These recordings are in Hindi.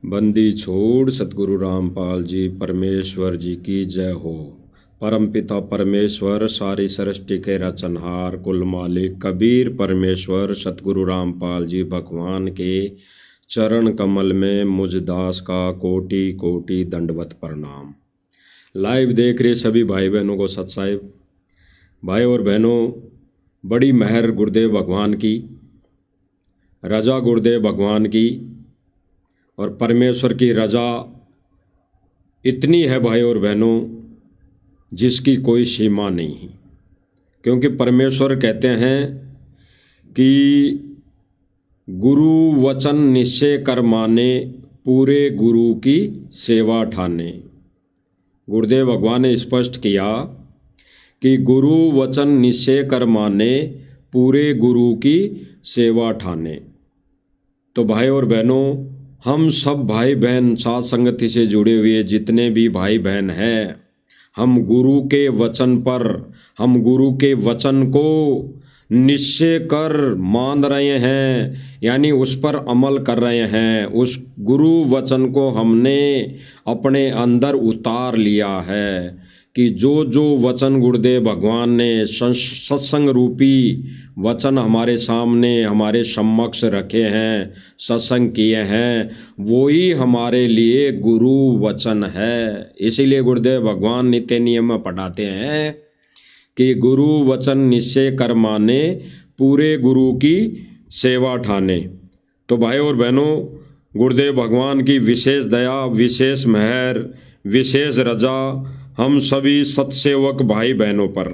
बंदी छोड़ सतगुरु रामपाल जी परमेश्वर जी की जय हो। परमपिता परमेश्वर सारी सृष्टि के रचनहार कुल मालिक कबीर परमेश्वर सतगुरु रामपाल जी भगवान के चरण कमल में मुझ दास का कोटि कोटि दंडवत प्रणाम। लाइव देख रहे सभी भाई बहनों को सत साहिब। भाई और बहनों, बड़ी मेहर गुरुदेव भगवान की, रजा गुरुदेव भगवान की और परमेश्वर की रजा इतनी है भाई और बहनों जिसकी कोई सीमा नहीं है। क्योंकि परमेश्वर कहते हैं कि गुरु वचन निश्चय कर माने, पूरे गुरु की सेवा ठाने। गुरुदेव भगवान ने स्पष्ट किया कि गुरु वचन निश्चय कर माने, पूरे गुरु की सेवा ठाने। तो भाई और बहनों, हम सब भाई बहन साथ संगति से जुड़े हुए जितने भी भाई बहन हैं, हम गुरु के वचन पर, हम गुरु के वचन को निश्चय कर मान रहे हैं, यानी उस पर अमल कर रहे हैं। उस गुरु वचन को हमने अपने अंदर उतार लिया है कि जो जो वचन गुरुदेव भगवान ने सत्संग रूपी वचन हमारे सामने हमारे समक्ष रखे हैं, सत्संग किए हैं, वो ही हमारे लिए गुरु वचन है। इसीलिए गुरुदेव भगवान नित्य नियम में पढ़ाते हैं कि गुरु वचन निश्चय कर माने, पूरे गुरु की सेवा ठाने। तो भाई और बहनों, गुरुदेव भगवान की विशेष दया, विशेष मेहर, विशेष रजा हम सभी सत्सेवक भाई बहनों पर।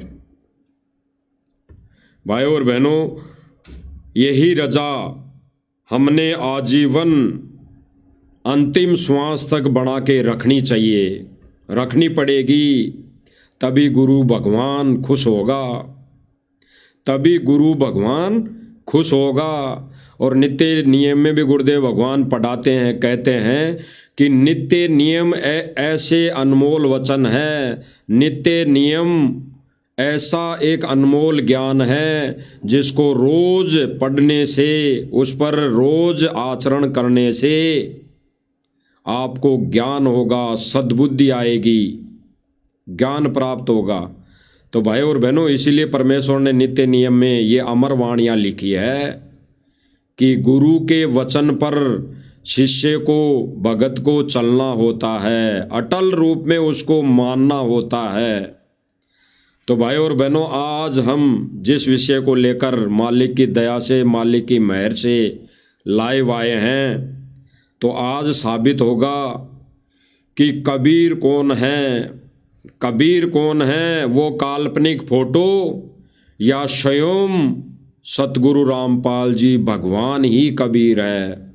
भाई और बहनों, यही रजा हमने आजीवन अंतिम श्वास तक बना के रखनी चाहिए, रखनी पड़ेगी। तभी गुरु भगवान खुश होगा, तभी गुरु भगवान खुश होगा। और नित्य नियम में भी गुरुदेव भगवान पढ़ाते हैं, कहते हैं कि नित्य नियम ऐसे अनमोल वचन है, नित्य नियम ऐसा एक अनमोल ज्ञान है जिसको रोज पढ़ने से, उस पर रोज आचरण करने से आपको ज्ञान होगा, सद्बुद्धि आएगी, ज्ञान प्राप्त होगा। तो भाई और बहनों, इसीलिए परमेश्वर ने नित्य नियम में ये अमर वाणियाँ लिखी है कि गुरु के वचन पर शिष्य को, भगत को चलना होता है, अटल रूप में उसको मानना होता है। तो भाई और बहनों, आज हम जिस विषय को लेकर मालिक की दया से, मालिक की मेहर से लाइव आए हैं, तो आज साबित होगा कि कबीर कौन है। कबीर कौन है, वो काल्पनिक फोटो या स्वयं सतगुरु रामपाल जी भगवान ही कबीर है।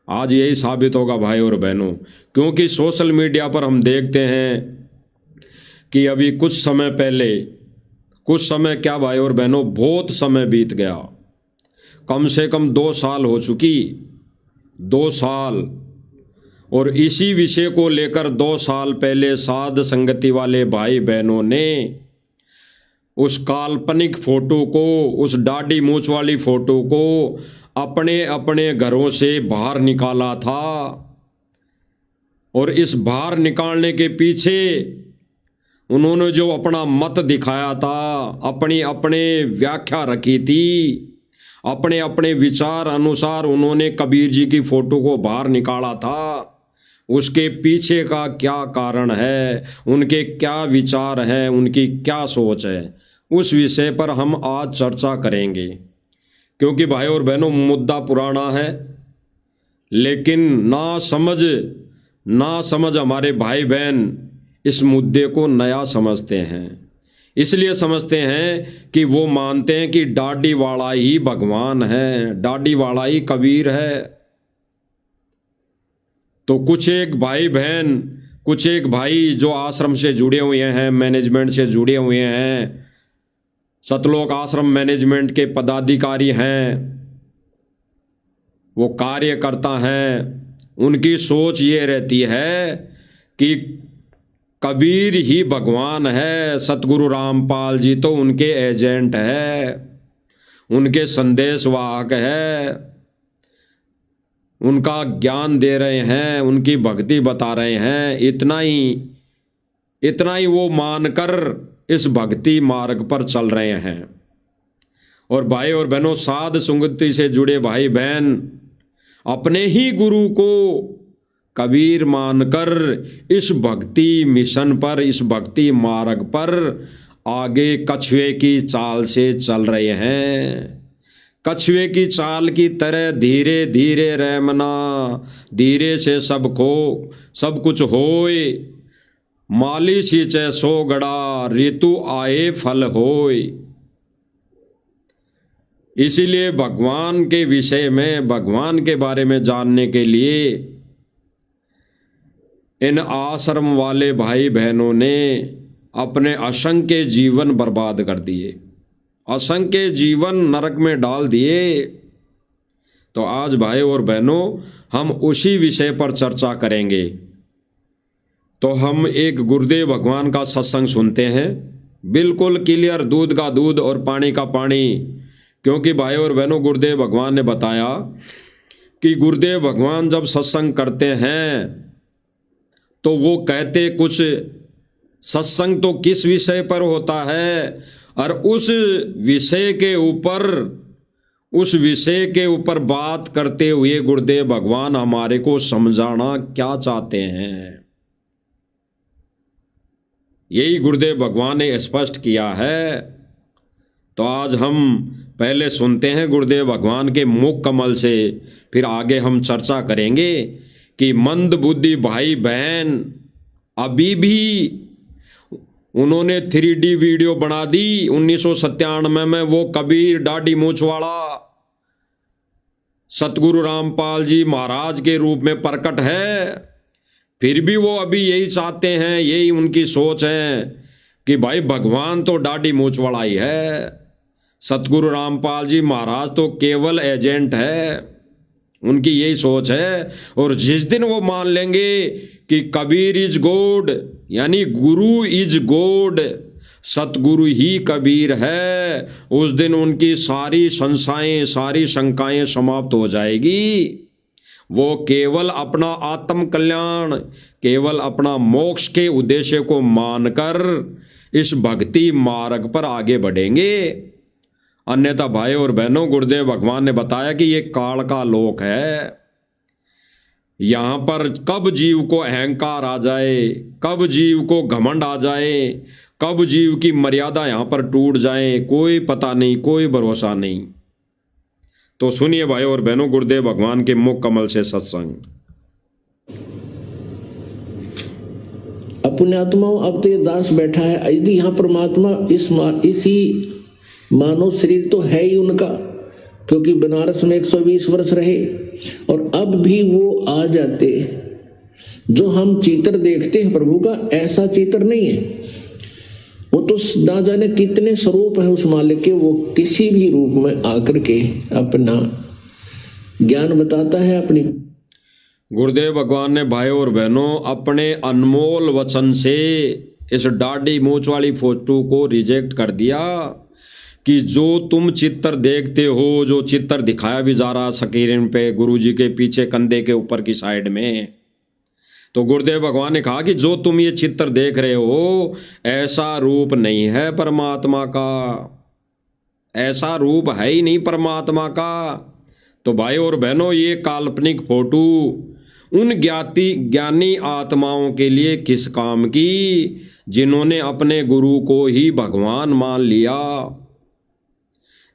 आज यही साबित होगा भाई और बहनों। क्योंकि सोशल मीडिया पर हम देखते हैं कि अभी कुछ समय पहले, कुछ समय क्या भाई और बहनों, बहुत समय बीत गया, कम से कम 2 साल हो चुकी, 2 साल। और इसी विषय को लेकर 2 साल पहले साध संगति वाले भाई बहनों ने उस काल्पनिक फोटो को, उस दाढ़ी मूंछ वाली फोटो को अपने अपने घरों से बाहर निकाला था। और इस बाहर निकालने के पीछे उन्होंने जो अपना मत दिखाया था, अपनी अपने व्याख्या रखी थी, अपने अपने विचार अनुसार उन्होंने कबीर जी की फोटो को बाहर निकाला था। उसके पीछे का क्या कारण है, उनके क्या विचार हैं, उनकी क्या सोच है, उस विषय पर हम आज चर्चा करेंगे। क्योंकि भाई और बहनों, मुद्दा पुराना है, लेकिन ना समझ हमारे भाई बहन इस मुद्दे को नया समझते हैं। इसलिए समझते हैं कि वो मानते हैं कि दाढ़ी वाला ही भगवान है, दाढ़ी वाला ही कबीर है। तो कुछ एक भाई बहन, कुछ एक भाई जो आश्रम से जुड़े हुए हैं, मैनेजमेंट से जुड़े हुए हैं, सतलोक आश्रम मैनेजमेंट के पदाधिकारी हैं, वो कार्यकर्ता हैं, उनकी सोच ये रहती है कि कबीर ही भगवान है, सतगुरु रामपाल जी तो उनके एजेंट है, उनके संदेशवाहक है, उनका ज्ञान दे रहे हैं, उनकी भक्ति बता रहे हैं, इतना ही वो मानकर इस भक्ति मार्ग पर चल रहे हैं। और भाई और बहनों, साध संगति से जुड़े भाई बहन अपने ही गुरु को कबीर मानकर इस भक्ति मिशन पर, इस भक्ति मार्ग पर आगे कछुए की चाल से चल रहे हैं। कछुए की चाल की तरह धीरे धीरे रहमना, धीरे से सब कुछ होए, माली सींचे सो गड़ा, ऋतु आए फल होए। इसीलिए भगवान के विषय में, भगवान के बारे में जानने के लिए इन आश्रम वाले भाई बहनों ने अपने असंख्य जीवन बर्बाद कर दिए, असंख्य जीवन नरक में डाल दिए। तो आज भाई और बहनों हम उसी विषय पर चर्चा करेंगे। तो हम एक गुरुदेव भगवान का सत्संग सुनते हैं, बिल्कुल क्लियर, दूध का दूध और पानी का पानी। क्योंकि भाई और बहनों, गुरुदेव भगवान ने बताया कि गुरुदेव भगवान जब सत्संग करते हैं तो वो कहते कुछ, सत्संग तो किस विषय पर होता है, और उस विषय के ऊपर बात करते हुए गुरुदेव भगवान हमारे को समझाना क्या चाहते हैं, यही गुरुदेव भगवान ने स्पष्ट किया है। तो आज हम पहले सुनते हैं गुरुदेव भगवान के मुख कमल से, फिर आगे हम चर्चा करेंगे कि मंद बुद्धि भाई बहन अभी भी उन्होंने 3D वीडियो बना दी 1997 में, वो कबीर दाढ़ी मूंछ वाला सतगुरु रामपाल जी महाराज के रूप में प्रकट है। फिर भी वो अभी यही चाहते हैं, यही उनकी सोच है कि भाई भगवान तो दाढ़ी मूंछ वाला ही है, सतगुरु रामपाल जी महाराज तो केवल एजेंट है। उनकी यही सोच है। और जिस दिन वो मान लेंगे कि कबीर इज गॉड, यानी गुरु इज गॉड, सतगुरु ही कबीर है, उस दिन उनकी सारी संशयें, सारी शंकाएं समाप्त हो जाएगी। वो केवल अपना आत्म कल्याण, केवल अपना मोक्ष के उद्देश्य को मानकर इस भक्ति मार्ग पर आगे बढ़ेंगे। अन्यथा भाई और बहनों, गुरुदेव भगवान ने बताया कि ये काल का लोक है। यहाँ पर कब जीव को अहंकार आ जाए, कब जीव को घमंड आ जाए, कब जीव की मर्यादा यहाँ पर टूट जाए, कोई पता नहीं, कोई भरोसा नहीं। तो सुनिए भाई और बहनों, गुरुदेव भगवान के मुख कमल से सत्संग। अपने आत्माओं, अब तो ये दास बैठा है, यदि यहाँ परमात्मा इसी मानव शरीर तो है ही उनका, क्योंकि बनारस में 120 वर्ष रहे, और अब भी वो आ जाते। जो हम चित्र देखते हैं प्रभु का, ऐसा चित्र नहीं है। वो तो ना जाने कितने स्वरूप है उस मालिक के, वो किसी भी रूप में आकर के अपना ज्ञान बताता है। अपनी गुरुदेव भगवान ने भाई और बहनों अपने अनमोल वचन से इस दाढ़ी मूंछ वाली फोटो को रिजेक्ट कर दिया कि जो तुम चित्र देखते हो, जो चित्र दिखाया भी जा रहा स्क्रीन पे गुरुजी के पीछे कंधे के ऊपर की साइड में, तो गुरुदेव भगवान ने कहा कि जो तुम ये चित्र देख रहे हो, ऐसा रूप नहीं है परमात्मा का, ऐसा रूप है ही नहीं परमात्मा का। तो भाई और बहनों, ये काल्पनिक फोटो उन ज्ञानी आत्माओं के लिए किस काम की जिन्होंने अपने गुरु को ही भगवान मान लिया।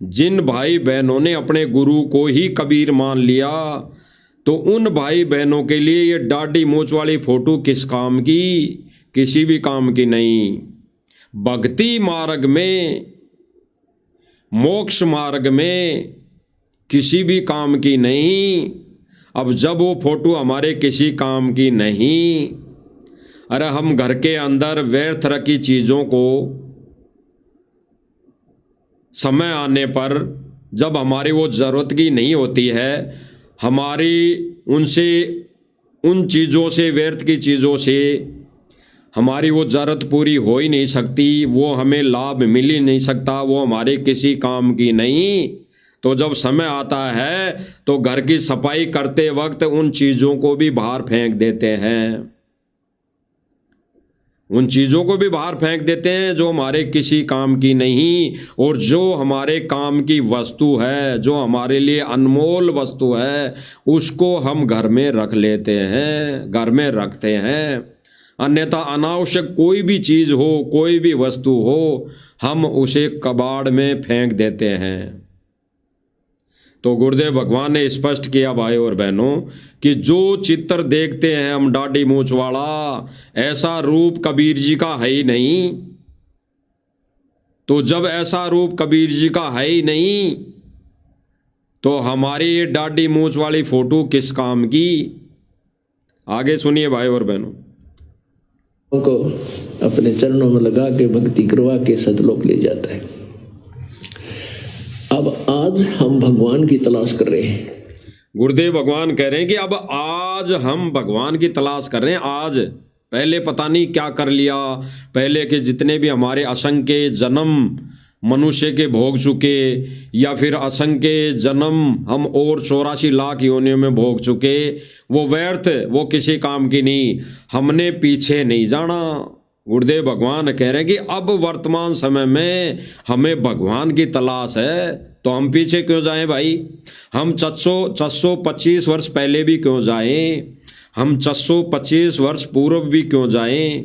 जिन भाई बहनों ने अपने गुरु को ही कबीर मान लिया, तो उन भाई बहनों के लिए ये दाढ़ी मूंछ वाली फोटो किस काम की, किसी भी काम की नहीं। भक्ति मार्ग में, मोक्ष मार्ग में किसी भी काम की नहीं। अब जब वो फोटो हमारे किसी काम की नहीं, अरे हम घर के अंदर व्यर्थ रखी चीज़ों को समय आने पर, जब हमारी वो ज़रूरत की नहीं होती है, हमारी उन चीज़ों से, व्यर्थ की चीज़ों से हमारी वो ज़रूरत पूरी हो ही नहीं सकती, वो हमें लाभ मिल ही नहीं सकता, वो हमारे किसी काम की नहीं। तो जब समय आता है तो घर की सफाई करते वक्त उन चीज़ों को भी बाहर फेंक देते हैं, उन चीज़ों को भी बाहर फेंक देते हैं जो हमारे किसी काम की नहीं, और जो हमारे काम की वस्तु है, जो हमारे लिए अनमोल वस्तु है, उसको हम घर में रख लेते हैं, घर में रखते हैं। अन्यथा अनावश्यक कोई भी चीज़ हो, कोई भी वस्तु हो, हम उसे कबाड़ में फेंक देते हैं। तो गुरुदेव भगवान ने स्पष्ट किया भाई और बहनों कि जो चित्र देखते हैं हम दाढ़ी मूंछ वाला, ऐसा रूप कबीर जी का है ही नहीं। तो जब ऐसा रूप कबीर जी का है ही नहीं, तो हमारी ये दाढ़ी मूंछ वाली फोटो किस काम की? आगे सुनिए भाई और बहनों। को अपने चरणों में लगा के भक्ति करवा के सतलोक ले जाता है। अब आज हम भगवान की तलाश कर रहे हैं। गुरुदेव भगवान कह रहे हैं कि अब आज हम भगवान की तलाश कर रहे हैं। आज, पहले पता नहीं क्या कर लिया, पहले के जितने भी हमारे असंख्य जन्म मनुष्य के भोग चुके, या फिर असंख्य जन्म हम और 84 लाख योनियों में भोग चुके, वो व्यर्थ, वो किसी काम की नहीं। हमने पीछे नहीं जाना। गुरुदेव भगवान कह रहे हैं कि अब वर्तमान समय में हमें भगवान की तलाश है, तो हम पीछे क्यों जाएं भाई? हम 425 वर्ष पहले भी क्यों जाएं? हम 425 वर्ष पूर्व भी क्यों जाएं?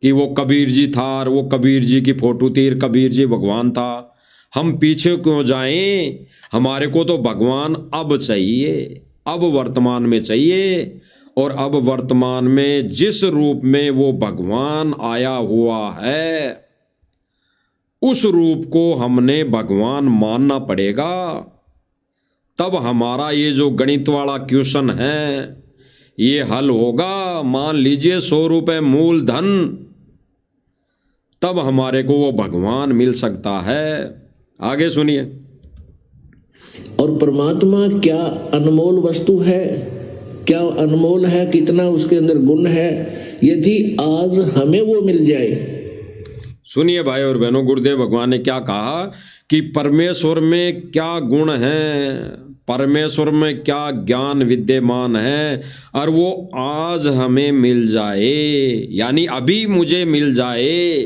कि वो कबीर जी था और वो कबीर जी की फोटो थी, कबीर जी भगवान था। हम पीछे क्यों जाएं? हमारे को तो भगवान अब चाहिए, अब वर्तमान में चाहिए। और अब वर्तमान में जिस रूप में वो भगवान आया हुआ है, उस रूप को हमने भगवान मानना पड़ेगा। तब हमारा ये जो गणित वाला क्वेश्चन है ये हल होगा। मान लीजिए 100 रुपये मूलधन, तब हमारे को वो भगवान मिल सकता है। आगे सुनिए। और परमात्मा क्या अनमोल वस्तु है, क्या अनमोल है, कितना उसके अंदर गुण है। यदि आज हमें वो मिल जाए, सुनिए भाई और बहनों, गुरुदेव भगवान ने क्या कहा कि परमेश्वर में क्या गुण है, परमेश्वर में क्या ज्ञान विद्यमान है, और वो आज हमें मिल जाए, यानी अभी मुझे मिल जाए,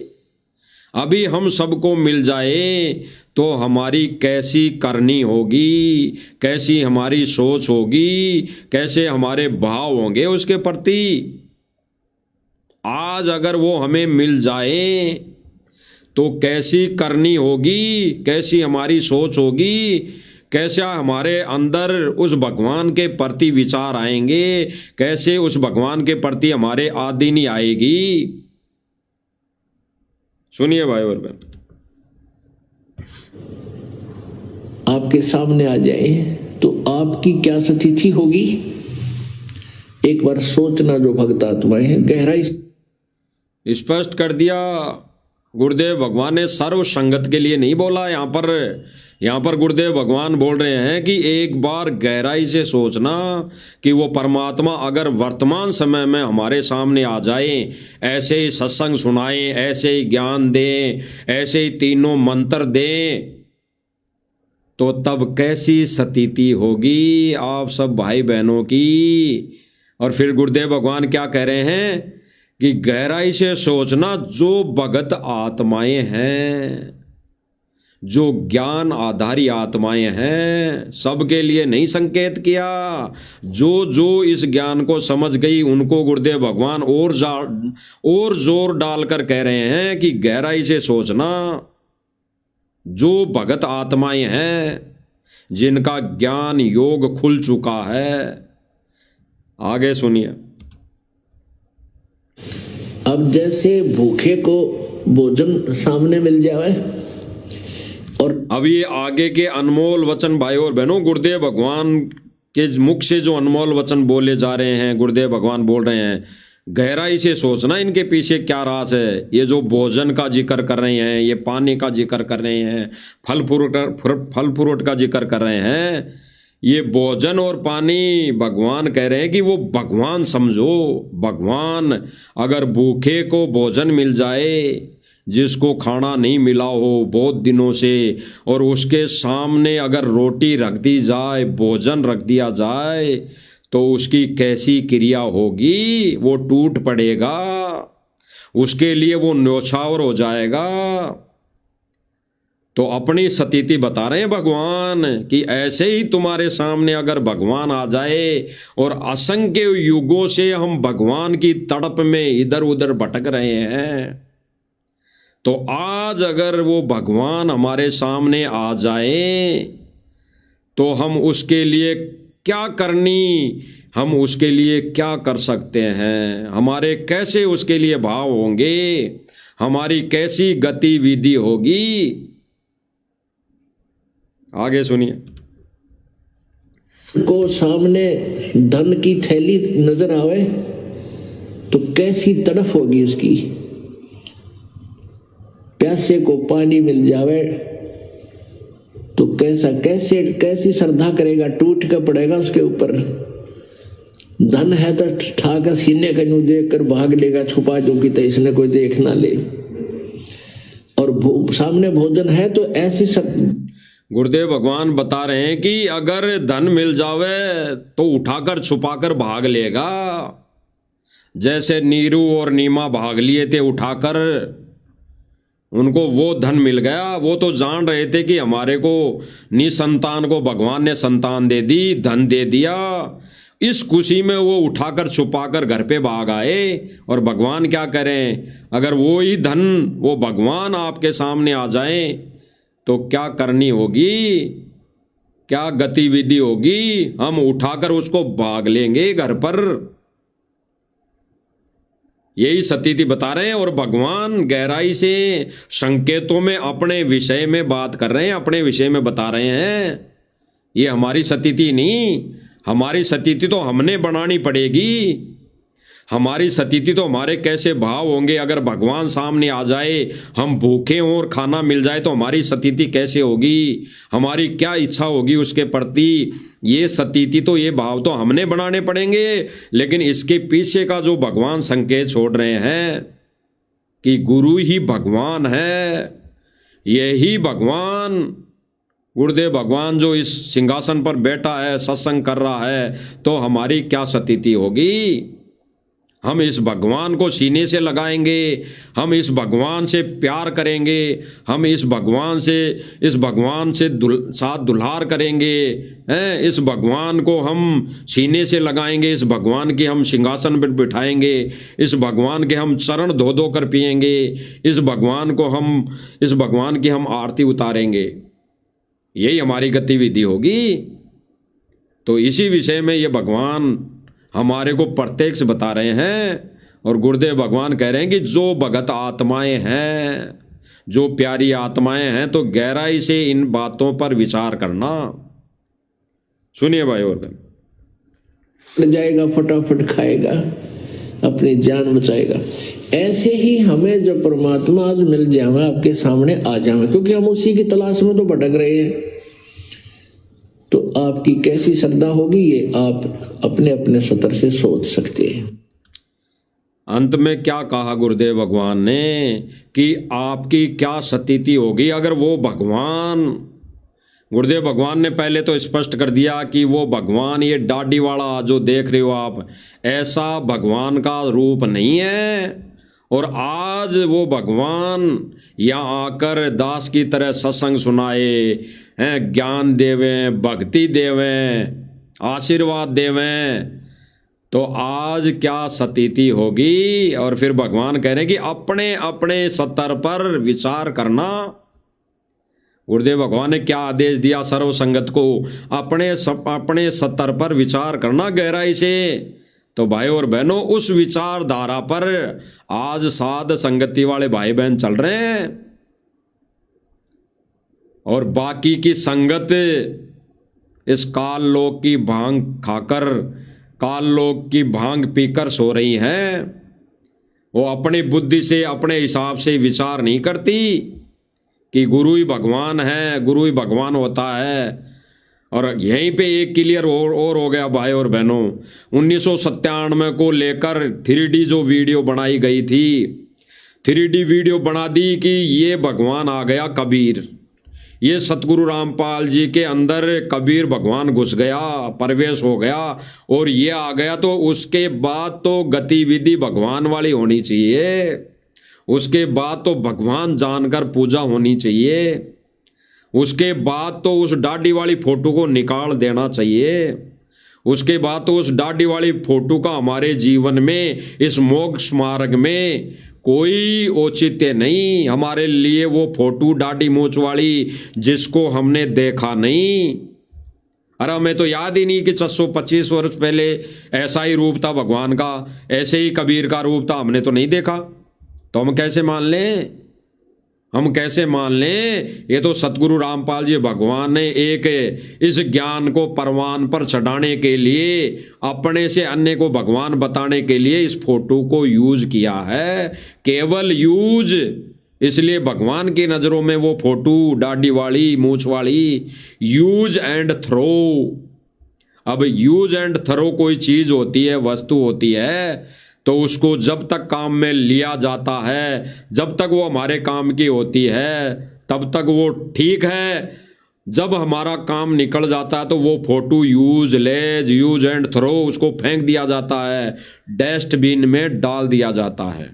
अभी हम सबको मिल जाए, तो हमारी कैसी करनी होगी, कैसी हमारी सोच होगी, कैसे हमारे भाव होंगे उसके प्रति। आज अगर वो हमें मिल जाए तो कैसी करनी होगी, कैसी हमारी सोच होगी, कैसा हमारे अंदर उस भगवान के प्रति विचार आएंगे, कैसे उस भगवान के प्रति हमारे आदीनी आएगी। सुनिए भाई और बहन, आपके सामने आ जाए तो आपकी क्या स्थिति होगी? एक बार सोचना जो भक्त आत्माएं हैं, गहराई स्पष्ट कर दिया। गुरुदेव भगवान ने सर्व संगत के लिए नहीं बोला। यहाँ पर गुरुदेव भगवान बोल रहे हैं कि एक बार गहराई से सोचना कि वो परमात्मा अगर वर्तमान समय में हमारे सामने आ जाए, ऐसे ही सत्संग सुनाएं, ऐसे ही ज्ञान दें, ऐसे ही तीनों मंत्र दें, तो तब कैसी स्थिति होगी आप सब भाई बहनों की। और फिर गुरुदेव भगवान क्या कह रहे हैं कि गहराई से सोचना, जो भगत आत्माएं हैं, जो ज्ञान आधारी आत्माएं हैं, सबके लिए नहीं संकेत किया। जो इस ज्ञान को समझ गई उनको गुरुदेव भगवान और जोर डालकर कह रहे हैं कि गहराई से सोचना, जो भगत आत्माएं हैं, जिनका ज्ञान योग खुल चुका है। आगे सुनिए। अब जैसे भूखे को भोजन सामने मिल जाए, और अब ये आगे के अनमोल वचन भाई और बहनों, गुरुदेव भगवान के मुख से जो अनमोल वचन बोले जा रहे हैं, गुरुदेव भगवान बोल रहे हैं गहराई से सोचना इनके पीछे क्या राज है। ये जो भोजन का जिक्र कर रहे हैं, ये पानी का जिक्र कर रहे हैं, फल फ्रूट का जिक्र कर रहे हैं, ये भोजन और पानी भगवान कह रहे हैं कि वो भगवान समझो। भगवान, अगर भूखे को भोजन मिल जाए, जिसको खाना नहीं मिला हो बहुत दिनों से, और उसके सामने अगर रोटी रख दी जाए, भोजन रख दिया जाए, तो उसकी कैसी क्रिया होगी? वो टूट पड़ेगा, उसके लिए वो न्योछावर हो जाएगा। तो अपनी स्थिति बता रहे हैं भगवान कि ऐसे ही तुम्हारे सामने अगर भगवान आ जाए, और असंख्य युगों से हम भगवान की तड़प में इधर उधर भटक रहे हैं, तो आज अगर वो भगवान हमारे सामने आ जाए तो हम उसके लिए क्या करनी, हम उसके लिए क्या कर सकते हैं, हमारे कैसे उसके लिए भाव होंगे, हमारी कैसी गतिविधि होगी? आगे सुनिए। को सामने धन की थैली नजर आवे तो कैसी तड़फ होगी उसकी। प्यासे को पानी मिल जावे तो कैसी श्रद्धा करेगा, टूट कर पड़ेगा उसके ऊपर। धन है तो ठाकर सीने का यूं देख कर भाग लेगा, छुपा जो कि तो इसने कोई देख ना ले। और सामने भोजन है तो ऐसी गुरुदेव भगवान बता रहे हैं कि अगर धन मिल जावे तो उठाकर छुपाकर भाग लेगा, जैसे नीरू और नीमा भाग लिए थे उठाकर। उनको वो धन मिल गया, वो तो जान रहे थे कि हमारे को निसंतान को भगवान ने संतान दे दी, धन दे दिया। इस खुशी में वो उठाकर छुपाकर घर पे भाग आए। और भगवान क्या करें, अगर वो ही धन, वो भगवान आपके सामने आ जाए तो क्या करनी होगी, क्या गतिविधि होगी? हम उठाकर उसको भाग लेंगे घर पर। यही स्थिति बता रहे हैं। और भगवान गहराई से संकेतों में अपने विषय में बात कर रहे हैं, अपने विषय में बता रहे हैं। ये हमारी स्थिति नहीं, हमारी स्थिति तो हमने बनानी पड़ेगी। हमारी स्थिति तो हमारे कैसे भाव होंगे अगर भगवान सामने आ जाए, हम भूखे हों और खाना मिल जाए तो हमारी स्थिति कैसे होगी, हमारी क्या इच्छा होगी उसके प्रति। ये स्थिति तो, ये भाव तो हमने बनाने पड़ेंगे। लेकिन इसके पीछे का जो भगवान संकेत छोड़ रहे हैं कि गुरु ही भगवान है, यही भगवान गुरुदेव भगवान जो इस सिंहासन पर बैठा है, सत्संग कर रहा है, तो हमारी क्या स्थिति होगी? हम इस भगवान को सीने से लगाएंगे, हम इस भगवान से प्यार करेंगे, हम इस भगवान से साथ दुल्हार करेंगे, हैं? इस भगवान को हम सीने से लगाएंगे, इस भगवान की हम सिंहासन पर बिठाएंगे, इस भगवान के हम चरण धो धो कर पिएंगे, इस भगवान की हम आरती उतारेंगे। यही हमारी गतिविधि होगी। तो इसी विषय में ये भगवान हमारे को प्रत्यक्ष बता रहे हैं। और गुरुदेव भगवान कह रहे हैं कि जो भगत आत्माएं हैं, जो प्यारी आत्माएं हैं, तो गहराई से इन बातों पर विचार करना। सुनिए भाई और बहन। जाएगा, फटाफट खाएगा, अपनी जान बचाएगा। ऐसे ही हमें जब परमात्मा आज मिल जाए, आपके सामने आ जाए, क्योंकि हम उसी की तलाश में तो भटक रहे हैं, तो आपकी कैसी श्रद्धा होगी ये आप अपने अपने स्तर से सोच सकते हैं। अंत में क्या कहा गुरुदेव भगवान ने कि आपकी क्या स्थिति होगी अगर वो भगवान, गुरुदेव भगवान ने पहले तो स्पष्ट कर दिया कि वो भगवान, ये दाढ़ी वाला जो देख रहे हो आप, ऐसा भगवान का रूप नहीं है। और आज वो भगवान यहाँ आकर दास की तरह सत्संग सुनाए हैं, ज्ञान देवें, भक्ति देवें, आशीर्वाद देवें, तो आज क्या स्थिति होगी। और फिर भगवान कह रहे हैं कि अपने अपने स्तर पर विचार करना। गुरुदेव भगवान ने क्या आदेश दिया सर्व संगत को, अपने स्तर पर विचार करना गहराई से। तो भाई और बहनों, उस विचारधारा पर आज साध संगति वाले भाई बहन चल रहे हैं, और बाकी की संगत इस काल लोक की भांग खाकर, काल लोक की भांग पीकर सो रही हैं। वो अपनी बुद्धि से, अपने हिसाब से विचार नहीं करती कि गुरु ही भगवान है, गुरु ही भगवान होता है। और यहीं पे एक क्लियर और हो गया भाई और बहनों, 1997 को लेकर 3D जो वीडियो बनाई गई थी, 3D वीडियो बना दी कि ये भगवान आ गया कबीर, ये सतगुरु रामपाल जी के अंदर कबीर भगवान घुस गया, प्रवेश हो गया और ये आ गया, तो उसके बाद तो गतिविधि भगवान वाली होनी चाहिए, उसके बाद तो भगवान जानकर पूजा होनी चाहिए, उसके बाद तो उस दाढ़ी वाली फोटो को निकाल देना चाहिए, उसके बाद तो उस दाढ़ी वाली फोटो का हमारे जीवन में, इस मोक्ष मार्ग में कोई औचित्य नहीं। हमारे लिए वो फोटो दाढ़ी मूंछ वाली जिसको हमने देखा नहीं, अरे हमें तो याद ही नहीं कि 625 वर्ष पहले ऐसा ही रूप था भगवान का, ऐसे ही कबीर का रूप था, हमने तो नहीं देखा, तो हम कैसे मान लें, हम कैसे मान लें। ये तो सतगुरु रामपाल जी भगवान ने एक इस ज्ञान को परवान पर चढ़ाने के लिए, अपने से अन्य को भगवान बताने के लिए इस फोटो को यूज किया है, केवल यूज। इसलिए भगवान की नजरों में वो फोटो दाढ़ी वाली मूंछ वाली यूज एंड थ्रो। अब यूज एंड थ्रो कोई चीज होती है, वस्तु होती है, तो उसको जब तक काम में लिया जाता है, जब तक वो हमारे काम की होती है, तब तक वो ठीक है। जब हमारा काम निकल जाता है तो वो photo useless, use and throw, उसको फेंक दिया जाता है, डस्टबिन में डाल दिया जाता है।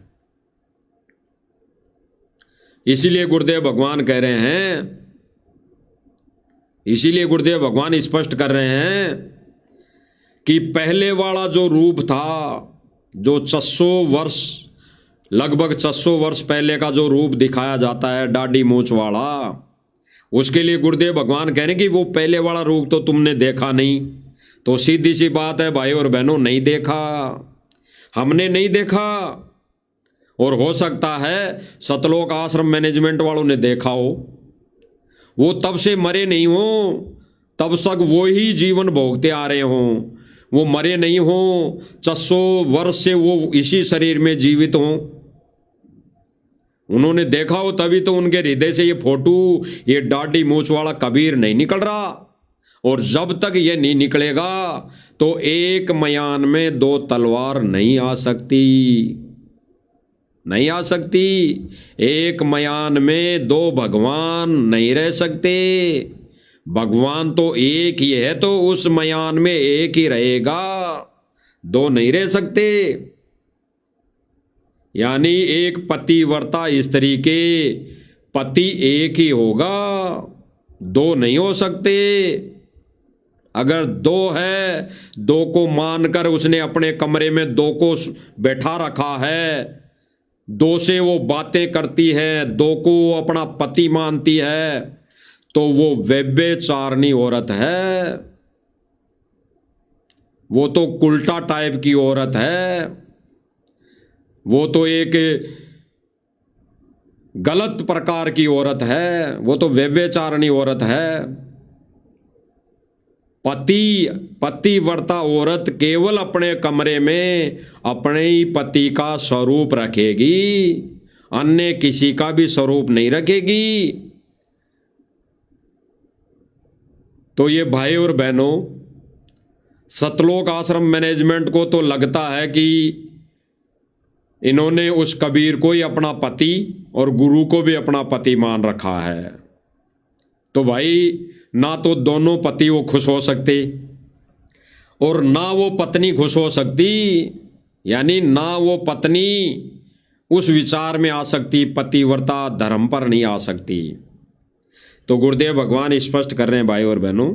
इसीलिए गुरुदेव भगवान कह रहे हैं, इसीलिए गुरुदेव भगवान स्पष्ट कर रहे हैं कि पहले वाला जो रूप था, जो 600 वर्ष, लगभग 600 वर्ष पहले का जो रूप दिखाया जाता है दाढ़ी मूंछ वाला, उसके लिए गुरुदेव भगवान कह रहे हैं कि वो पहले वाला रूप तो तुमने देखा नहीं। तो सीधी सी बात है भाई और बहनों, नहीं देखा, हमने नहीं देखा। और हो सकता है सतलोक आश्रम मैनेजमेंट वालों ने देखा हो, वो तब से मरे नहीं हो, तब तक वो ही जीवन भोगते आ रहे हों, वो मरे नहीं हो, 600 वर्ष से वो इसी शरीर में जीवित हों, उन्होंने देखा हो, तभी तो उनके हृदय से ये फोटो, ये दाढ़ी मूंछ वाला कबीर नहीं निकल रहा। और जब तक ये नहीं निकलेगा तो एक मयान में 2 तलवार नहीं आ सकती, नहीं आ सकती। एक मयान में 2 भगवान नहीं रह सकते। भगवान तो एक ही है, तो उस मयान में एक ही रहेगा, 2 नहीं रह सकते। यानी एक पतिव्रता स्त्री के पति एक ही होगा, 2 नहीं हो सकते। अगर 2 है, 2 को मानकर उसने अपने कमरे में 2 को बैठा रखा है, 2 से वो बातें करती है, 2 को अपना पति मानती है, तो वो व्यभिचारिणी औरत है, वो तो उल्टा टाइप की औरत है, वो तो एक गलत प्रकार की औरत है, वो तो व्यभिचारिणी औरत है। पतिव्रता औरत केवल अपने कमरे में अपने ही पति का स्वरूप रखेगी, अन्य किसी का भी स्वरूप नहीं रखेगी। तो ये भाई और बहनों, सतलोक आश्रम मैनेजमेंट को तो लगता है कि इन्होंने उस कबीर को ही अपना पति और गुरु को भी अपना पति मान रखा है। तो भाई ना तो दोनों पति वो खुश हो सकते और ना वो पत्नी खुश हो सकती, यानी ना वो पत्नी उस विचार में आ सकती, पतिव्रता धर्म पर नहीं आ सकती। तो गुरुदेव भगवान स्पष्ट कर रहे हैं भाई और बहनों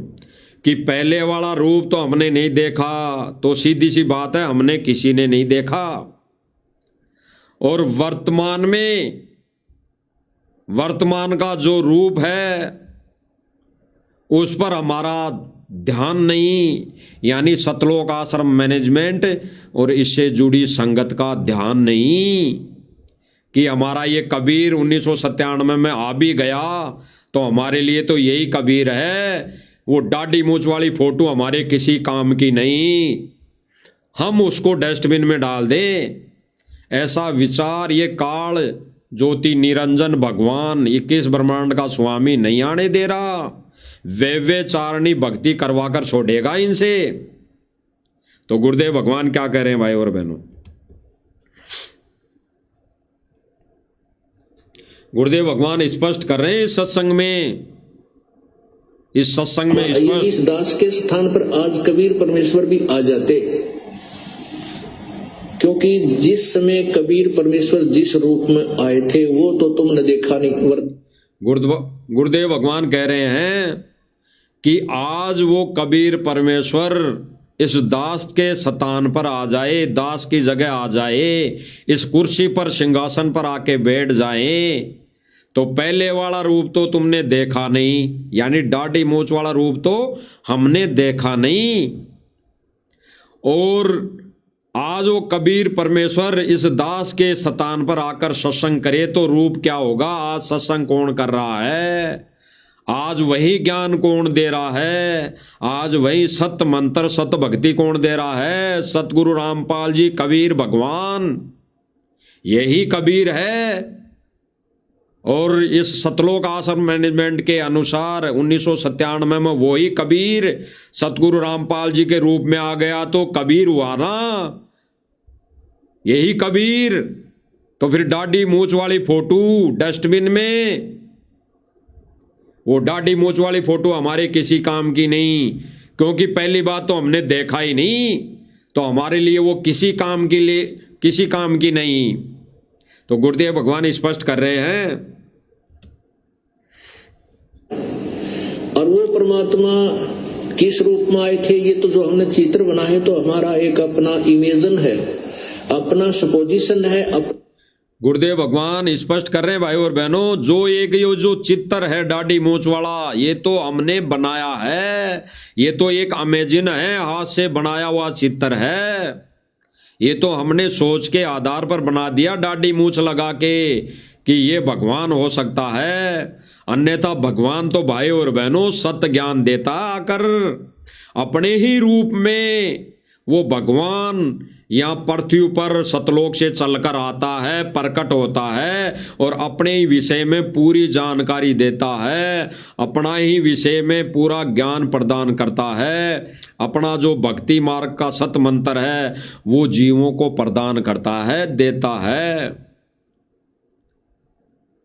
कि पहले वाला रूप तो हमने नहीं देखा, तो सीधी सी बात है हमने किसी ने नहीं देखा। और वर्तमान का जो रूप है उस पर हमारा ध्यान नहीं, यानी सतलोक आश्रम मैनेजमेंट और इससे जुड़ी संगत का ध्यान नहीं कि हमारा ये कबीर 1997 में आ भी गया तो हमारे लिए तो यही कबीर है, वो दाढ़ी मूंछ वाली फोटो हमारे किसी काम की नहीं, हम उसको डस्टबिन में डाल दें। ऐसा विचार ये काल ज्योति निरंजन भगवान 21 ब्रह्मांड का स्वामी नहीं आने दे रहा, व्यभिचारिणी भक्ति करवाकर छोड़ेगा इनसे। तो गुरुदेव भगवान क्या कह रहे हैं भाई और बहनों, गुरुदेव भगवान स्पष्ट कर रहे हैं इस सत्संग में, इस सत्संग में यदि स्पष्ट। इस दास के स्थान पर आज कबीर परमेश्वर भी आ जाते, क्योंकि जिस समय कबीर परमेश्वर जिस रूप में आए थे वो तो तुमने देखा नहीं। गुरुदेव भगवान कह रहे हैं कि आज वो कबीर परमेश्वर इस दास के स्थान पर आ जाए, दास की जगह आ जाए, इस कुर्सी पर सिंहासन पर आके बैठ जाए, तो पहले वाला रूप तो तुमने देखा नहीं, यानी दाढ़ी मूंछ वाला रूप तो हमने देखा नहीं। और आज वो कबीर परमेश्वर इस दास के स्थान पर आकर सत्संग करे तो रूप क्या होगा। आज सत्संग कौन कर रहा है, आज वही ज्ञान कौन दे रहा है, आज वही सत्य मंत्र सत्य भक्ति कौन दे रहा है। सतगुरु रामपाल जी कबीर भगवान, यही कबीर है। और इस सतलोक आश्रम मैनेजमेंट के अनुसार 1997 में वही कबीर सतगुरु रामपाल जी के रूप में आ गया तो कबीर हुआ ना, यही कबीर। तो फिर दाढ़ी मूंछ वाली फोटो डस्टबिन में, वो दाढ़ी मूंछ वाली फोटो हमारे किसी काम की नहीं, क्योंकि पहली बात तो हमने देखा ही नहीं, तो हमारे लिए वो किसी काम की नहीं। तो गुरुदेव भगवान स्पष्ट कर रहे हैं। और वो परमात्मा किस रूप में आए थे, ये तो जो हमने चित्र बना है तो हमारा एक अपना इमेजन है, अपना सपोजिशन है। गुरुदेव भगवान स्पष्ट कर रहे हैं भाई और बहनों, ये जो चित्र है दाढ़ी मूंछ वाला, ये तो हमने बनाया है, ये तो एक अमेजिन है, हाथ से बनाया हुआ चित्र है। ये तो हमने सोच के आधार पर बना दिया दाढ़ी मूंछ लगा के कि ये भगवान हो सकता है। अन्यथा भगवान तो भाई और बहनों सत्य ज्ञान देता आकर अपने ही रूप में। वो भगवान यहाँ पृथ्वी पर सतलोक से चलकर आता है, प्रकट होता है और अपने ही विषय में पूरी जानकारी देता है, अपना ही विषय में पूरा ज्ञान प्रदान करता है। अपना जो भक्ति मार्ग का सत मंत्र है वो जीवों को प्रदान करता है, देता है।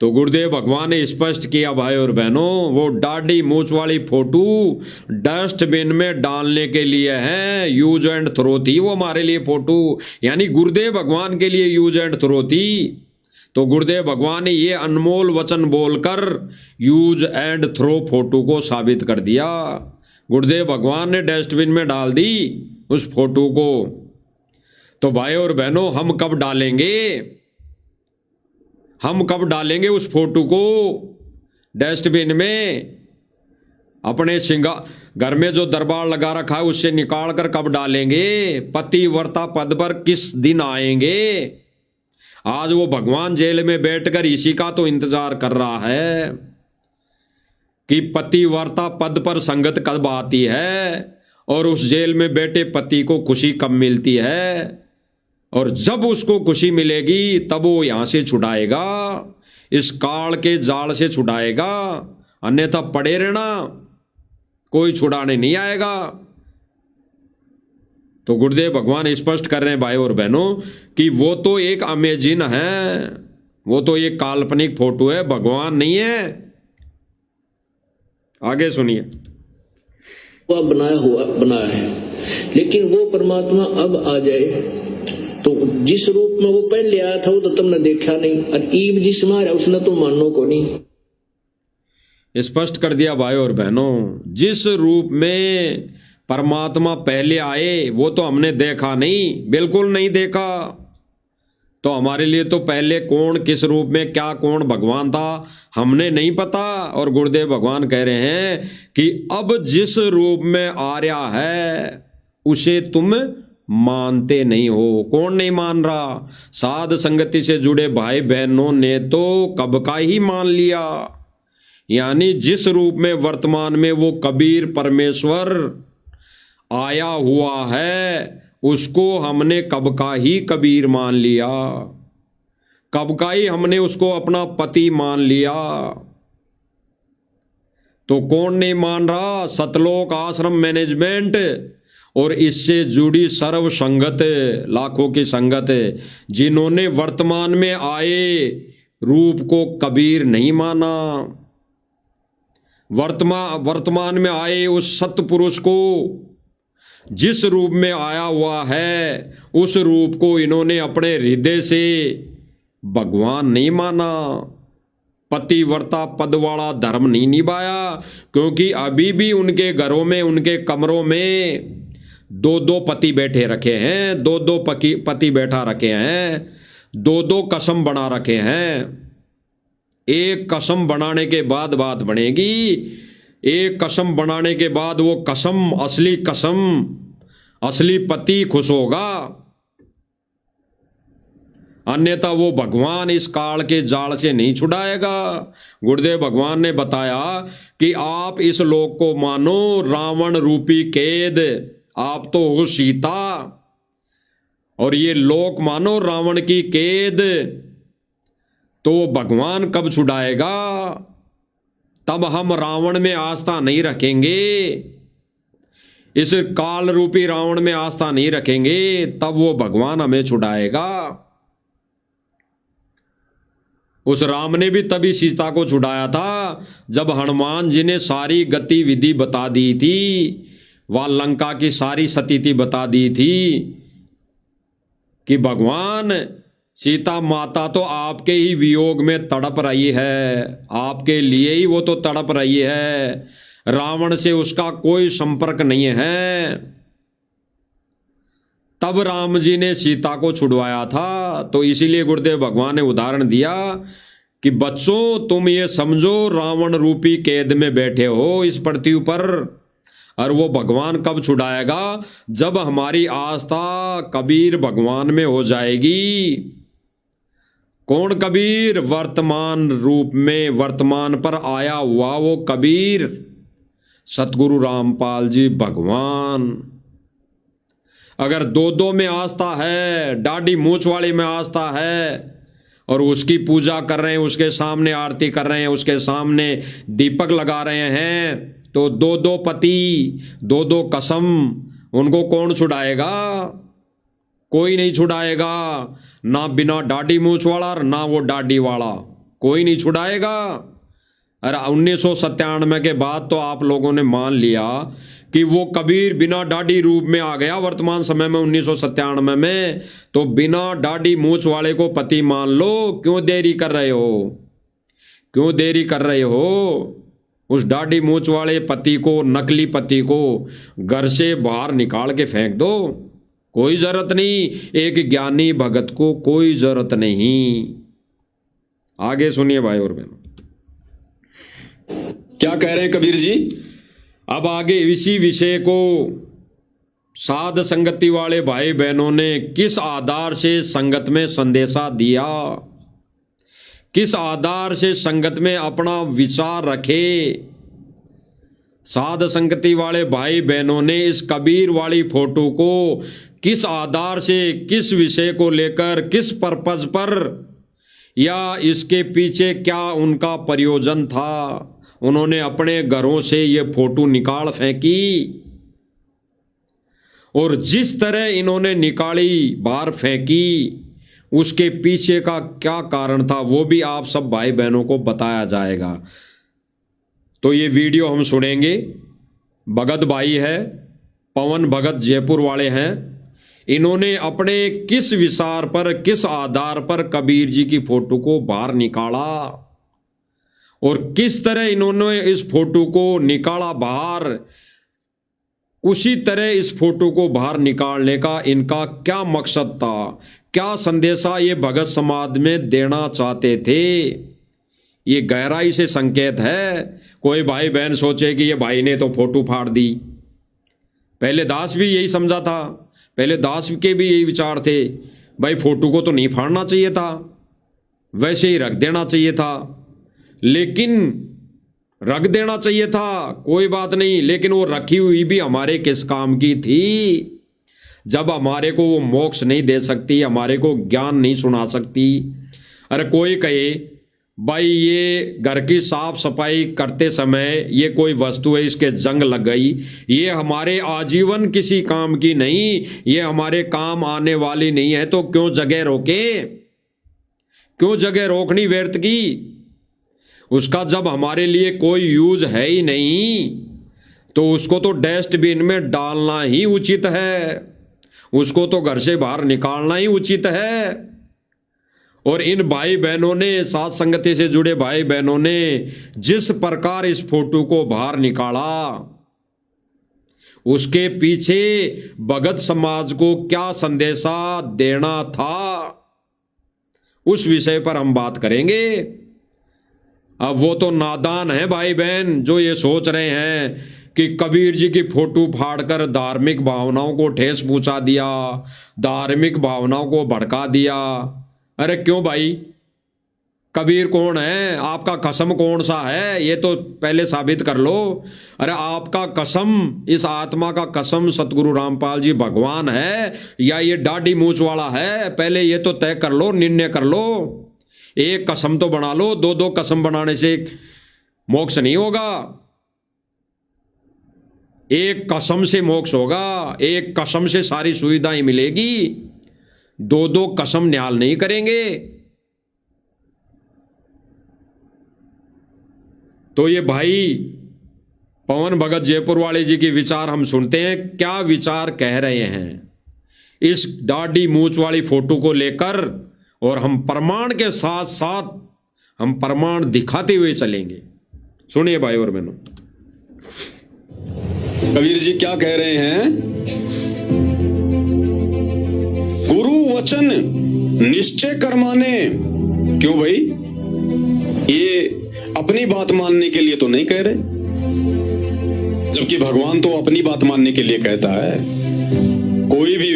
तो गुरुदेव भगवान ने स्पष्ट किया भाई और बहनों, वो दाढ़ी मूंछ वाली फोटो डस्टबिन में डालने के लिए है, यूज एंड थ्रो थी वो हमारे लिए फोटो, यानी गुरुदेव भगवान के लिए यूज एंड थ्रो थी। तो गुरुदेव भगवान ने ये अनमोल वचन बोलकर यूज एंड थ्रो फोटो को साबित कर दिया। गुरुदेव भगवान ने डस्टबिन में डाल दी उस फोटो को। तो भाई और बहनों, हम कब डालेंगे उस फोटो को डस्टबिन में? अपने घर में जो दरबार लगा रखा है उससे निकाल कर कब डालेंगे? पतिव्रता पद पर किस दिन आएंगे? आज वो भगवान जेल में बैठकर इसी का तो इंतजार कर रहा है कि पतिव्रता पद पर संगत कब आती है और उस जेल में बैठे पति को खुशी कब मिलती है। और जब उसको खुशी मिलेगी तब वो यहां से छुड़ाएगा, इस काल के जाल से छुड़ाएगा, अन्यथा पड़े रहना, कोई छुड़ाने नहीं आएगा। तो गुरुदेव भगवान स्पष्ट कर रहे हैं भाई और बहनों कि वो तो एक अमेजिन है, वो तो एक काल्पनिक फोटो है, भगवान नहीं है। आगे सुनिए। बनाया है, लेकिन वो परमात्मा अब आ जाए तो जिस रूप में वो पहले आया था वो तो तुमने देखा नहीं, और ईब जिस मारा उसने तो मानो को नहीं। स्पष्ट कर दिया भाई और बहनों, जिस रूप में परमात्मा पहले आए वो तो हमने देखा नहीं, बिल्कुल नहीं देखा। तो हमारे लिए तो पहले कौन किस रूप में क्या कौन भगवान था हमने नहीं पता। और गुरुदेव भगवान कह रहे हैं कि अब जिस रूप में आ रहा है उसे तुम मानते नहीं हो। कौन नहीं मान रहा? साध संगति से जुड़े भाई बहनों ने तो कब का ही मान लिया, यानी जिस रूप में वर्तमान में वो कबीर परमेश्वर आया हुआ है उसको हमने कब का ही कबीर मान लिया, कब का ही हमने उसको अपना पति मान लिया। तो कौन नहीं मान रहा? सतलोक आश्रम मैनेजमेंट और इससे जुड़ी सर्व संगत, लाखों की संगत, जिन्होंने वर्तमान में आए रूप को कबीर नहीं माना। वर्तमान में आए उस सत्पुरुष को जिस रूप में आया हुआ है, उस रूप को इन्होंने अपने हृदय से भगवान नहीं माना। पतिव्रता पद वाला धर्म नहीं निभाया, क्योंकि अभी भी उनके घरों में, उनके कमरों में दो दो पति बैठे रखे हैं, दो दो पति बैठा रखे हैं, दो दो कसम बना रखे हैं। एक कसम बनाने के बाद बात बनेगी, एक कसम बनाने के बाद वो कसम, असली पति खुश होगा, अन्यथा वो भगवान इस काल के जाल से नहीं छुड़ाएगा। गुरुदेव भगवान ने बताया कि आप इस लोक को मानो रावण रूपी कैद, आप तो हो सीता, और ये लोक मानो रावण की कैद। तो भगवान कब छुड़ाएगा? तब हम रावण में आस्था नहीं रखेंगे, इस काल रूपी रावण में आस्था नहीं रखेंगे, तब वो भगवान हमें छुड़ाएगा। उस राम ने भी तभी सीता को छुड़ाया था जब हनुमान जी ने सारी गतिविधि बता दी थी, वह लंका की सारी स्थिति बता दी थी कि भगवान, सीता माता तो आपके ही वियोग में तड़प रही है, आपके लिए ही वो तो तड़प रही है, रावण से उसका कोई संपर्क नहीं है। तब राम जी ने सीता को छुड़वाया था। तो इसीलिए गुरुदेव भगवान ने उदाहरण दिया कि बच्चों, तुम ये समझो रावण रूपी कैद में बैठे हो इस पृथ्वी पर, और वो भगवान कब छुड़ाएगा? जब हमारी आस्था कबीर भगवान में हो जाएगी। कौन कबीर? वर्तमान रूप में, वर्तमान पर आया हुआ वो कबीर, सतगुरु रामपाल जी भगवान। अगर दो दो में आस्था है, दाढ़ी मूछ वाले में आस्था है, और उसकी पूजा कर रहे हैं, उसके सामने आरती कर रहे हैं, उसके सामने दीपक लगा रहे हैं, तो दो दो पति, दो दो कसम, उनको कौन छुड़ाएगा? कोई नहीं छुड़ाएगा, ना बिना दाढ़ी मूछ वाला ना वो दाढ़ी वाला, कोई नहीं छुड़ाएगा। अरे 1997 के बाद तो आप लोगों ने मान लिया कि वो कबीर बिना दाढ़ी रूप में आ गया वर्तमान समय में 1997 में, तो बिना दाढ़ी मूछ वाले को पति मान लो। क्यों देरी कर रहे हो? क्यों देरी कर रहे हो? उस दाढ़ी मूछ वाले पति को, नकली पति को घर से बाहर निकाल के फेंक दो, कोई जरूरत नहीं। एक ज्ञानी भगत को कोई जरूरत नहीं। आगे सुनिए भाई और बहनों, क्या कह रहे हैं कबीर जी? अब आगे इसी विषय को साध संगति वाले भाई बहनों ने किस आधार से संगत में संदेशा दिया, किस आधार से संगत में अपना विचार रखे। साध संगति वाले भाई बहनों ने इस कबीर वाली फोटो को किस आधार से, किस विषय को लेकर, किस पर्पज पर, या इसके पीछे क्या उनका प्रयोजन था, उन्होंने अपने घरों से ये फोटो निकाल फेंकी। और जिस तरह इन्होंने निकाली, बाहर फेंकी, उसके पीछे का क्या कारण था वो भी आप सब भाई बहनों को बताया जाएगा। तो ये वीडियो हम सुनेंगे। भगत भाई है, पवन भगत जयपुर वाले हैं, इन्होंने अपने किस विचार पर, किस आधार पर कबीर जी की फोटो को बाहर निकाला, और किस तरह इन्होंने इस फोटो को निकाला बाहर, उसी तरह इस फोटो को बाहर निकालने का इनका क्या मकसद था, क्या संदेशा ये भगत समाज में देना चाहते थे। ये गहराई से संकेत है। कोई भाई बहन सोचे कि ये भाई ने तो फोटो फाड़ दी। पहले दास भी यही समझा था, पहले दास के भी यही विचार थे, भाई फोटो को तो नहीं फाड़ना चाहिए था, वैसे ही रख देना चाहिए था। लेकिन रख देना चाहिए था, कोई बात नहीं, लेकिन वो रखी हुई भी हमारे किस काम की थी? जब हमारे को वो मोक्ष नहीं दे सकती, हमारे को ज्ञान नहीं सुना सकती। अरे कोई कहे भाई ये घर की साफ सफाई करते समय ये कोई वस्तु है, इसके जंग लग गई, ये हमारे आजीवन किसी काम की नहीं, ये हमारे काम आने वाली नहीं है, तो क्यों जगह रोके, क्यों जगह रोकनी व्यर्थ की? उसका जब हमारे लिए कोई यूज है ही नहीं तो उसको तो डस्टबिन में डालना ही उचित है, उसको तो घर से बाहर निकालना ही उचित है। और इन भाई बहनों ने, साथ संगति से जुड़े भाई बहनों ने जिस प्रकार इस फोटो को बाहर निकाला, उसके पीछे भगत समाज को क्या संदेशा देना था, उस विषय पर हम बात करेंगे। अब वो तो नादान है भाई बहन जो ये सोच रहे हैं कि कबीर जी की फोटो फाड़कर धार्मिक भावनाओं को ठेस पहुंचा दिया, धार्मिक भावनाओं को भड़का दिया। अरे क्यों भाई? कबीर कौन है? आपका कसम कौन सा है? ये तो पहले साबित कर लो। अरे आपका कसम, इस आत्मा का कसम सतगुरु रामपाल जी भगवान है या ये दाढ़ी मूंछ वाला है? पहले ये तो तय कर लो, निर्णय कर लो। एक कसम तो बना लो, दो दो कसम बनाने से मोक्ष नहीं होगा। एक कसम से मोक्ष होगा, एक कसम से सारी सुविधाएं मिलेगी। दो दो कसम न्याल नहीं करेंगे। तो ये भाई पवन भगत जयपुर वाले जी के विचार हम सुनते हैं, क्या विचार कह रहे हैं इस दाढ़ी मूंछ वाली फोटो को लेकर, और हम प्रमाण के साथ साथ हम प्रमाण दिखाते हुए चलेंगे। सुनिए भाई और बहनों, कबीर जी क्या कह रहे हैं? गुरु वचन निश्चय कर्माने। क्यों भाई? ये अपनी बात मानने के लिए तो नहीं कह रहे, जबकि भगवान तो अपनी बात मानने के लिए कहता है। कोई भी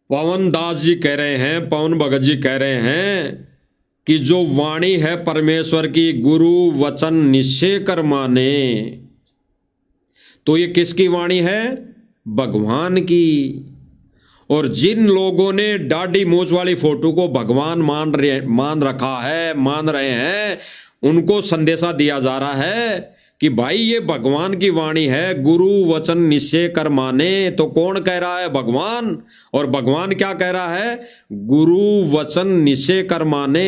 पवन दास जी कह रहे हैं, पवन भगत जी कह रहे हैं कि जो वाणी है परमेश्वर की, गुरु वचन निश्चय कर माने, तो ये किसकी वाणी है? भगवान की। और जिन लोगों ने दाढ़ी मूंछ वाली फोटो को भगवान मान रहे हैं, उनको संदेशा दिया जा रहा है कि भाई ये भगवान की वाणी है, गुरु वचन निश्चय कर माने। तो कौन कह रहा है? भगवान। और भगवान क्या कह रहा है? गुरु वचन निश्चय कर माने।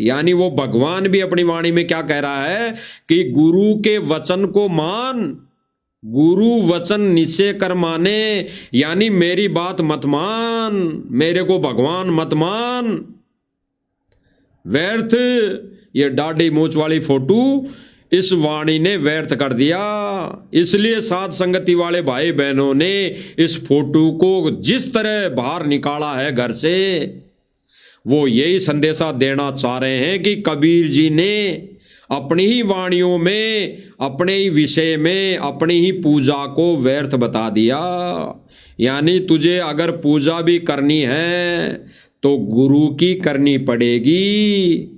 यानी वो भगवान भी अपनी वाणी में क्या कह रहा है कि गुरु के वचन को मान, गुरु वचन निश्चय कर माने, यानी मेरी बात मत मान, मेरे को भगवान मत मान। व्यर्थ ये दाढ़ी मूंछ वाली फोटो इस वाणी ने व्यर्थ कर दिया। इसलिए साध संगति वाले भाई बहनों ने इस फोटो को जिस तरह बाहर निकाला है घर से, वो यही संदेशा देना चाह रहे हैं कि कबीर जी ने अपनी ही वाणियों में, अपने ही विषय में, अपनी ही पूजा को व्यर्थ बता दिया। यानी तुझे अगर पूजा भी करनी है तो गुरु की करनी पड़ेगी।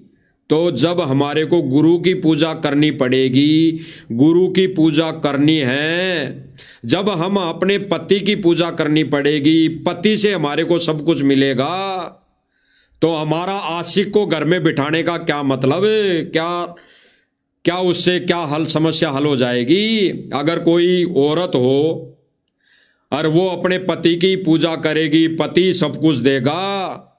तो जब हमारे को गुरु की पूजा करनी पड़ेगी, गुरु की पूजा करनी है, जब हम अपने पति की पूजा करनी पड़ेगी, पति से हमारे को सब कुछ मिलेगा, तो हमारा आशिक को घर में बिठाने का क्या मतलब? क्या उससे क्या समस्या हल हो जाएगी? अगर कोई औरत हो और वो अपने पति की पूजा करेगी, पति सब कुछ देगा,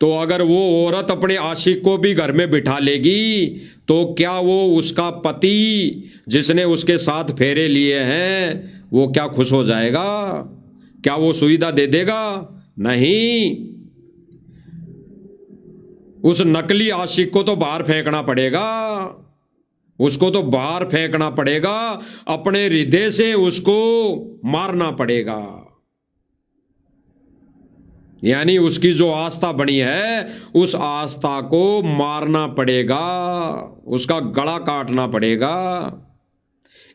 तो अगर वो औरत अपने आशिक को भी घर में बिठा लेगी तो क्या वो उसका पति जिसने उसके साथ फेरे लिए हैं वो क्या खुश हो जाएगा? क्या वो सुविधा दे देगा? नहीं। उस नकली आशिक को तो बाहर फेंकना पड़ेगा, उसको तो बाहर फेंकना पड़ेगा, अपने हृदय से उसको मारना पड़ेगा। यानी उसकी जो आस्था बनी है उस आस्था को मारना पड़ेगा, उसका गला काटना पड़ेगा,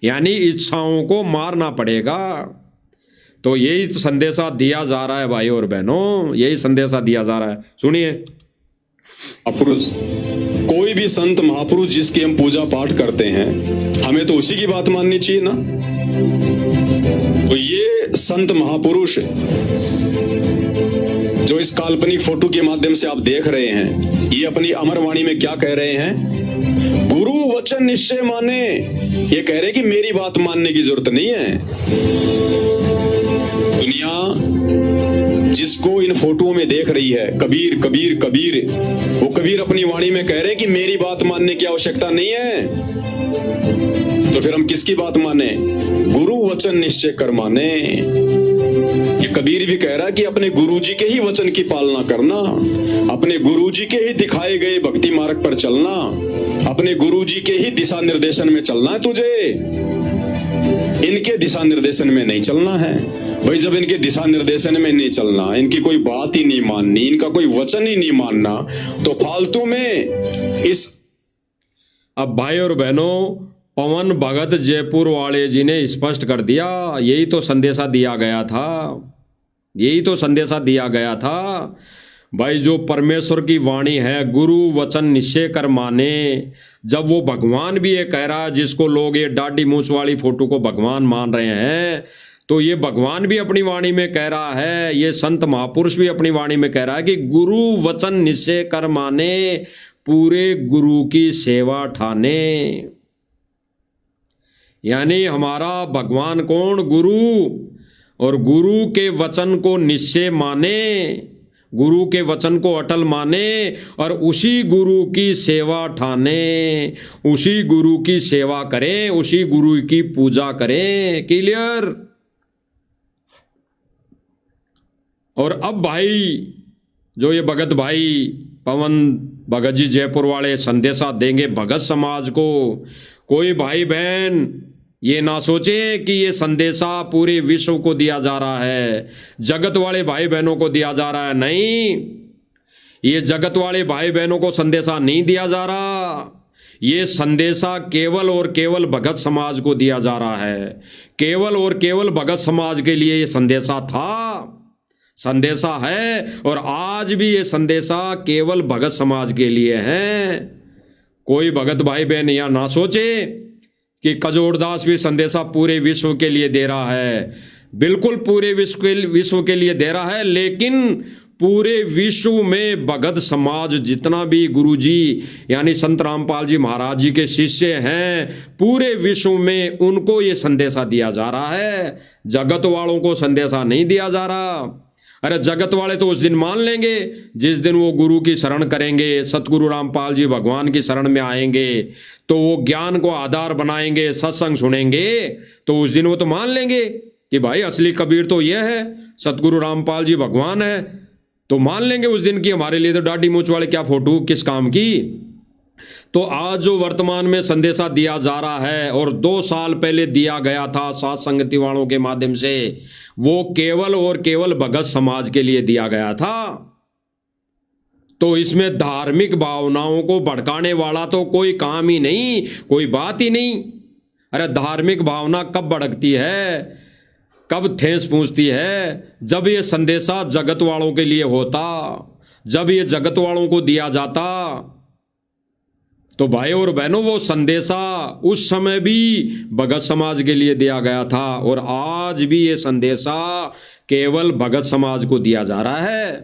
यानी इच्छाओं को मारना पड़ेगा। तो यही तो संदेशा दिया जा रहा है भाई और बहनों, यही संदेशा दिया जा रहा है। सुनिए, कोई भी संत महापुरुष जिसकी हम पूजा पाठ करते हैं, हमें तो उसी की बात माननी चाहिए ना। तो ये संत महापुरुष जो इस काल्पनिक फोटो के माध्यम से आप देख रहे हैं, ये अपनी अमर वाणी में क्या कह रहे हैं? गुरु वचन निश्चय माने। ये कह रहे हैं कि मेरी बात मानने की जरूरत नहीं है। दुनिया जिसको इन फोटोओं में देख रही है कबीर कबीर कबीर, वो कबीर अपनी वाणी में कह रहे हैं कि मेरी बात मानने की आवश्यकता नहीं है। तो फिर हम किसकी बात माने? गुरु वचन निश्चय कर माने। ये कबीर भी कह रहा है कि अपने गुरुजी के ही वचन की पालना करना, अपने गुरुजी के ही दिखाए गए भक्ति मार्ग पर चलना, अपने गुरुजी के ही दिशा निर्देशन में चलना है तुझे, इनके दिशा निर्देशन में नहीं चलना है। भाई जब इनके दिशा निर्देशन में नहीं चलना, इनकी कोई बात ही नहीं माननी, इनका कोई वचन ही नहीं मानना, तो फालतू में इस। अब भाई और बहनों, पवन भगत जयपुर वाले जी ने स्पष्ट कर दिया, यही तो संदेशा दिया गया था, यही तो संदेशा दिया गया था भाई। जो परमेश्वर की वाणी है, गुरु वचन निश्चय कर माने। जब वो भगवान भी ये कह रहा है, जिसको लोग ये दाढ़ी मूंछ वाली फोटो को भगवान मान रहे हैं, तो ये भगवान भी अपनी वाणी में कह रहा है, ये संत महापुरुष भी अपनी वाणी में कह रहा है कि गुरु वचन निश्चय कर माने, पूरे गुरु की सेवा ठाने। यानी हमारा भगवान कौन? गुरु। और गुरु के वचन को निश्चय माने, गुरु के वचन को अटल माने, और उसी गुरु की सेवा ठाने, उसी गुरु की सेवा करें, उसी गुरु की पूजा करें। क्लियर? और अब भाई जो ये भगत भाई पवन भगत जी जयपुर वाले संदेशा देंगे भगत समाज को, कोई भाई बहन ये ना सोचे कि ये संदेशा पूरे विश्व को दिया जा रहा है, जगत वाले भाई बहनों को दिया जा रहा है। नहीं, ये जगत वाले भाई बहनों को संदेशा नहीं दिया जा रहा, ये संदेशा केवल और केवल भगत समाज को दिया जा रहा है। केवल और केवल भगत समाज के लिए ये संदेशा था, संदेशा है, और आज भी ये संदेशा केवल भगत समाज के लिए है। कोई भगत भाई बहन या ना सोचे कि कजोड़दास भी संदेशा पूरे विश्व के लिए दे रहा है। बिल्कुल पूरे विश्व के लिए दे रहा है, लेकिन पूरे विश्व में भगत समाज जितना भी गुरुजी यानी संत रामपाल जी महाराज जी के शिष्य हैं, पूरे विश्व में उनको ये संदेशा दिया जा रहा है। जगत वालों को संदेशा नहीं दिया जा रहा। अरे जगत वाले तो उस दिन मान लेंगे जिस दिन वो गुरु की शरण करेंगे, सतगुरु रामपाल जी भगवान की शरण में आएंगे, तो वो ज्ञान को आधार बनाएंगे, सत्संग सुनेंगे, तो उस दिन वो तो मान लेंगे कि भाई असली कबीर तो ये है, सतगुरु रामपाल जी भगवान है। तो मान लेंगे उस दिन की हमारे लिए तो दाढ़ी मूंछ वाले क्या फोटो किस काम की। तो आज जो वर्तमान में संदेशा दिया जा रहा है और 2 साल पहले दिया गया था सात संगति वालों के माध्यम से, वो केवल और केवल भगत समाज के लिए दिया गया था। तो इसमें धार्मिक भावनाओं को भड़काने वाला तो कोई काम ही नहीं, कोई बात ही नहीं। अरे धार्मिक भावना कब भड़कती है, कब ठेस पहुंचती है? जब ये संदेशा जगत वालों के लिए होता, जब ये जगत वालों को दिया जाता। तो भाई और बहनों, वो संदेशा उस समय भी भगत समाज के लिए दिया गया था, और आज भी ये संदेशा केवल भगत समाज को दिया जा रहा है।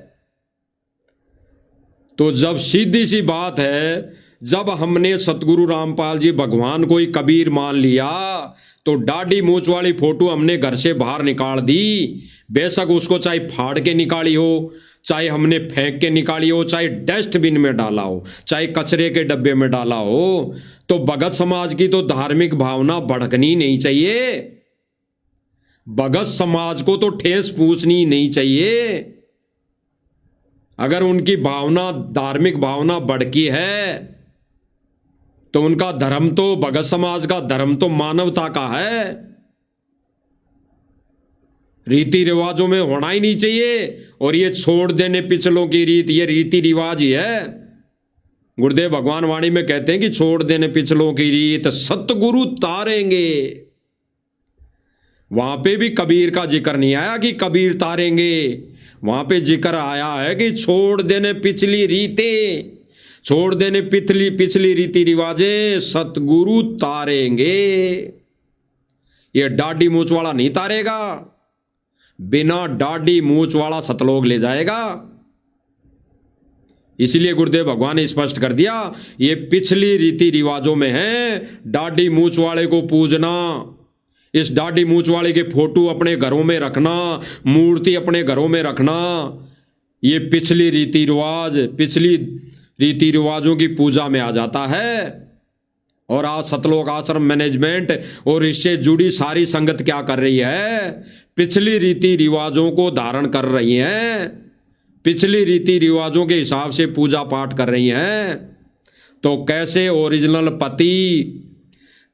तो जब सीधी सी बात है, जब हमने सतगुरु रामपाल जी भगवान को ही कबीर मान लिया, तो दाढ़ी मूंछ वाली फोटो हमने घर से बाहर निकाल दी। बेशक उसको चाहे फाड़ के निकाली हो, चाहे हमने फेंक के निकाली हो, चाहे डस्टबिन में डाला हो, चाहे कचरे के डब्बे में डाला हो, तो भगत समाज की तो धार्मिक भावना भड़कनी नहीं चाहिए। भगत समाज को तो ठेस पहुंचनी नहीं चाहिए। अगर उनकी भावना, धार्मिक भावना भड़की है, तो उनका धर्म तो, भगत समाज का धर्म तो मानवता का है, रीति रिवाजों में होना ही नहीं चाहिए। और ये छोड़ देने पिछलों की रीत, ये रीति रिवाज ही है। गुरुदेव भगवान वाणी में कहते हैं कि छोड़ देने पिछलों की रीत सतगुरु तारेंगे। वहां पे भी कबीर का जिक्र नहीं आया कि कबीर तारेंगे, वहां पे जिक्र आया है कि छोड़ देने पिछली रीतें, छोड़ देने पिछली रीति रिवाजें सतगुरु तारेंगे। ये दाढ़ी मूंछ वाला नहीं तारेगा, बिना दाढ़ी मूंछ वाला सतलोक ले जाएगा। इसलिए गुरुदेव भगवान ने स्पष्ट कर दिया, ये पिछली रीति रिवाजों में है दाढ़ी मूंछ वाले को पूजना, इस दाढ़ी मूंछ वाले के फोटो अपने घरों में रखना, मूर्ति अपने घरों में रखना, ये पिछली रीति रिवाजों की पूजा में आ जाता है। और आज सतलोक आश्रम मैनेजमेंट और इससे जुड़ी सारी संगत क्या कर रही है? पिछली रीति रिवाजों को धारण कर रही है, पिछली रीति रिवाजों के हिसाब से पूजा पाठ कर रही हैं। तो कैसे ओरिजिनल पति,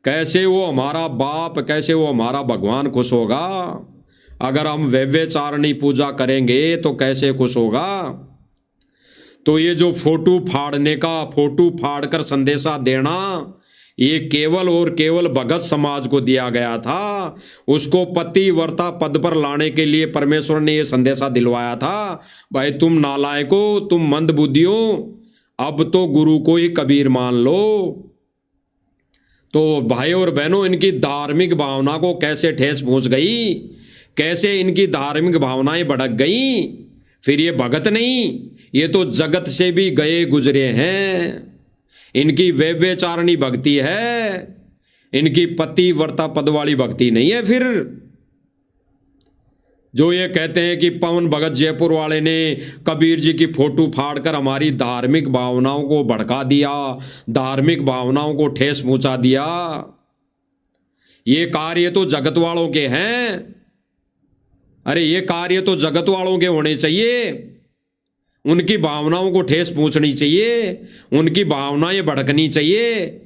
कैसे वो हमारा बाप, कैसे वो हमारा भगवान खुश होगा? अगर हम व्यभिचारिणी पूजा करेंगे तो कैसे खुश होगा? तो ये जो फोटो फाड़ने का, फोटो फाड़कर संदेशा देना, ये केवल और केवल भगत समाज को दिया गया था। उसको पतिव्रता पद पर लाने के लिए परमेश्वर ने ये संदेशा दिलवाया था, भाई तुम नालायकों, तुम मंदबुद्धियों, अब तो गुरु को ही कबीर मान लो। तो भाई और बहनों, इनकी धार्मिक भावना को कैसे ठेस पहुंच गई, कैसे इनकी धार्मिक भावनाएं भड़क गई। फिर ये भगत नहीं, ये तो जगत से भी गए गुजरे हैं। इनकी व्यभिचारिणी भक्ति है, इनकी पतिव्रता पद वाली भक्ति नहीं है। फिर जो ये कहते हैं कि पवन भगत जयपुर वाले ने कबीर जी की फोटो फाड़कर हमारी धार्मिक भावनाओं को भड़का दिया, धार्मिक भावनाओं को ठेस पहुंचा दिया, ये कार्य तो जगत वालों के हैं। अरे ये कार्य तो जगत वालों के होने चाहिए, उनकी भावनाओं को ठेस पहुंचनी चाहिए, उनकी भावनाएं भड़कनी चाहिए।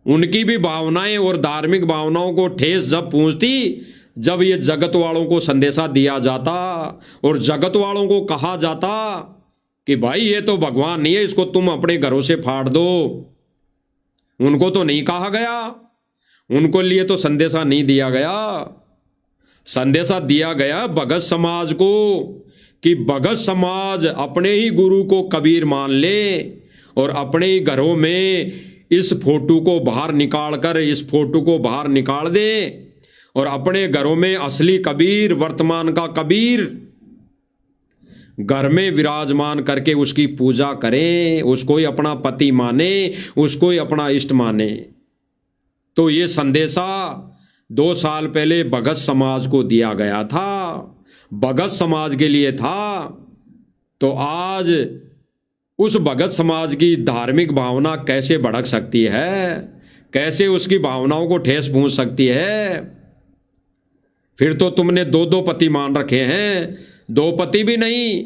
उनकी भी भावनाएं और धार्मिक भावनाओं को ठेस जब पहुंचती, जब ये जगत वालों को संदेशा दिया जाता और जगत वालों को कहा जाता कि भाई ये तो भगवान नहीं है, इसको तुम अपने घरों से फाड़ दो। उनको तो नहीं कहा गया, उनको लिए तो संदेशा नहीं दिया गया। संदेशा दिया गया भगत समाज को कि भगत समाज अपने ही गुरु को कबीर मान ले और अपने ही घरों में इस फोटो को बाहर निकाल कर, इस फोटो को बाहर निकाल दे और अपने घरों में असली कबीर, वर्तमान का कबीर घर में विराजमान करके उसकी पूजा करें, उसको ही अपना पति माने, उसको ही अपना इष्ट माने। तो ये संदेशा 2 साल पहले भगत समाज को दिया गया था, भगत समाज के लिए था। तो आज उस भगत समाज की धार्मिक भावना कैसे भड़क सकती है, कैसे उसकी भावनाओं को ठेस पहुंच सकती है? फिर तो तुमने 2 पति मान रखे हैं, 2 पति भी नहीं,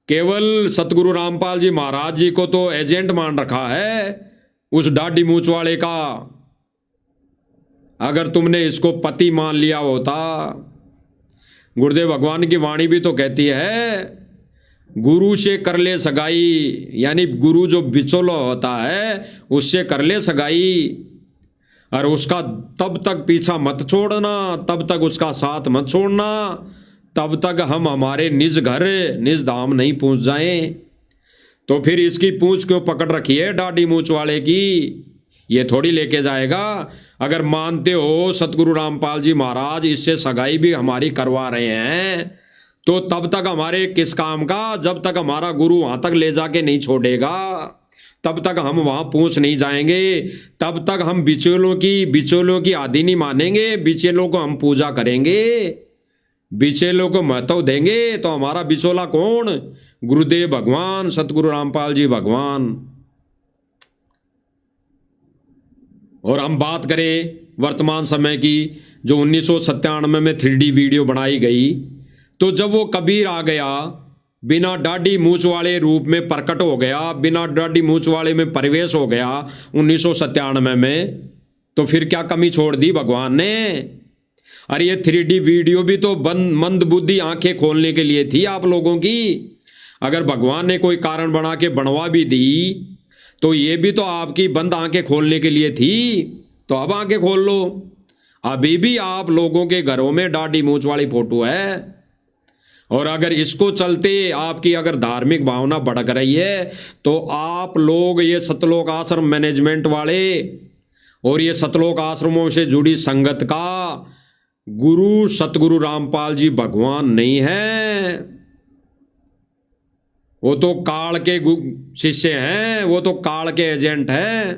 केवल सतगुरु रामपाल जी महाराज जी को तो एजेंट मान रखा है उस दाढ़ी मूंछ वाले का। अगर तुमने इसको पति मान लिया होता, गुरुदेव भगवान की वाणी भी तो कहती है गुरु से कर ले सगाई, यानी गुरु जो बिचौला होता है उससे कर ले सगाई, और उसका तब तक पीछा मत छोड़ना, तब तक उसका साथ मत छोड़ना, तब तक हम हमारे निज घर, निज धाम नहीं पहुंच जाएं। तो फिर इसकी पूंछ क्यों पकड़ रखी है दाढ़ी मूंछ वाले की? ये थोड़ी लेके जाएगा। अगर मानते हो सतगुरु रामपाल जी महाराज इससे सगाई भी हमारी करवा रहे हैं, तो तब तक हमारे किस काम का? जब तक हमारा गुरु वहां तक ले जाके नहीं छोड़ेगा, तब तक हम वहां पहुंच नहीं जाएंगे। तब तक हम बिचौलों की आदि नहीं मानेंगे, बिचौलों को हम पूजा करेंगे, बिचौलों को महत्व देंगे। तो हमारा बिचौला कौन? गुरुदेव भगवान, सतगुरु रामपाल जी भगवान। और हम बात करें वर्तमान समय की, जो 1997 में 3D वीडियो बनाई गई, तो जब वो कबीर आ गया, बिना दाढ़ी मूंछ वाले रूप में प्रकट हो गया, बिना दाढ़ी मूंछ वाले में प्रवेश हो गया 1997 में, तो फिर क्या कमी छोड़ दी भगवान ने? अरे ये 3D वीडियो भी तो मंद बुद्धि आंखें खोलने के लिए थी आप लोगों की। अगर भगवान ने कोई कारण बना के बनवा भी दी, तो ये भी तो आपकी बंद आंखें खोलने के लिए थी। तो अब आंखें खोल लो। अभी भी आप लोगों के घरों में दाढ़ी मूंछ वाली फोटो है, और अगर इसको चलते आपकी अगर धार्मिक भावना भड़क रही है, तो आप लोग ये सतलोक आश्रम मैनेजमेंट वाले और ये सतलोक आश्रमों से जुड़ी संगत का गुरु सतगुरु रामपाल जी भगवान नहीं है। वो तो काल के शिष्य हैं, वो तो काल के एजेंट हैं।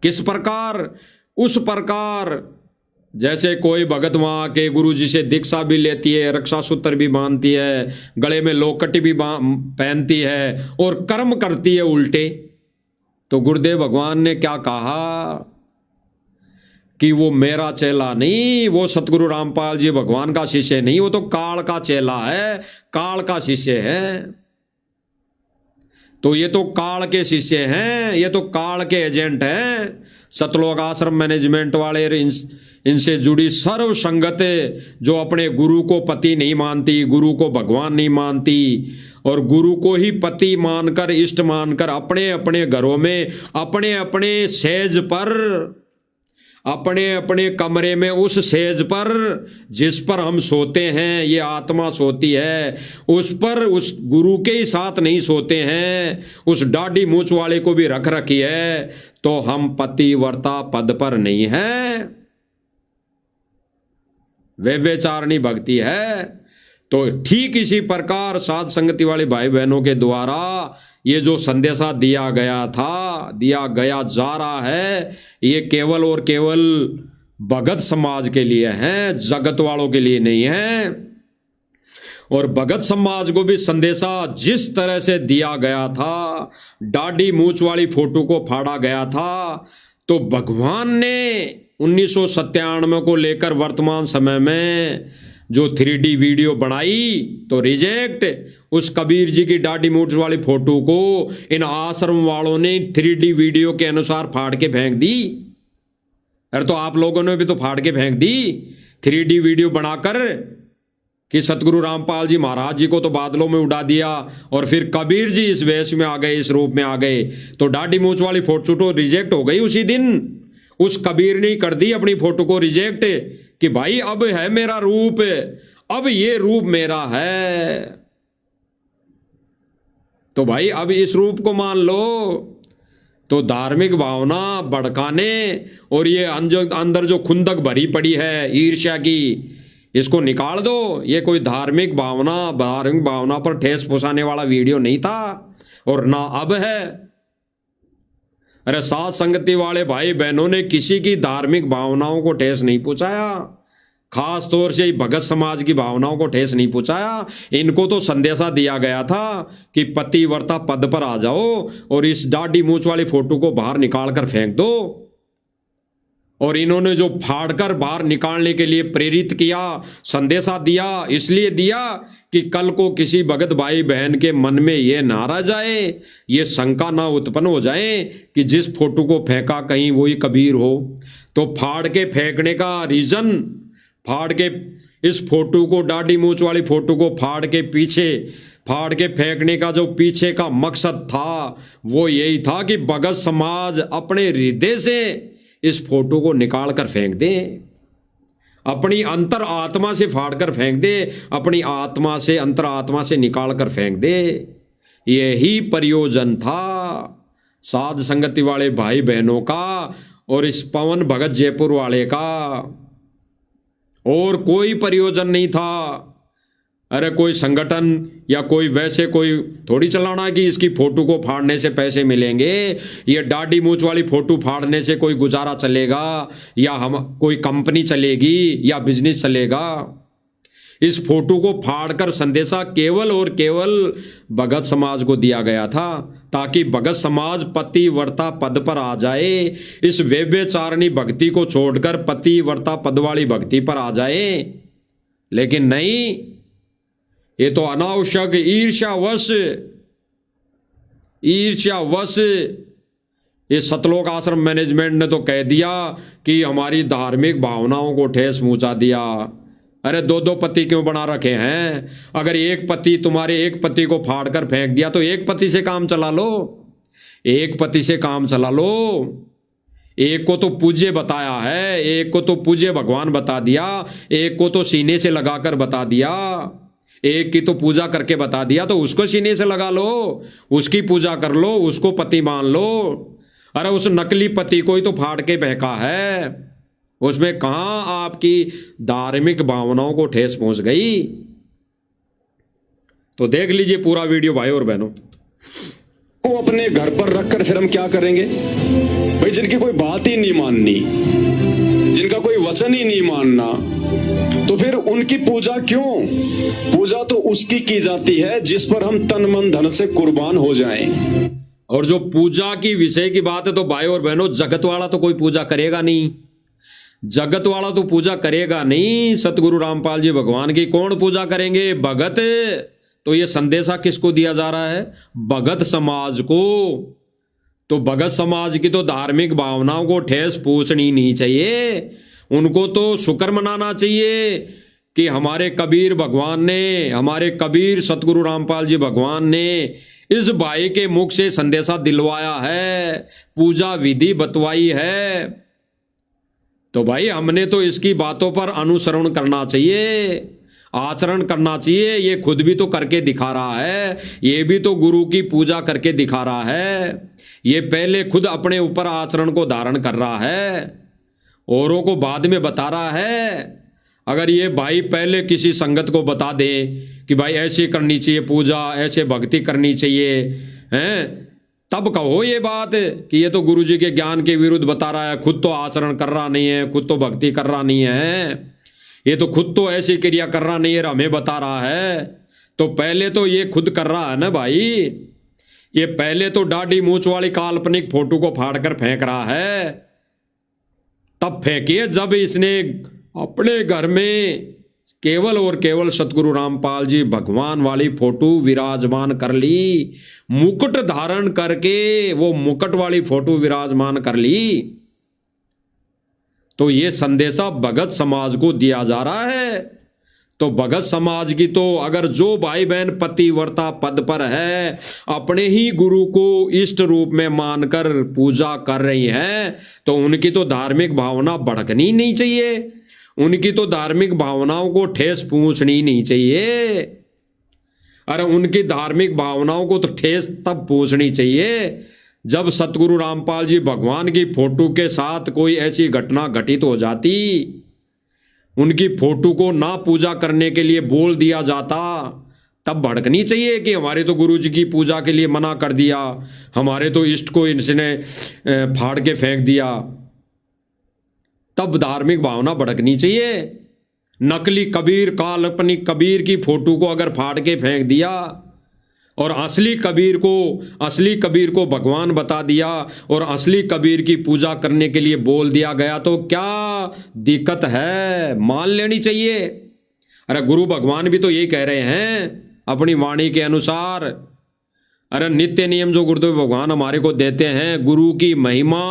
किस प्रकार उस प्रकार जैसे कोई भगत वहाँ के गुरु जी से दीक्षा भी लेती है, रक्षा सूत्र भी बांधती है, गले में लोकटी भी पहनती है और कर्म करती है उल्टे, तो गुरुदेव भगवान ने क्या कहा कि वो मेरा चेला नहीं, वो सतगुरु रामपाल जी भगवान का शिष्य नहीं, वो तो काल का चेला है, काल का शिष्य है। तो ये तो काल के शिष्य हैं, ये तो काल के एजेंट हैं। सतलोक आश्रम मैनेजमेंट वाले इनसे जुड़ी सर्व संगत जो अपने गुरु को पति नहीं मानती, गुरु को भगवान नहीं मानती और गुरु को ही पति मानकर, इष्ट मानकर अपने अपने घरों में, अपने अपने सेज पर, अपने अपने कमरे में, उस सेज पर जिस पर हम सोते हैं, ये आत्मा सोती है, उस पर उस गुरु के ही साथ नहीं सोते हैं, उस दाढ़ी मूंछ वाले को भी रख रखी है, तो हम पतिव्रता पद पर नहीं हैं, व्यभिचारिणी भक्ति है। तो ठीक इसी प्रकार साध संगति वाले भाई बहनों के द्वारा ये जो संदेशा दिया गया था, दिया गया जा रहा है, ये केवल और केवल भगत समाज के लिए है, जगत वालों के लिए नहीं है। और भगत समाज को भी संदेशा जिस तरह से दिया गया था, दाढ़ी मूंछ वाली फोटो को फाड़ा गया था, तो भगवान ने 1997 को लेकर वर्तमान समय में जो 3D वीडियो बनाई तो रिजेक्ट। उस कबीर जी की दाढ़ी मूंछ वाली फोटो को इन आश्रम वालों ने 3D वीडियो के अनुसार फाड़ के फेंक दी। अरे तो आप लोगों ने भी तो फाड़ के फेंक दी 3D वीडियो बनाकर कि सतगुरु रामपाल जी महाराज जी को तो बादलों में उड़ा दिया और फिर कबीर जी इस वेश में आ गए, इस रूप में आ गए, तो दाढ़ी मूंछ वाली फोटो तो रिजेक्ट हो गई उसी दिन। उस कबीर ने कर दी अपनी फोटो को रिजेक्ट कि भाई अब है मेरा रूप, अब ये रूप मेरा है, तो भाई अब इस रूप को मान लो। तो धार्मिक भावना भड़काने और ये अंदर जो खुंदक भरी पड़ी है ईर्ष्या की, इसको निकाल दो। ये कोई धार्मिक भावना पर ठेस पहुंचाने वाला वीडियो नहीं था और ना अब है। अरे साथ संगति वाले भाई बहनों ने किसी की धार्मिक भावनाओं को ठेस नहीं पहुंचाया, खास तौर से भगत समाज की भावनाओं को ठेस नहीं पहुंचाया। इनको तो संदेशा दिया गया था कि पतिव्रता पद पर आ जाओ और इस दाढ़ी मूंछ वाली फोटो को बाहर निकाल कर फेंक दो। और इन्होंने जो फाड़कर बाहर निकालने के लिए प्रेरित किया, संदेशा दिया, इसलिए दिया कि कल को किसी भगत भाई बहन के मन में ये ना रह जाए, ये शंका ना उत्पन्न हो जाए कि जिस फोटो को फेंका कहीं वही कबीर हो। तो फाड़ के फेंकने का रीजन, फाड़ के इस फोटो को, दाढ़ी मूंछ वाली फोटो को फाड़ के फेंकने का जो पीछे का मकसद था वो यही था कि भगत समाज अपने हृदय से इस फोटो को निकाल कर फेंक दे, अपनी अंतर आत्मा से फाड़ कर फेंक दे, अपनी आत्मा से, अंतर आत्मा से निकाल कर फेंक दे। यही प्रयोजन था साध संगति वाले भाई बहनों का और इस पवन भगत जयपुर वाले का, और कोई प्रयोजन नहीं था। अरे कोई संगठन या कोई वैसे कोई थोड़ी चलाना कि इसकी फोटो को फाड़ने से पैसे मिलेंगे, ये दाढ़ी मूंछ वाली फोटो फाड़ने से कोई गुजारा चलेगा या हम कोई कंपनी चलेगी या बिजनेस चलेगा। इस फोटो को फाड़कर संदेशा केवल और केवल भगत समाज को दिया गया था ताकि भगत समाज पतिव्रता पद पर आ जाए, इस व्यभिचारिणी भक्ति को छोड़कर पतिव्रता पद वाली भक्ति पर आ जाए। लेकिन नहीं, ये तो अनावश्यक ईर्ष्यावश ये सतलोक आश्रम मैनेजमेंट ने तो कह दिया कि हमारी धार्मिक भावनाओं को ठेस पहुंचा दिया। अरे दो पति क्यों बना रखे हैं? अगर एक पति, तुम्हारे एक पति को फाड़ कर फेंक दिया तो एक पति से काम चला लो, एक पति से काम चला लो। एक को तो पूज्य बताया है, एक को तो पूज्य भगवान बता दिया, एक को तो सीने से लगाकर बता दिया, एक की तो पूजा करके बता दिया, तो उसको सीने से लगा लो, उसकी पूजा कर लो, उसको पति मान लो। अरे उस नकली पति को ही तो फाड़ के फेंका है, उसमें कहां आपकी धार्मिक भावनाओं को ठेस पहुंच गई? तो देख लीजिए पूरा वीडियो भाई और बहनों। को अपने घर पर रखकर फिर हम क्या करेंगे भाई? जिनकी कोई बात ही नहीं माननी, जिनका कोई वचन ही नहीं मानना, तो फिर उनकी पूजा क्यों? पूजा तो उसकी की जाती है जिस पर हम तन मन धन से कुर्बान हो जाएं। और जो पूजा की विषय की बात है तो भाई और बहनों, जगत वाला तो कोई पूजा करेगा नहीं, जगत वाला तो पूजा करेगा नहीं। सतगुरु रामपाल जी भगवान की कौन पूजा करेंगे? भगत। तो ये संदेशा किसको दिया जा रहा है? भगत समाज को। तो भगत समाज की तो धार्मिक भावनाओं को ठेस पहुंचनी नहीं चाहिए, उनको तो शुक्र मनाना चाहिए कि हमारे कबीर भगवान ने, हमारे कबीर सतगुरु रामपाल जी भगवान ने इस भाई के मुख से संदेशा दिलवाया है, पूजा विधि बतवाई है। तो भाई हमने तो इसकी बातों पर अनुसरण करना चाहिए, आचरण करना चाहिए। ये खुद भी तो करके दिखा रहा है, ये भी तो गुरु की पूजा करके दिखा रहा है, ये पहले खुद अपने ऊपर आचरण को धारण कर रहा है, औरों को बाद में बता रहा है। अगर ये भाई पहले किसी संगत को बता दे कि भाई ऐसी करनी चाहिए पूजा, ऐसे भक्ति करनी चाहिए, हैं, तब कहो ये बात कि ये तो गुरुजी के ज्ञान के विरुद्ध बता रहा है, खुद तो आचरण कर रहा नहीं है, खुद तो भक्ति कर रहा नहीं है, ये तो खुद तो ऐसी क्रिया कर रहा नहीं है, हमें बता रहा है। तो पहले तो ये खुद कर रहा है ना भाई, ये पहले तो दाढ़ी मूंछ वाली काल्पनिक फोटो को फाड़ कर फेंक रहा है। तब फेंकिए जब इसने अपने घर में केवल और केवल सतगुरु रामपाल जी भगवान वाली फोटो विराजमान कर ली, मुकुट धारण करके वो मुकुट वाली फोटो विराजमान कर ली। तो ये संदेशा भगत समाज को दिया जा रहा है। तो भगत समाज की तो अगर जो भाई बहन पतिव्रता पद पर है, अपने ही गुरु को इष्ट रूप में मानकर पूजा कर रही हैं, तो उनकी तो धार्मिक भावना भड़कनी नहीं चाहिए, उनकी तो धार्मिक भावनाओं को ठेस पहुंचनी नहीं चाहिए। अरे उनकी धार्मिक भावनाओं को तो ठेस तब पहुंचनी चाहिए जब सतगुरु रामपाल जी भगवान की फोटो के साथ कोई ऐसी घटना घटित हो जाती, उनकी फोटो को ना पूजा करने के लिए बोल दिया जाता, तब भड़कनी चाहिए कि हमारे तो गुरु जी की पूजा के लिए मना कर दिया, हमारे तो इष्ट को इसने फाड़ के फेंक दिया। तब धार्मिक भावना भड़कनी चाहिए। नकली कबीर, काल्पनिक कबीर की फोटो को अगर फाड़ के फेंक दिया और असली कबीर को भगवान बता दिया और असली कबीर की पूजा करने के लिए बोल दिया गया, तो क्या दिक्कत है? मान लेनी चाहिए। अरे गुरु भगवान भी तो यही कह रहे हैं अपनी वाणी के अनुसार। अरे नित्य नियम जो गुरुदेव भगवान हमारे को देते हैं, गुरु की महिमा,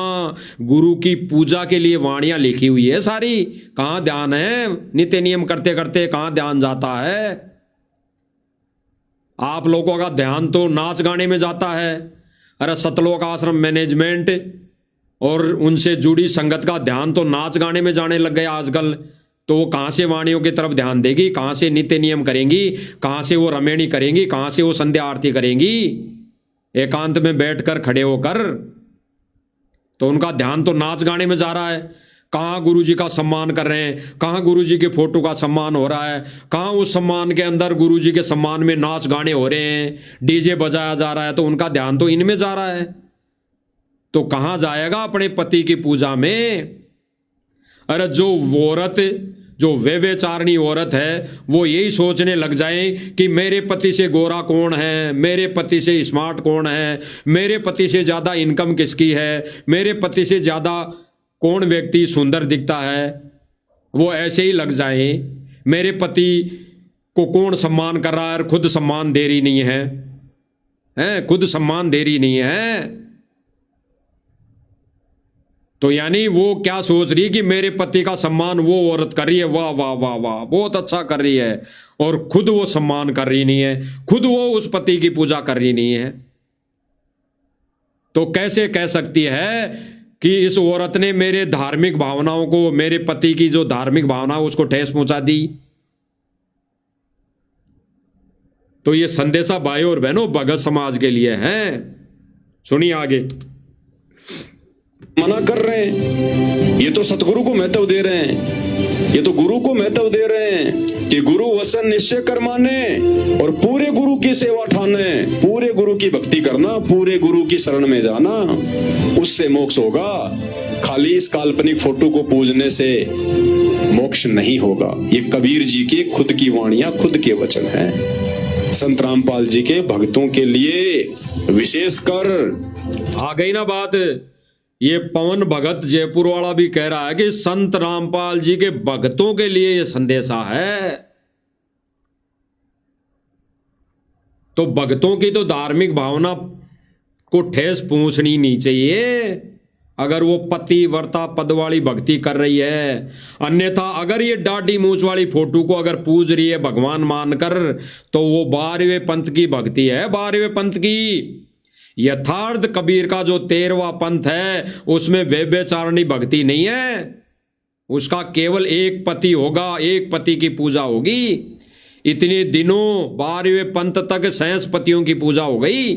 गुरु की पूजा के लिए वाणियां लिखी हुई है सारी। कहाँ ध्यान है? नित्य नियम करते करते कहाँ ध्यान जाता है? आप लोगों का ध्यान तो नाच गाने में जाता है। अरे सतलोक आश्रम मैनेजमेंट और उनसे जुड़ी संगत का ध्यान तो नाच गाने में जाने लग गया आजकल। तो वो कहाँ से वाणियों की तरफ ध्यान देगी, कहाँ से नित्य नियम करेंगी, कहाँ से वो रमेणी करेंगी, कहाँ से वो संध्या आरती करेंगी एकांत में बैठकर खड़े होकर? तो उनका ध्यान तो नाच गाने में जा रहा है। कहाँ गुरुजी का सम्मान कर रहे हैं, कहाँ गुरुजी के फोटो का सम्मान हो रहा है, कहाँ उस सम्मान के अंदर गुरुजी के सम्मान में नाच गाने हो रहे हैं, डीजे बजाया जा रहा है, तो उनका ध्यान तो इनमें जा रहा है। तो कहाँ जाएगा अपने पति की पूजा में? अरे जो औरत, जो व्यभिचारिणी औरत है, वो यही सोचने लग जाए कि मेरे पति से गोरा कौन है, मेरे पति से स्मार्ट कौन है, मेरे पति से ज़्यादा इनकम किसकी है, मेरे पति से ज़्यादा कौन व्यक्ति सुंदर दिखता है, वो ऐसे ही लग जाए। मेरे पति को कौन सम्मान कर रहा है और खुद सम्मान दे रही नहीं है, खुद सम्मान दे रही नहीं है। तो यानी वो क्या सोच रही कि मेरे पति का सम्मान वो औरत कर रही है, वाह वाह वाह वाह बहुत अच्छा कर रही है, और खुद वो सम्मान कर रही नहीं है, खुद वो उस पति की पूजा कर रही नहीं है। तो कैसे कह सकती है कि इस औरत ने मेरे धार्मिक भावनाओं को, मेरे पति की जो धार्मिक भावना उसको ठेस पहुंचा दी? तो ये संदेशा भाइयों और बहनों भगत समाज के लिए है। सुनिए आगे। मना कर रहे हैं, ये तो सतगुरु को महत्व दे रहे हैं। ये तो गुरु को महत्व दे रहे हैं कि गुरु वचन निश्चय कर माने और पूरे गुरु की सेवा ठाने, पूरे गुरु की भक्ति करना, पूरे गुरु की शरण में जाना, उससे मोक्ष होगा। खाली इस काल्पनिक फोटो को पूजने से मोक्ष नहीं होगा। ये कबीर जी की खुद की वाणियां, खुद के वचन हैं। संत रामपाल जी के भक्तों के लिए विशेषकर आ गई ना बात। ये पवन भगत जयपुर वाला भी कह रहा है कि संत रामपाल जी के भक्तों के लिए ये संदेशा है। तो भक्तों की तो धार्मिक भावना को ठेस पहुंचनी नहीं चाहिए अगर वो पतिव्रता पद वाली भक्ति कर रही है। अन्यथा अगर ये दाढ़ी मूंछ वाली फोटो को अगर पूज रही है भगवान मानकर, तो वो 12वें पंथ की भक्ति है। 12वें पंथ की यथार्थ कबीर का जो 13वां पंथ है उसमें व्यभिचारिणी भक्ति नहीं है। उसका केवल एक पति होगा, एक पति की पूजा होगी। इतने दिनों 12वें पंथ तक 66 पतियों की पूजा हो गई,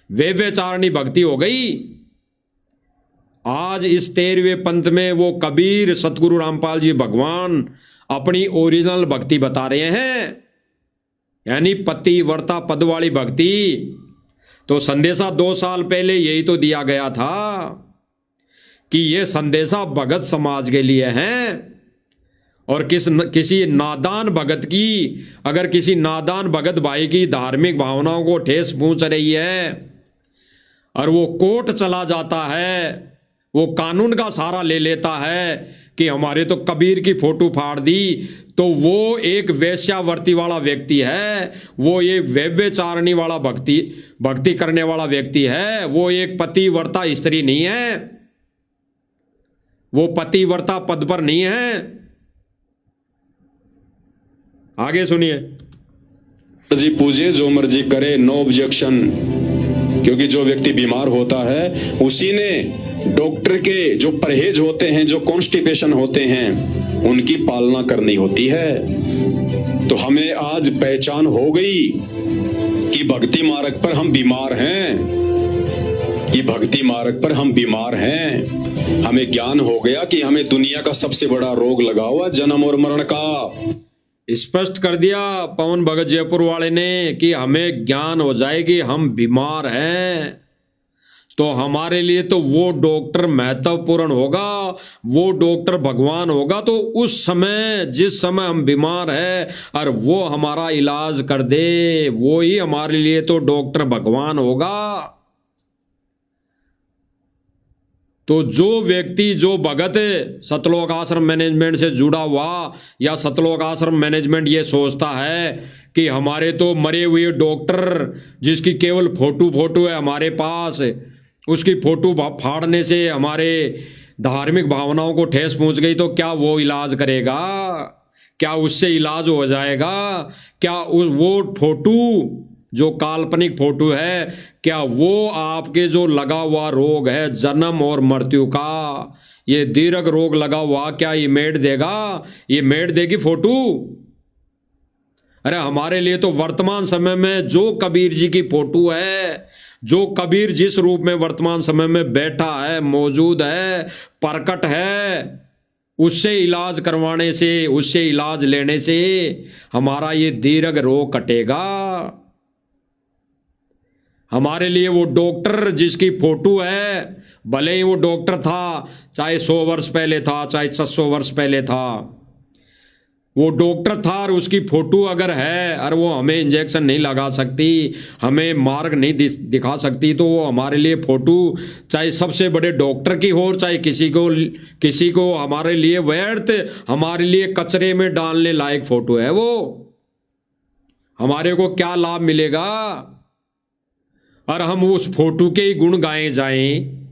व्यभिचारिणी भक्ति हो गई। आज इस 13वें पंथ में वो कबीर सतगुरु रामपाल जी भगवान अपनी ओरिजिनल भक्ति बता रहे हैं, यानी पतिव्रता पद वाली भक्ति। तो संदेशा 2 साल पहले यही तो दिया गया था कि ये संदेशा भगत समाज के लिए है। और किसी नादान भगत की, अगर किसी नादान भगत भाई की धार्मिक भावनाओं को ठेस पहुंच रही है और वो कोर्ट चला जाता है, वो कानून का सहारा ले लेता है कि हमारे तो कबीर की फोटो फाड़ दी, तो वो एक वेश्यावर्ती वाला व्यक्ति है, वो ये व्यभिचारिणी वाला भक्ति करने वाला व्यक्ति है। वो एक पतिव्रता स्त्री नहीं है, वो पतिव्रता पद पर नहीं है। आगे सुनिए। जी पूजे जो मर्जी करे, नो ऑब्जेक्शन। क्योंकि जो व्यक्ति बीमार होता है उसी ने डॉक्टर के जो परहेज होते हैं, जो कॉन्स्टिपेशन होते हैं, उनकी पालना करनी होती है। तो हमें आज पहचान हो गई कि भक्ति मार्ग पर हम बीमार हैं, कि भक्ति मार्ग पर हम बीमार हैं। हमें ज्ञान हो गया कि हमें दुनिया का सबसे बड़ा रोग लगा हुआ जन्म और मरण का। स्पष्ट कर दिया पवन भगत जयपुर वाले ने कि हमें ज्ञान हो जाए कि हम बीमार हैं। तो हमारे लिए तो वो डॉक्टर महत्वपूर्ण होगा, वो डॉक्टर भगवान होगा। तो उस समय, जिस समय हम बीमार हैं और वो हमारा इलाज कर दे, वो ही हमारे लिए तो डॉक्टर भगवान होगा। तो जो व्यक्ति, जो भगत सतलोक आश्रम मैनेजमेंट से जुड़ा हुआ, या सतलोक आश्रम मैनेजमेंट ये सोचता है कि हमारे तो मरे हुए डॉक्टर, जिसकी केवल फोटो है हमारे पास, उसकी फोटो फाड़ने से हमारे धार्मिक भावनाओं को ठेस पहुंच गई, तो क्या वो इलाज करेगा? क्या उससे इलाज हो जाएगा? क्या वो फोटो, जो काल्पनिक फोटो है, क्या वो आपके जो लगा हुआ रोग है जन्म और मृत्यु का, ये दीर्घ रोग लगा हुआ, क्या ये मेट देगा? ये मेट देगी फोटो? अरे हमारे लिए तो वर्तमान समय में जो कबीर जी की फोटो है, जो कबीर जिस रूप में वर्तमान समय में बैठा है, मौजूद है, प्रकट है, उससे इलाज करवाने से, उससे इलाज लेने से हमारा ये दीर्घ रोग कटेगा। हमारे लिए वो डॉक्टर जिसकी फोटो है, भले ही वो डॉक्टर था, चाहे 100 वर्ष पहले था, चाहे 600 वर्ष पहले था, वो डॉक्टर था और उसकी फोटो अगर है और वो हमें इंजेक्शन नहीं लगा सकती, हमें मार्ग नहीं दिखा सकती, तो वो हमारे लिए फोटो चाहे सबसे बड़े डॉक्टर की हो, चाहे किसी को हमारे लिए व्यर्थ, हमारे लिए कचरे में डालने लायक फोटो है, वो हमारे को क्या लाभ मिलेगा? और हम उस फोटो के ही गुण गाए जाएं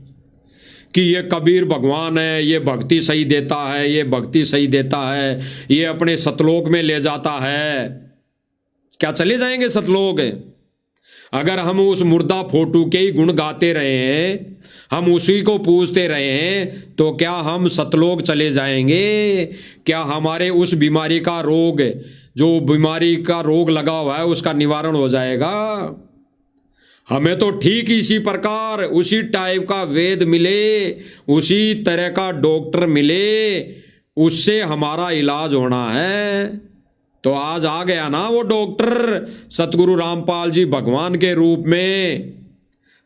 कि ये कबीर भगवान है, ये भक्ति सही देता है, ये भक्ति सही देता है, ये अपने सतलोक में ले जाता है। क्या चले जाएंगे सतलोक? अगर हम उस मुर्दा फोटो के ही गुण गाते रहे हैं, हम उसी को पूजते रहे हैं, तो क्या हम सतलोक चले जाएंगे? क्या हमारे उस बीमारी का रोग, जो बीमारी का रोग लगा हुआ है, उसका निवारण हो जाएगा? हमें तो ठीक इसी प्रकार उसी टाइप का वेद मिले, उसी तरह का डॉक्टर मिले, उससे हमारा इलाज होना है। तो आज आ गया ना वो डॉक्टर सतगुरु रामपाल जी भगवान के रूप में,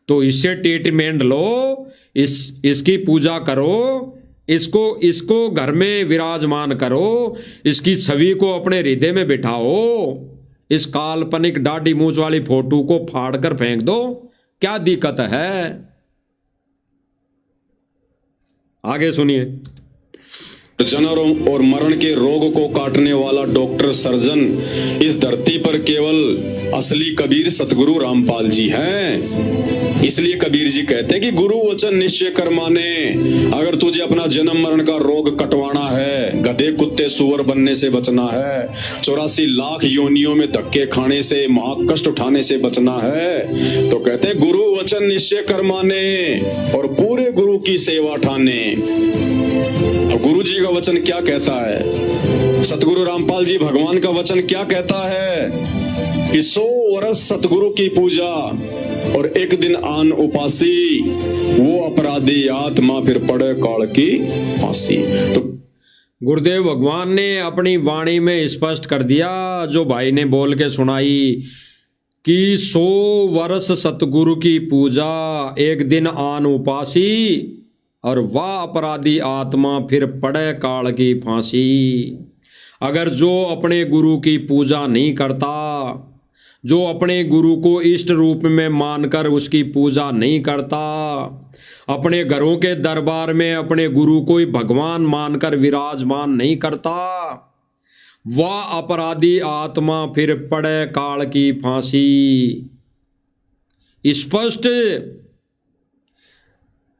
तो इससे ट्रीटमेंट लो, इसकी पूजा करो, इसको घर में विराजमान करो, इसकी छवि को अपने हृदय में बिठाओ, इस काल्पनिक दाढ़ी मूंछ वाली फोटो को फाड़ कर फेंक दो, क्या दिक्कत है। आगे सुनिए। जन्म और मरण के रोग को काटने वाला डॉक्टर सर्जन इस धरती पर केवल असली कबीर सतगुरु रामपाल जी हैं। इसलिए कबीर जी कहते हैं कि गुरु वचन निश्चय कर माने। अगर तुझे अपना जन्म मरण का रोग कटवाना है, गधे कुत्ते सुअर बनने से बचना है, 84 लाख योनियों में धक्के खाने से, महाकष्ट उठाने से बचना है, तो कहते हैं गुरु वचन निश्चय कर माने और पूरे गुरु की सेवा ठाने। और गुरु जी का वचन क्या कहता है, सतगुरु रामपाल जी भगवान का वचन क्या कहता है कि 100 वर्ष सतगुरु की पूजा और एक दिन आन उपासी, वो अपराधी आत्मा फिर पड़े काल की फांसी। तो गुरुदेव भगवान ने अपनी वाणी में स्पष्ट कर दिया, जो भाई ने बोल के सुनाई कि 100 वर्ष सतगुरु की पूजा, एक दिन आन उपासी और वह अपराधी आत्मा फिर पड़े काल की फांसी। अगर जो अपने गुरु की पूजा नहीं करता, जो अपने गुरु को इष्ट रूप में मानकर उसकी पूजा नहीं करता, अपने घरों के दरबार में अपने गुरु को ही भगवान मानकर विराजमान नहीं करता, वह अपराधी आत्मा फिर पड़े काल की फांसी। स्पष्ट।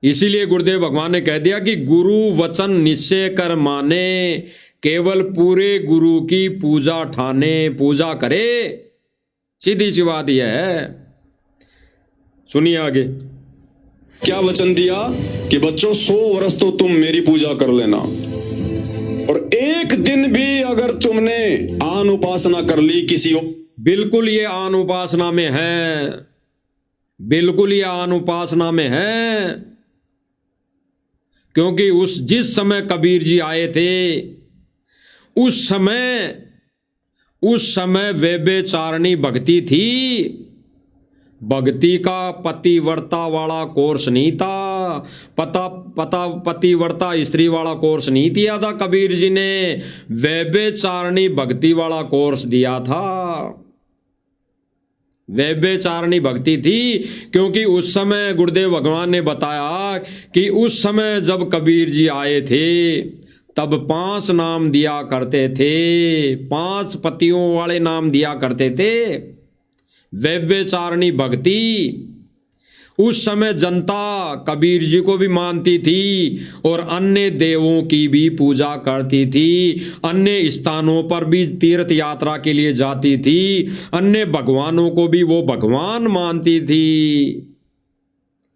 इसीलिए गुरुदेव भगवान ने कह दिया कि गुरु वचन निश्चय कर माने, केवल पूरे गुरु की पूजा ठाने, पूजा करे। सीधी सी बात यह है। सुनिए आगे क्या वचन दिया कि बच्चों 100 वर्ष तो तुम मेरी पूजा कर लेना, और एक दिन भी अगर तुमने आन उपासना कर ली किसी बिल्कुल ये आन उपासना में है, बिल्कुल ये आन उपासना में है। क्योंकि जिस समय कबीर जी आए थे, उस समय व्यभिचारिणी भक्ति थी। भक्ति का पतिव्रता वाला कोर्स नहीं था, पतिव्रता स्त्री वाला कोर्स नहीं दिया था कबीर जी ने, व्यभिचारिणी भक्ति वाला कोर्स दिया था। व्यभिचारिणी भक्ति थी, क्योंकि उस समय गुरुदेव भगवान ने बताया कि उस समय जब कबीर जी आए थे, तब 5 नाम दिया करते थे, 5 पतियों वाले नाम दिया करते थे। व्यभिचारिणी भक्ति उस समय जनता कबीर जी को भी मानती थी और अन्य देवों की भी पूजा करती थी, अन्य स्थानों पर भी तीर्थ यात्रा के लिए जाती थी, अन्य भगवानों को भी वो भगवान मानती थी।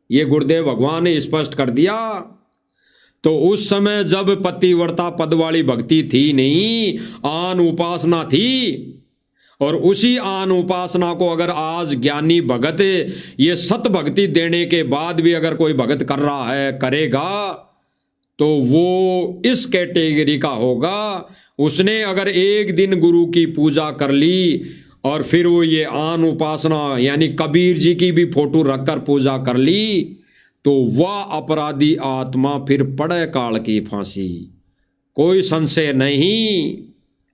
ये गुरुदेव भगवान ने स्पष्ट कर दिया। तो उस समय जब पतिव्रता पद वाली भक्ति थी नहीं, आन उपासना थी। और उसी आन उपासना को अगर आज ज्ञानी भगत ये सत भक्ति देने के बाद भी अगर कोई भगत कर रहा है, करेगा, तो वो इस कैटेगरी का होगा। उसने अगर एक दिन गुरु की पूजा कर ली और फिर वो ये आन उपासना यानी कबीर जी की भी फोटो रखकर पूजा कर ली, तो वह अपराधी आत्मा फिर पड़े काल की फांसी। कोई संशय नहीं,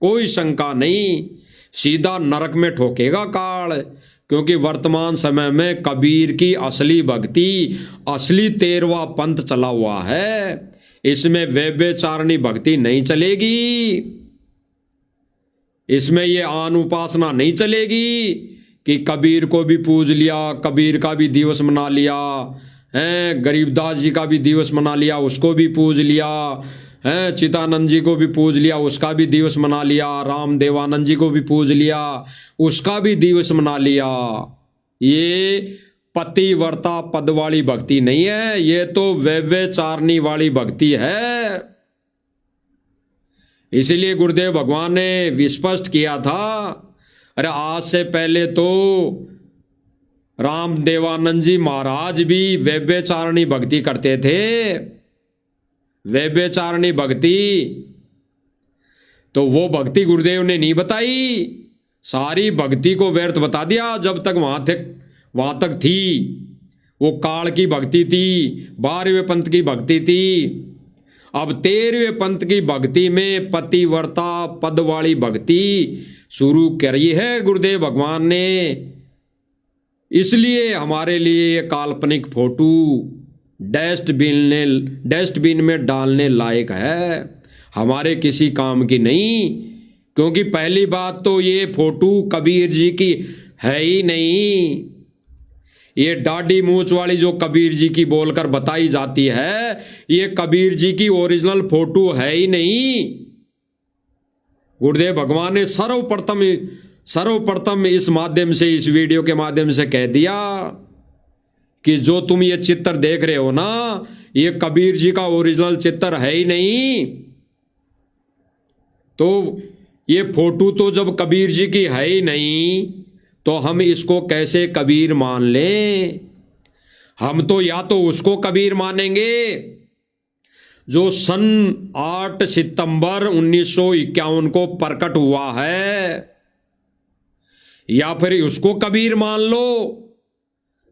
कोई शंका नहीं, सीधा नरक में ठोकेगा काल। क्योंकि वर्तमान समय में कबीर की असली भक्ति, असली 13वां पंथ चला हुआ है। इसमें व्यभिचारिणी भक्ति नहीं चलेगी, इसमें ये आन उपासना नहीं चलेगी कि कबीर को भी पूज लिया, कबीर का भी दिवस मना लिया है, गरीबदास जी का भी दिवस मना लिया, उसको भी पूज लिया है, चितानंद जी को भी पूज लिया, उसका भी दिवस मना लिया, राम देवानंद जी को भी पूज लिया, उसका भी दिवस मना लिया। ये पतिव्रता पद वाली भक्ति नहीं है, ये तो व्यभिचारिणी वाली भक्ति है। इसीलिए गुरुदेव भगवान ने स्पष्ट किया था। अरे आज से पहले तो राम देवानंद जी महाराज भी व्यभिचारिणी भक्ति करते थे। व्यभिचारिणी भक्ति तो वो भक्ति गुरुदेव ने नहीं बताई, सारी भक्ति को व्यर्थ बता दिया। जब तक वहां तक थी वो काल की भक्ति थी, 12वें पंथ की भक्ति थी। अब 13वें पंथ की भक्ति में पतिव्रता पद वाली भक्ति शुरू करी है गुरुदेव भगवान ने। इसलिए हमारे लिए ये काल्पनिक फोटो डस्टबिन में डालने लायक है, हमारे किसी काम की नहीं। क्योंकि पहली बात तो ये फोटो कबीर जी की है ही नहीं। ये दाढ़ी मूंछ वाली जो कबीर जी की बोलकर बताई जाती है, ये कबीर जी की ओरिजिनल फोटो है ही नहीं। गुरुदेव भगवान ने सर्वप्रथम इस माध्यम से, इस वीडियो के माध्यम से कह दिया कि जो तुम ये चित्र देख रहे हो ना, ये कबीर जी का ओरिजिनल चित्र है ही नहीं। तो ये फोटो तो जब कबीर जी की है ही नहीं, तो हम इसको कैसे कबीर मान लें? हम तो या तो उसको कबीर मानेंगे जो सन 8 सितंबर 1951 को प्रकट हुआ है, या फिर उसको कबीर मान लो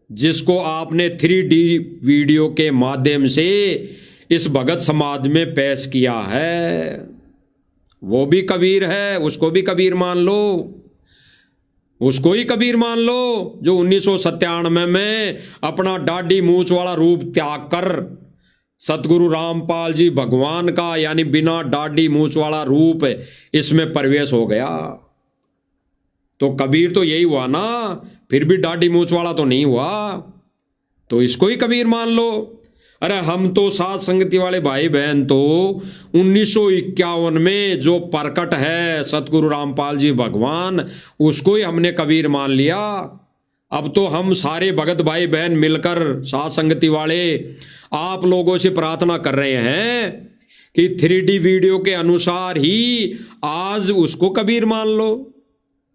जिसको आपने 3D वीडियो के माध्यम से इस भगत समाज में पेश किया है। वो भी कबीर है, उसको भी कबीर मान लो। उसको ही कबीर मान लो जो 1997 में अपना दाढ़ी मूंछ वाला रूप त्याग कर सतगुरु रामपाल जी भगवान का, यानी बिना दाढ़ी मूंछ वाला रूप इसमें प्रवेश हो गया। तो कबीर तो यही हुआ ना, फिर भी दाढ़ी मूंछ वाला तो नहीं हुआ, तो इसको ही कबीर मान लो। अरे हम तो साथ संगति वाले भाई बहन तो 1951 में जो प्रकट है सतगुरु रामपाल जी भगवान, उसको ही हमने कबीर मान लिया। अब तो हम सारे भगत भाई बहन मिलकर साथ संगति वाले आप लोगों से प्रार्थना कर रहे हैं कि 3D वीडियो के अनुसार ही आज उसको कबीर मान लो।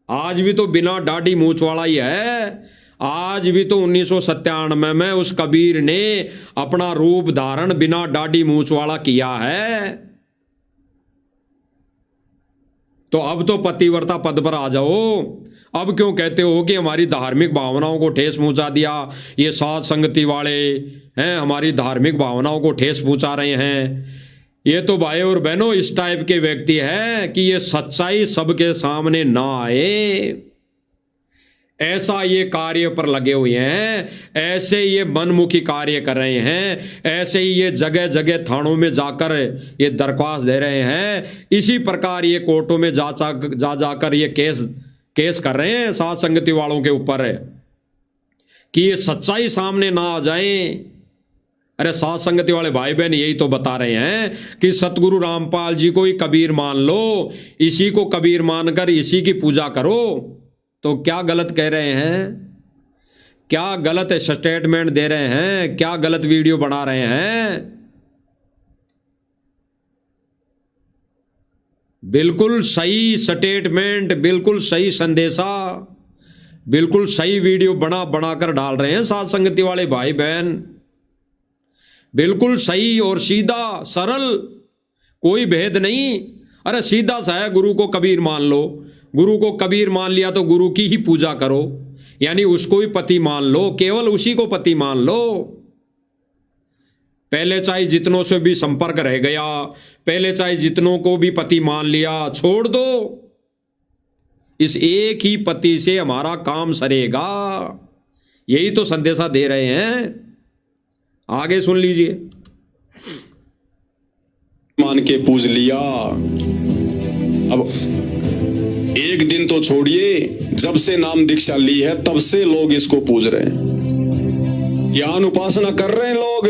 आज भी तो बिना दाढ़ी मूंछ वाला ही है। आज भी तो 1997 में उस कबीर ने अपना रूप धारण बिना दाढ़ी मूंछ वाला किया है। तो अब तो पतिव्रता पद पर आ जाओ। अब क्यों कहते हो कि हमारी धार्मिक भावनाओं को ठेस पहुंचा दिया? ये साथ संगति वाले हैं हमारी धार्मिक भावनाओं को ठेस पहुंचा रहे हैं। ये तो भाई और बहनों इस टाइप के व्यक्ति हैं कि ये सच्चाई सबके सामने ना आए, ऐसा ये कार्य पर लगे हुए हैं, ऐसे ये मनमुखी कार्य कर रहे हैं, ऐसे ही ये जगह जगह थानों में जाकर ये दरख्वास्त दे रहे हैं। इसी प्रकार ये कोर्टों में जाकर ये केस कर रहे हैं साथ संगति वालों के ऊपर कि ये सच्चाई सामने ना आ जाए। अरे साथ संगति वाले भाई बहन यही तो बता रहे हैं कि सतगुरु रामपाल जी को ही कबीर मान लो, इसी को कबीर मानकर इसी की पूजा करो। तो क्या गलत कह रहे हैं? क्या गलत स्टेटमेंट दे रहे हैं? क्या गलत वीडियो बना रहे हैं? बिल्कुल सही स्टेटमेंट, बिल्कुल सही संदेशा, बिल्कुल सही वीडियो बनाकर डाल रहे हैं साथ संगति वाले भाई बहन। बिल्कुल सही और सीधा सरल, कोई भेद नहीं। अरे सीधा सा है, गुरु को कबीर मान लो। गुरु को कबीर मान लिया तो गुरु की ही पूजा करो, यानी उसको ही पति मान लो, केवल उसी को पति मान लो। पहले चाहे जितनों से भी संपर्क रह गया, पहले चाहे जितनों को भी पति मान लिया, छोड़ दो। इस एक ही पति से हमारा काम सरेगा, यही तो संदेशा दे रहे हैं। आगे सुन लीजिए। मान के पूज लिया। अब एक दिन तो छोड़िए, जब से नाम दीक्षा ली है तब से लोग इसको पूज रहे हैं, यान उपासना कर रहे हैं लोग।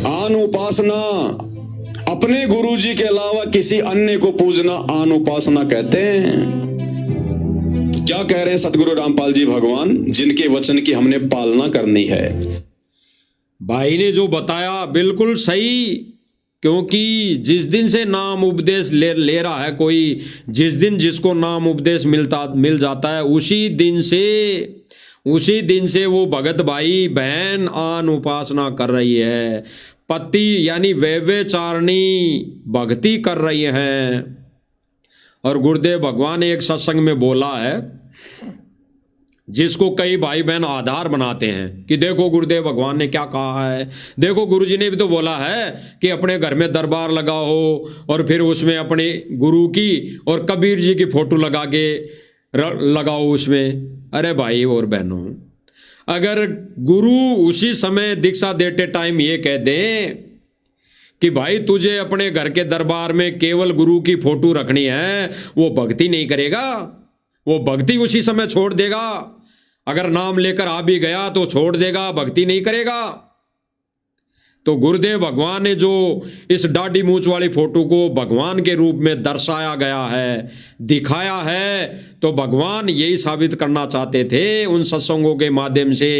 आन उपासना, अपने गुरु जी के अलावा किसी अन्य को पूजना आन उपासना कहते हैं। तो क्या कह रहे हैं सतगुरु रामपाल जी भगवान, जिनके वचन की हमने पालना करनी है। भाई ने जो बताया बिल्कुल सही, क्योंकि जिस दिन से नाम उपदेश ले रहा है कोई, जिस दिन जिसको नाम उपदेश मिल जाता है, उसी दिन से वो भगत भाई बहन आन उपासना कर रही है। पति यानी व्यभिचारिणी भक्ति कर रही हैं। और गुरुदेव भगवान ने एक सत्संग में बोला है, जिसको कई भाई बहन आधार बनाते हैं कि देखो गुरुदेव भगवान ने क्या कहा है, देखो गुरुजी ने भी तो बोला है कि अपने घर में दरबार लगाओ और फिर उसमें अपने गुरु की और कबीर जी की फोटो लगा के लगाओ उसमें। अरे भाई और बहनों, अगर गुरु उसी समय दीक्षा देते टाइम ये कह दें कि भाई तुझे अपने घर के दरबार में केवल गुरु की फोटो रखनी है, वो भक्ति नहीं करेगा, वो भक्ति उसी समय छोड़ देगा। अगर नाम लेकर आ भी गया तो छोड़ देगा, भक्ति नहीं करेगा। तो गुरुदेव भगवान ने जो इस दाढ़ी मूंछ वाली फोटो को भगवान के रूप में दर्शाया गया है, दिखाया है, तो भगवान यही साबित करना चाहते थे उन सत्संगों के माध्यम से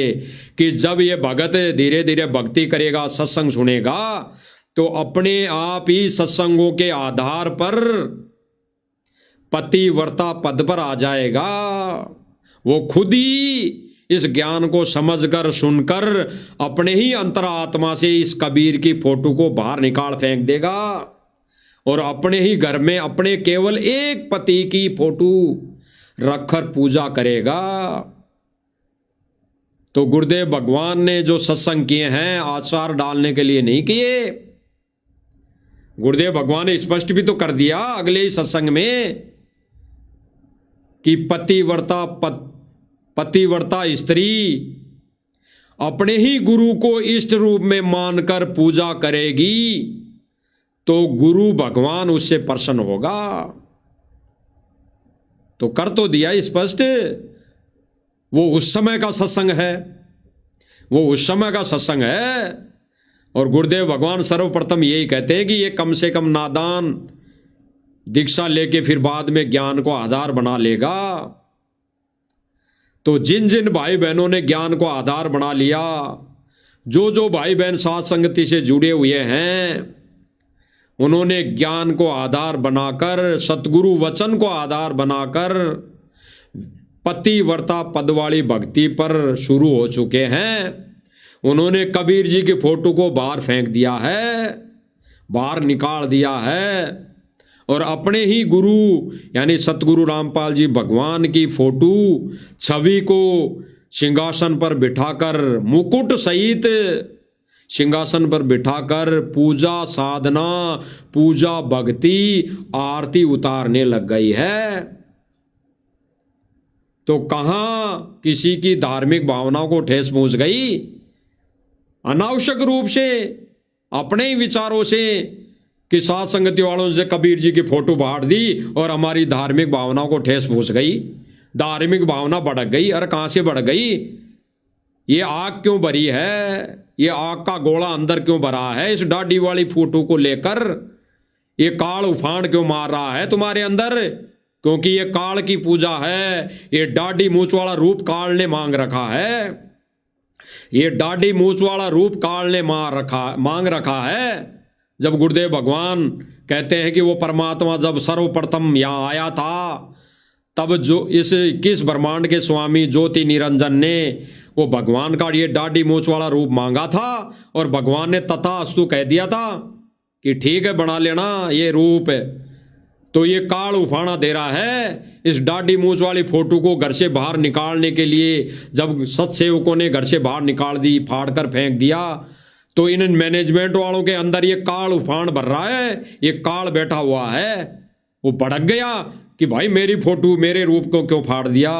कि जब ये भगत धीरे धीरे भक्ति करेगा, सत्संग सुनेगा, तो अपने आप ही सत्संगों के आधार पर पतिव्रता पद पर आ जाएगा। वो खुद ही इस ज्ञान को समझकर सुनकर अपने ही अंतरात्मा से इस कबीर की फोटो को बाहर निकाल फेंक देगा और अपने ही घर में अपने केवल एक पति की फोटो रखकर पूजा करेगा। तो गुरुदेव भगवान ने जो सत्संग किए हैं आचार डालने के लिए नहीं किए। गुरुदेव भगवान ने स्पष्ट भी तो कर दिया अगले ही सत्संग में कि पतिव्रता स्त्री अपने ही गुरु को इष्ट रूप में मानकर पूजा करेगी तो गुरु भगवान उससे प्रसन्न होगा। तो कर तो दिया स्पष्ट, वो उस समय का सत्संग है, वो उस समय का सत्संग है। और गुरुदेव भगवान सर्वप्रथम यही कहते हैं कि ये कम से कम नादान दीक्षा लेके फिर बाद में ज्ञान को आधार बना लेगा। तो जिन जिन भाई बहनों ने ज्ञान को आधार बना लिया, जो जो भाई बहन साथ संगति से जुड़े हुए हैं, उन्होंने ज्ञान को आधार बनाकर, सतगुरु वचन को आधार बनाकर पतिव्रता पद वाली भक्ति पर शुरू हो चुके हैं। उन्होंने कबीर जी की फोटो को बाहर फेंक दिया है, बाहर निकाल दिया है और अपने ही गुरु यानी सतगुरु रामपाल जी भगवान की फोटो छवि को सिंहासन पर बिठाकर, मुकुट सहित सिंहासन पर बिठाकर पूजा साधना, पूजा भक्ति, आरती उतारने लग गई है। तो कहां किसी की धार्मिक भावनाओं को ठेस पहुंच गई? अनावश्यक रूप से अपने ही विचारों से कि साथ संगति वालों ने कबीर जी की फोटो बांट दी और हमारी धार्मिक भावनाओं को ठेस पहुंच गई, धार्मिक भावना भड़क गई। अरे कहां से बढ़ गई? ये आग क्यों भरी है? ये आग का गोला अंदर क्यों भरा है? इस दाढ़ी वाली फोटो को लेकर ये काल उफान क्यों मार रहा है तुम्हारे अंदर? क्योंकि ये काल की पूजा है, ये दाढ़ी मूंछ वाला रूप काल ने मांग रखा है, ये दाढ़ी मूंछ वाला रूप काल ने मांग रखा है। जब गुरुदेव भगवान कहते हैं कि वो परमात्मा जब सर्वप्रथम यहाँ आया था, तब जो इस 21 ब्रह्मांड के स्वामी ज्योति निरंजन ने वो भगवान का ये दाढ़ी मूंछ वाला रूप मांगा था और भगवान ने तथास्तु कह दिया था कि ठीक है बना लेना ये रूप। तो ये काल उफाना दे रहा है इस दाढ़ी मूंछ वाली फोटो को घर से बाहर निकालने के लिए। जब सत्सेवकों ने घर से बाहर निकाल दी, फाड़ कर फेंक दिया, तो इन मैनेजमेंट वालों के अंदर ये काल उफान भर रहा है, ये काल बैठा हुआ है। वो भड़क गया कि भाई मेरी फोटो, मेरे रूप को क्यों फाड़ दिया?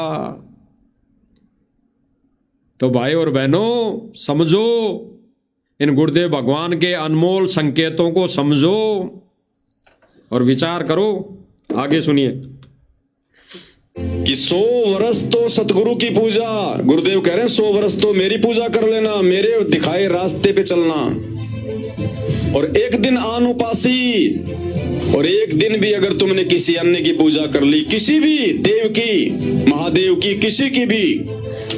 तो भाई और बहनों समझो, इन गुरुदेव भगवान के अनमोल संकेतों को समझो और विचार करो। आगे सुनिए कि 100 वर्ष तो सतगुरु की पूजा, गुरुदेव कह रहे हैं 100 वर्ष तो मेरी पूजा कर लेना, मेरे दिखाए रास्ते पे चलना, और एक दिन आन उपासी, और एक दिन भी अगर तुमने किसी अन्य की पूजा कर ली, किसी भी देव की, महादेव की, किसी की भी,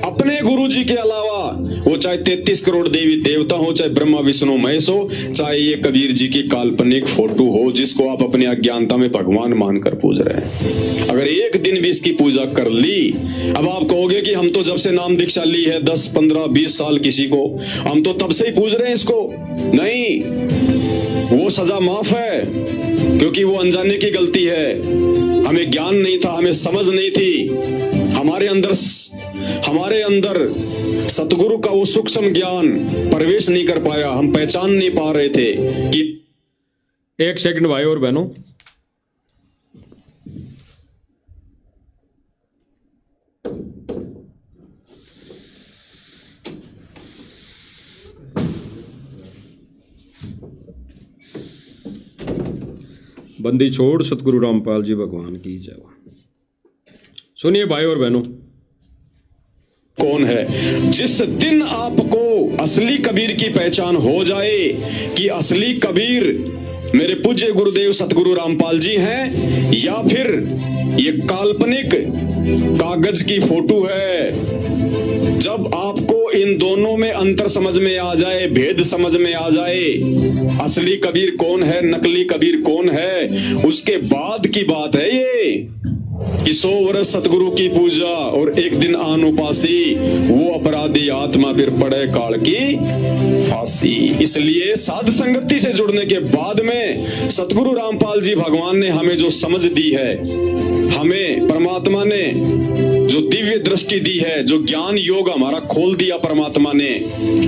अपने गुरु जी के अलावा, वो चाहे 33 करोड़ देवी देवता हो, चाहे ब्रह्मा विष्णु महेश हो, चाहे ये कबीर जी की काल्पनिक फोटो हो जिसको आप अपनी अज्ञानता में भगवान मानकर पूज रहे हैं। अगर एक दिन भी इसकी पूजा कर ली, अब आप कहोगे कि हम तो जब से नाम दीक्षा ली है 10, 15, 20 साल किसी को, हम तो तब से ही पूज रहे हैं इसको। नहीं, वो सजा माफ है, क्योंकि वो अनजाने की गलती है। हमें ज्ञान नहीं था, हमें समझ नहीं थी, हमारे अंदर सतगुरु का वो सूक्ष्म ज्ञान प्रवेश नहीं कर पाया, हम पहचान नहीं पा रहे थे कि। एक सेकंड भाई और बहनों, बंदी छोड़ सतगुरु रामपाल जी भगवान की जय। सुनिए भाई और बहनों, कौन है? जिस दिन आपको असली कबीर की पहचान हो जाए कि असली कबीर मेरे पूज्य गुरुदेव सतगुरु रामपाल जी हैं या फिर ये काल्पनिक कागज की फोटो है, जब आपको इन दोनों में अंतर समझ में आ जाए, भेद समझ में आ जाए, असली कबीर कौन है, नकली कबीर कौन है, उसके बाद की बात है ये कि 100 वर्ष सतगुरु की पूजा और एक दिन आन उपासी, वो अपराधी आत्मा फिर पड़े काल की फांसी। इसलिए साध संगति से जुड़ने के बाद में सतगुरु रामपाल जी भगवान ने हमें जो समझ दी है, हमें परमात्मा ने जो दिव्य दृष्टि दी है, जो ज्ञान योग हमारा खोल दिया परमात्मा ने,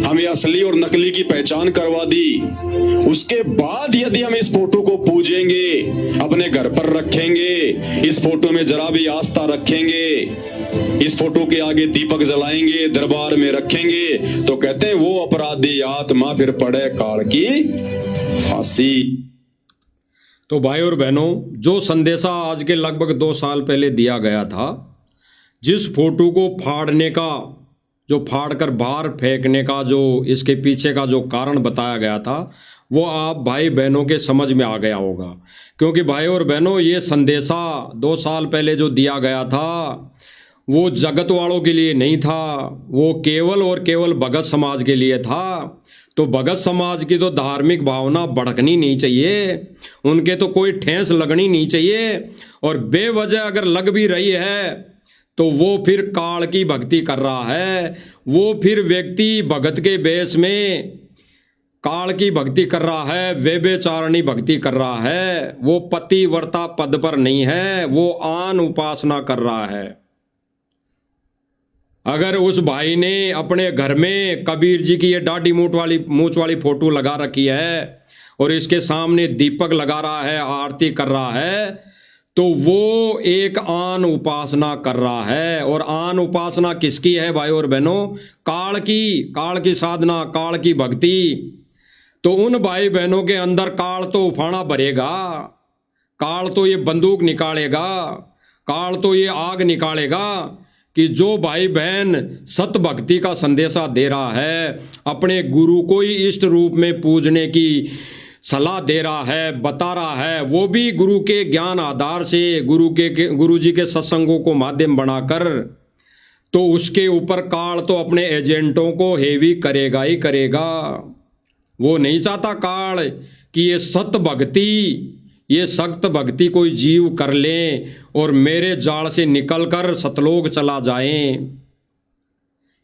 हमें असली और नकली की पहचान करवा दी। उसके बाद यदि हम इस फोटो को पूजेंगे, अपने घर पर रखेंगे, इस फोटो में जरा भी आस्था रखेंगे, इस फोटो के आगे दीपक जलाएंगे, दरबार में रखेंगे, तो कहते हैं वो अपराधी आत्मा फिर पड़े काल की फांसी। तो भाई और बहनों, जो संदेशा आज के लगभग 2 साल पहले दिया गया था, जिस फोटो को फाड़ने का, जो फाड़कर बाहर फेंकने का जो इसके पीछे का जो कारण बताया गया था, वो आप भाई बहनों के समझ में आ गया होगा। क्योंकि भाई और बहनों, ये संदेशा 2 साल पहले जो दिया गया था वो जगत वालों के लिए नहीं था, वो केवल और केवल भगत समाज के लिए था। तो भगत समाज की तो धार्मिक भावना भड़कनी नहीं चाहिए, उनके तो कोई ठेस लगनी नहीं चाहिए, और बेवजह अगर लग भी रही है तो वो फिर काल की भक्ति कर रहा है, वो फिर व्यक्ति भगत के वेश में काल की भक्ति कर रहा है, व्यभिचारिणी भक्ति कर रहा है, वो पतिव्रता पद पर नहीं है, वो आन उपासना कर रहा है। अगर उस भाई ने अपने घर में कबीर जी की ये दाढ़ी मूंछ वाली फोटो लगा रखी है और इसके सामने दीपक लगा रहा है, आरती कर रहा है, तो वो एक आन उपासना कर रहा है। और आन उपासना किसकी है भाई और बहनों? काल की साधना, काल की भक्ति। तो उन भाई बहनों के अंदर काल तो उफाना भरेगा, काल तो ये बंदूक निकालेगा, काल तो ये आग निकालेगा कि जो भाई बहन सत भक्ति का संदेशा दे रहा है, अपने गुरु को ही इष्ट रूप में पूजने की सलाह दे रहा है, बता रहा है, वो भी गुरु के ज्ञान आधार से, गुरु जी के सत्संगों को माध्यम बनाकर, तो उसके ऊपर काल तो अपने एजेंटों को हेवी करेगा ही करेगा। वो नहीं चाहता काल कि ये सत भक्ति, ये सख्त भक्ति कोई जीव कर ले और मेरे जाल से निकलकर सतलोक चला जाए।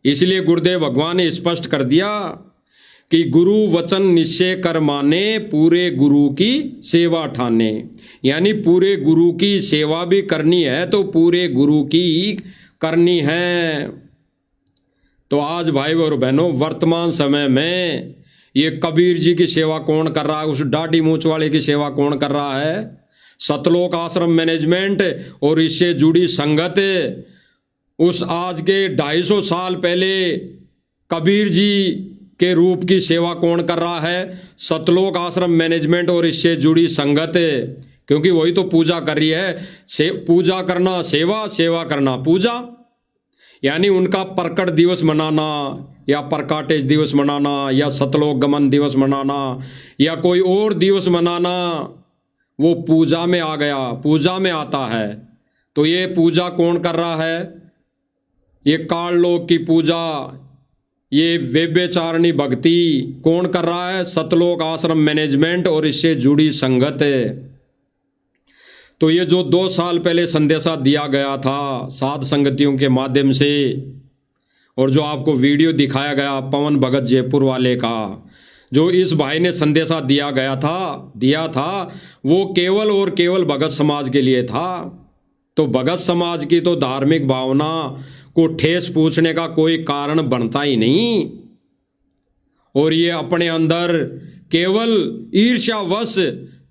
इसलिए गुरुदेव भगवान ने स्पष्ट कर दिया कि गुरु वचन निश्चय कर माने, पूरे गुरु की सेवा ठाने। यानी पूरे गुरु की सेवा भी करनी है तो पूरे गुरु की करनी है। तो आज भाई और बहनों, वर्तमान समय में ये कबीर जी की सेवा कौन कर रहा है? उस दाढ़ी मूंछ वाले की सेवा कौन कर रहा है? सतलोक आश्रम मैनेजमेंट और इससे जुड़ी संगत उस आज के 250 साल पहले कबीर जी के रूप की सेवा कौन कर रहा है? सतलोक आश्रम मैनेजमेंट और इससे जुड़ी संगत, क्योंकि वही तो पूजा कर रही है। पूजा करना सेवा, सेवा करना पूजा। यानी उनका प्रकट दिवस मनाना या प्रकाटेज दिवस मनाना या सतलोक गमन दिवस मनाना या कोई और दिवस मनाना, वो पूजा में आ गया, पूजा में आता है। तो ये पूजा कौन कर रहा है? ये काल लोक की पूजा, ये व्यभिचारिणी भक्ति कौन कर रहा है? सतलोक आश्रम मैनेजमेंट और इससे जुड़ी संगत है। तो ये जो 2 साल पहले संदेशा दिया गया था साध संगतियों के माध्यम से, और जो आपको वीडियो दिखाया गया पवन भगत जयपुर वाले का, जो इस भाई ने संदेशा दिया था, वो केवल और केवल भगत समाज के लिए था। तो भगत समाज की तो धार्मिक भावना को ठेस पूछने का कोई कारण बनता ही नहीं, और ये अपने अंदर केवल ईर्ष्यावश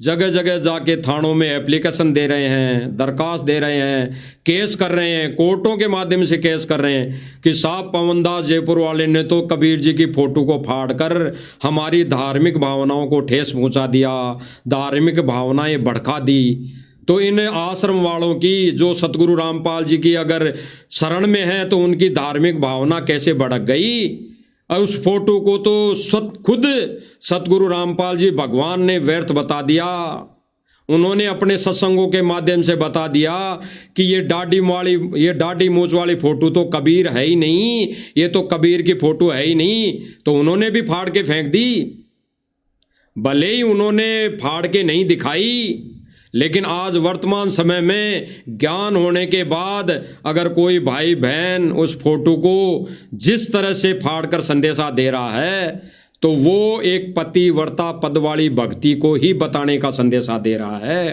जगह जगह जाके थानों में एप्लीकेशन दे रहे हैं, दरखास्त दे रहे हैं, केस कर रहे हैं, कोर्टों के माध्यम से केस कर रहे हैं कि साहब पवनदास जयपुर वाले ने तो कबीर जी की फोटो को फाड़कर हमारी धार्मिक भावनाओं को ठेस पहुंचा दिया, धार्मिक भावनाएं भड़का दी। तो इन आश्रम वालों की जो सतगुरु रामपाल जी की अगर शरण में है तो उनकी धार्मिक भावना कैसे भड़क गई? और उस फोटो को तो खुद सतगुरु रामपाल जी भगवान ने व्यर्थ बता दिया। उन्होंने अपने सत्संगों के माध्यम से बता दिया कि ये दाढ़ी मूंछ वाली फोटो तो कबीर है ही नहीं, ये तो कबीर की फोटो है ही नहीं। तो उन्होंने भी फाड़ के फेंक दी। भले ही उन्होंने फाड़ के नहीं दिखाई, लेकिन आज वर्तमान समय में ज्ञान होने के बाद अगर कोई भाई बहन उस फोटो को जिस तरह से फाड़कर संदेशा दे रहा है, तो वो एक पतिव्रता पद वाली भक्ति को ही बताने का संदेशा दे रहा है।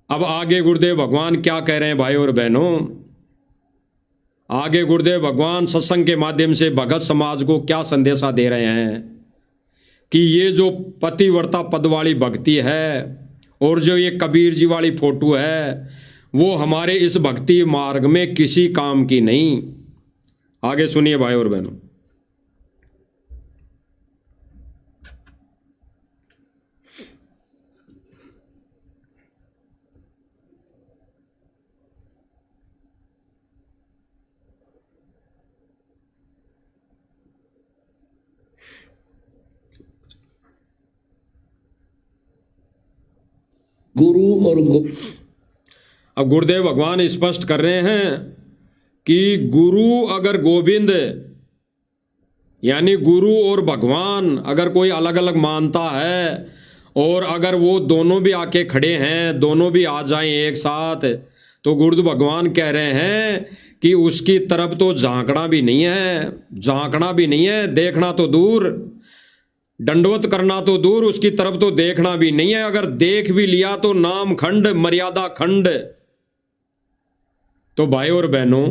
अब आगे गुरुदेव भगवान क्या कह रहे हैं भाई और बहनों? आगे गुरुदेव भगवान सत्संग के माध्यम से भगत समाज को क्या संदेशा दे रहे हैं कि ये जो पतिव्रता पद वाली भक्ति है और जो ये कबीर जी वाली फोटो है, वो हमारे इस भक्ति मार्ग में किसी काम की नहीं। आगे सुनिए भाई और बहनों। गुरु और अब गुरुदेव भगवान स्पष्ट कर रहे हैं कि गुरु अगर गोविंद, यानी गुरु और भगवान अगर कोई अलग अलग मानता है, और अगर वो दोनों भी आके खड़े हैं, दोनों भी आ जाएं एक साथ, तो गुरुदेव भगवान कह रहे हैं कि उसकी तरफ तो झांकना भी नहीं है, देखना तो दूर, दंडवत करना तो दूर, उसकी तरफ तो देखना भी नहीं है। अगर देख भी लिया तो नाम खंड, मर्यादा खंड। तो भाई और बहनों,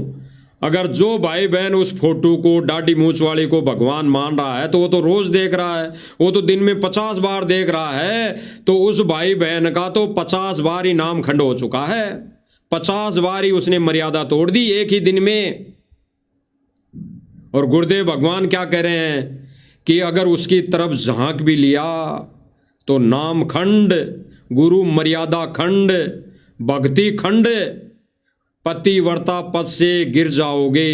अगर जो भाई बहन उस फोटो को, दाढ़ी मूंछ वाली को भगवान मान रहा है, तो वो तो रोज देख रहा है, वो तो दिन में 50 बार देख रहा है। तो उस भाई बहन का तो 50 बार ही नाम खंड हो चुका है, 50 बार ही उसने मर्यादा तोड़ दी एक ही दिन में। और गुरुदेव भगवान क्या कह रहे हैं कि अगर उसकी तरफ झांक भी लिया तो नाम खंड, गुरु मर्यादा खंड, भक्ति खंड, पतिव्रता पद से गिर जाओगे।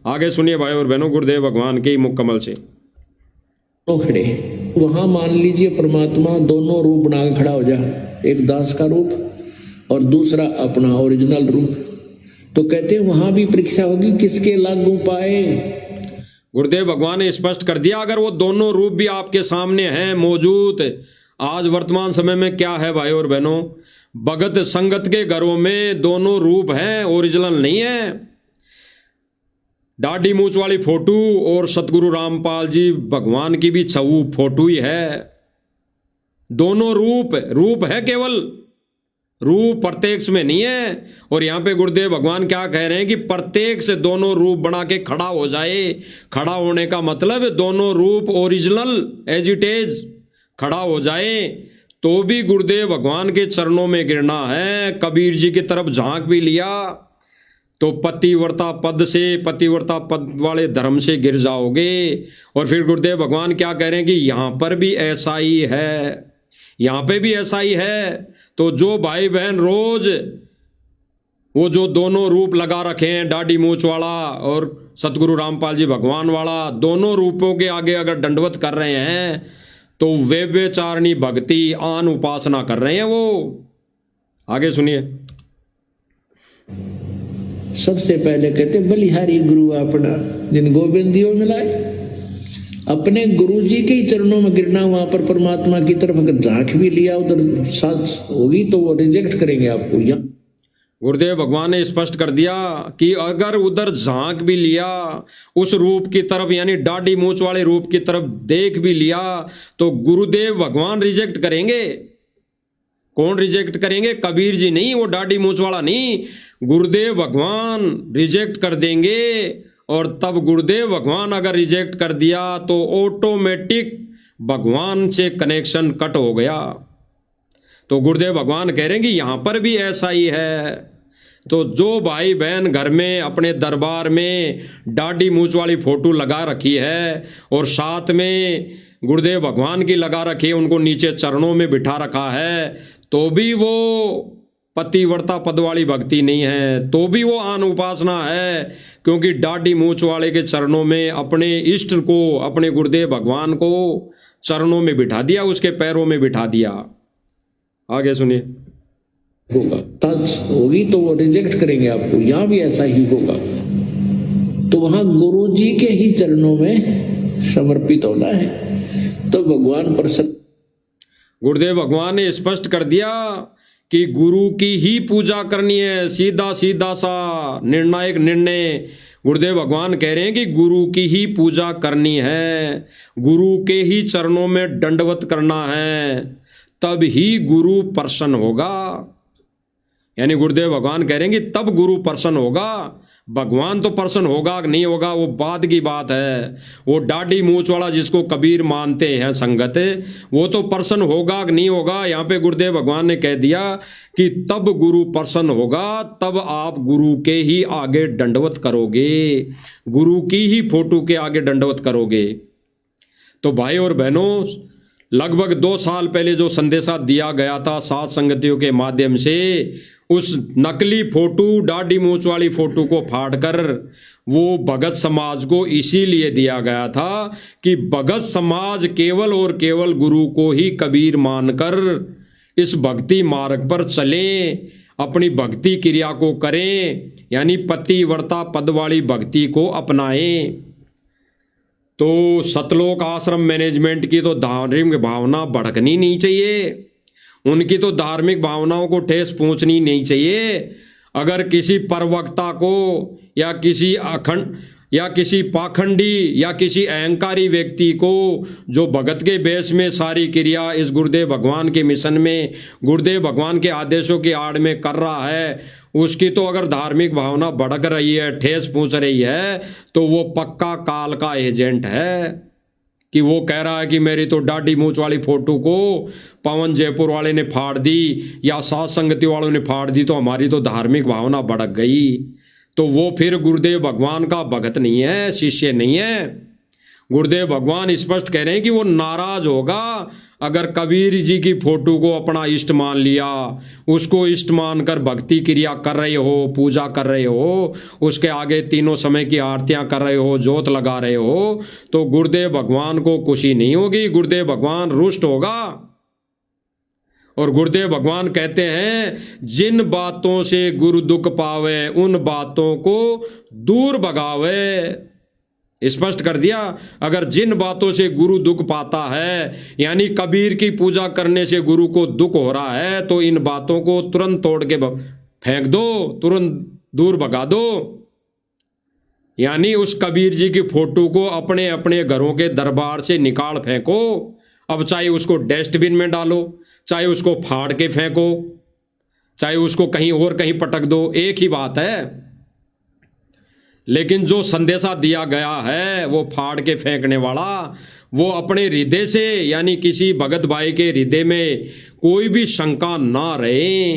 आगे सुनिए भाई और बहनों गुरुदेव भगवान के मुख कमल से। खड़े वहां मान लीजिए परमात्मा दोनों रूप बना के खड़ा हो जा, एक दास का रूप और दूसरा अपना ओरिजिनल रूप। तो कहते हैं वहां भी परीक्षा होगी, किसके लागू पाए। गुरुदेव भगवान ने स्पष्ट कर दिया, अगर वो दोनों रूप भी आपके सामने हैं मौजूद। आज वर्तमान समय में क्या है भाई और बहनों, भगत संगत के घरों में दोनों रूप हैं, ओरिजिनल नहीं है। दाढ़ी मूंछ वाली फोटो और सतगुरु रामपाल जी भगवान की भी छवू फोटो ही है। दोनों रूप है, केवल रूप प्रत्यक्ष में नहीं है। और यहां पे गुरुदेव भगवान क्या कह रहे हैं कि प्रत्येक से दोनों रूप बना के खड़ा हो जाए। खड़ा होने का मतलब दोनों रूप ओरिजिनल एज इट इज खड़ा हो जाए, तो भी गुरुदेव भगवान के चरणों में गिरना है। कबीर जी की तरफ झांक भी लिया तो पतिव्रता पद वाले धर्म से गिर जाओगे। और फिर गुरुदेव भगवान क्या कह रहे हैं कि यहां पर भी ऐसा ही है, यहां पे भी ऐसा ही है। तो जो भाई बहन रोज वो जो दोनों रूप लगा रखे हैं, दाढ़ी मूंछ वाला और सतगुरु रामपाल जी भगवान वाला, दोनों रूपों के आगे अगर दंडवत कर रहे हैं, तो व्यभिचारिणी भक्ति आन उपासना कर रहे हैं वो। आगे सुनिए। सबसे पहले कहते बलिहारी गुरु अपना, जिन गोविंद दियो मिलाए। अपने गुरु जी के ही चरणों में गिरना, वहां पर परमात्मा की तरफ अगर झांक भी लिया उधर साथ होगी तो वो रिजेक्ट करेंगे आपको। यहाँ गुरुदेव भगवान ने स्पष्ट कर दिया कि अगर उधर झांक भी लिया उस रूप की तरफ, यानी दाढ़ी मूंछ वाले रूप की तरफ देख भी लिया, तो गुरुदेव भगवान रिजेक्ट करेंगे। कौन रिजेक्ट करेंगे? कबीर जी नहीं, वो दाढ़ी मूंछ वाला नहीं, गुरुदेव भगवान रिजेक्ट कर देंगे। और तब गुरुदेव भगवान अगर रिजेक्ट कर दिया तो ऑटोमेटिक भगवान से कनेक्शन कट हो गया। तो गुरुदेव भगवान कह रहे हैं कि यहां पर भी ऐसा ही है। तो जो भाई बहन घर में अपने दरबार में दाढ़ी मूंछ वाली फोटो लगा रखी है और साथ में गुरुदेव भगवान की लगा रखी है, उनको नीचे चरणों में बिठा रखा है, तो भी वो पतिव्रता पद वाली भक्ति नहीं है, तो भी वो आन उपासना है। क्योंकि दाढ़ी मूंछ वाले के चरणों में अपने इष्ट को, अपने गुरुदेव भगवान को चरणों में बिठा दिया, उसके पैरों में बिठा दिया। आगे सुनिए। होगा होगी तो वो रिजेक्ट करेंगे आपको। यहां भी ऐसा ही होगा। तो वहां गुरु जी के ही चरणों में समर्पित होना है, तो भगवान प्रसन्न। गुरुदेव भगवान ने स्पष्ट कर दिया कि गुरु की ही पूजा करनी है। सीधा सीधा सा निर्णायक निर्णय गुरुदेव भगवान कह रहे हैं कि गुरु की ही पूजा करनी है, गुरु के ही चरणों में दंडवत करना है, तब ही गुरु प्रसन्न होगा। यानी गुरुदेव भगवान कह रहे हैं कि तब गुरु प्रसन्न होगा। भगवान तो प्रसन्न होगा कि नहीं होगा वो बाद की बात है। वो दाढ़ी मूंछ वाला जिसको कबीर मानते हैं संगत, वो तो प्रसन्न होगा कि नहीं होगा। यहाँ पे गुरुदेव भगवान ने कह दिया कि तब गुरु प्रसन्न होगा, तब आप गुरु के ही आगे दंडवत करोगे, गुरु की ही फोटो के आगे दंडवत करोगे। तो भाई और बहनों, लगभग 2 साल पहले जो संदेशा दिया गया था सात संगतियों के माध्यम से, उस नकली फोटो, दाढ़ी मूंछ वाली फोटो को फाड़कर वो भगत समाज को इसीलिए दिया गया था कि भगत समाज केवल और केवल गुरु को ही कबीर मानकर इस भक्ति मार्ग पर चलें, अपनी भक्ति क्रिया को करें, यानी पतिव्रता पद वाली भक्ति को अपनाएं। तो सतलोक आश्रम मैनेजमेंट की तो धार्मिक भावना भड़कनी नहीं चाहिए, उनकी तो धार्मिक भावनाओं को ठेस पहुंचनी नहीं चाहिए। अगर किसी परवक्ता को या किसी अखंड या किसी पाखंडी या किसी अहंकारी व्यक्ति को जो भगत के बेस में सारी क्रिया इस गुरुदेव भगवान के मिशन में, गुरुदेव भगवान के आदेशों की आड़ में कर रहा है, उसकी तो अगर धार्मिक भावना भड़क रही है, ठेस पहुंच रही है, तो वो पक्का काल का एजेंट है। कि वो कह रहा है कि मेरी तो दाढ़ी मूंछ वाली फोटो को पवन जयपुर वाले ने फाड़ दी या सात संगति वालों ने फाड़ दी, तो हमारी तो धार्मिक भावना भड़क गई। तो वो फिर गुरुदेव भगवान का भगत नहीं है, शिष्य नहीं है। गुरुदेव भगवान स्पष्ट कह रहे हैं कि वो नाराज होगा अगर कबीर जी की फोटो को अपना इष्ट मान लिया, उसको इष्ट मानकर भक्ति क्रिया कर रहे हो, पूजा कर रहे हो, उसके आगे तीनों समय की आरतियां कर रहे हो, जोत लगा रहे हो, तो गुरुदेव भगवान को खुशी नहीं होगी, गुरुदेव भगवान रुष्ट होगा। और गुरुदेव भगवान कहते हैं जिन बातों से गुरु दुख पावे उन बातों को दूर भगावे। स्पष्ट कर दिया, अगर जिन बातों से गुरु दुख पाता है, यानी कबीर की पूजा करने से गुरु को दुख हो रहा है, तो इन बातों को तुरंत तोड़ के फेंक दो, तुरंत दूर भगा दो। यानी उस कबीर जी की फोटो को अपने अपने घरों के दरबार से निकाल फेंको। अब चाहे उसको डस्टबिन में डालो, चाहे उसको फाड़ के फेंको, चाहे उसको कहीं और कहीं पटक दो, एक ही बात है। लेकिन जो संदेशा दिया गया है वो फाड़ के फेंकने वाला, वो अपने हृदय से, यानी किसी भगत भाई के हृदय में कोई भी शंका ना रहे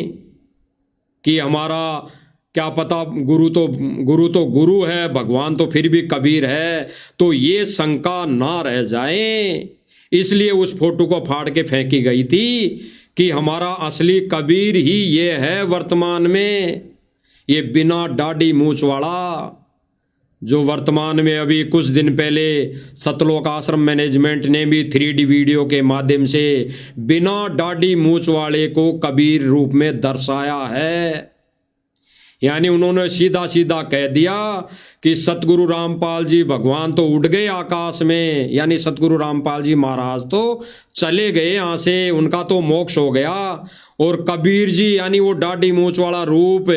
कि हमारा क्या पता गुरु तो गुरु है, भगवान तो फिर भी कबीर है, तो ये शंका ना रह जाए। इसलिए उस फोटो को फाड़ के फेंकी गई थी कि हमारा असली कबीर ही ये है वर्तमान में, ये बिना दाढ़ी मूंछ वाला, जो वर्तमान में अभी कुछ दिन पहले सतलोक आश्रम मैनेजमेंट ने भी 3D वीडियो के माध्यम से बिना दाढ़ी मूंछ वाले को कबीर रूप में दर्शाया है। यानी उन्होंने सीधा सीधा कह दिया कि सतगुरु रामपाल जी भगवान तो उड़ गए आकाश में, यानी सतगुरु रामपाल जी महाराज तो चले गए यहाँ से, उनका तो मोक्ष हो गया। और कबीर जी यानी वो डाढ़ी मूंछ वाला रूप,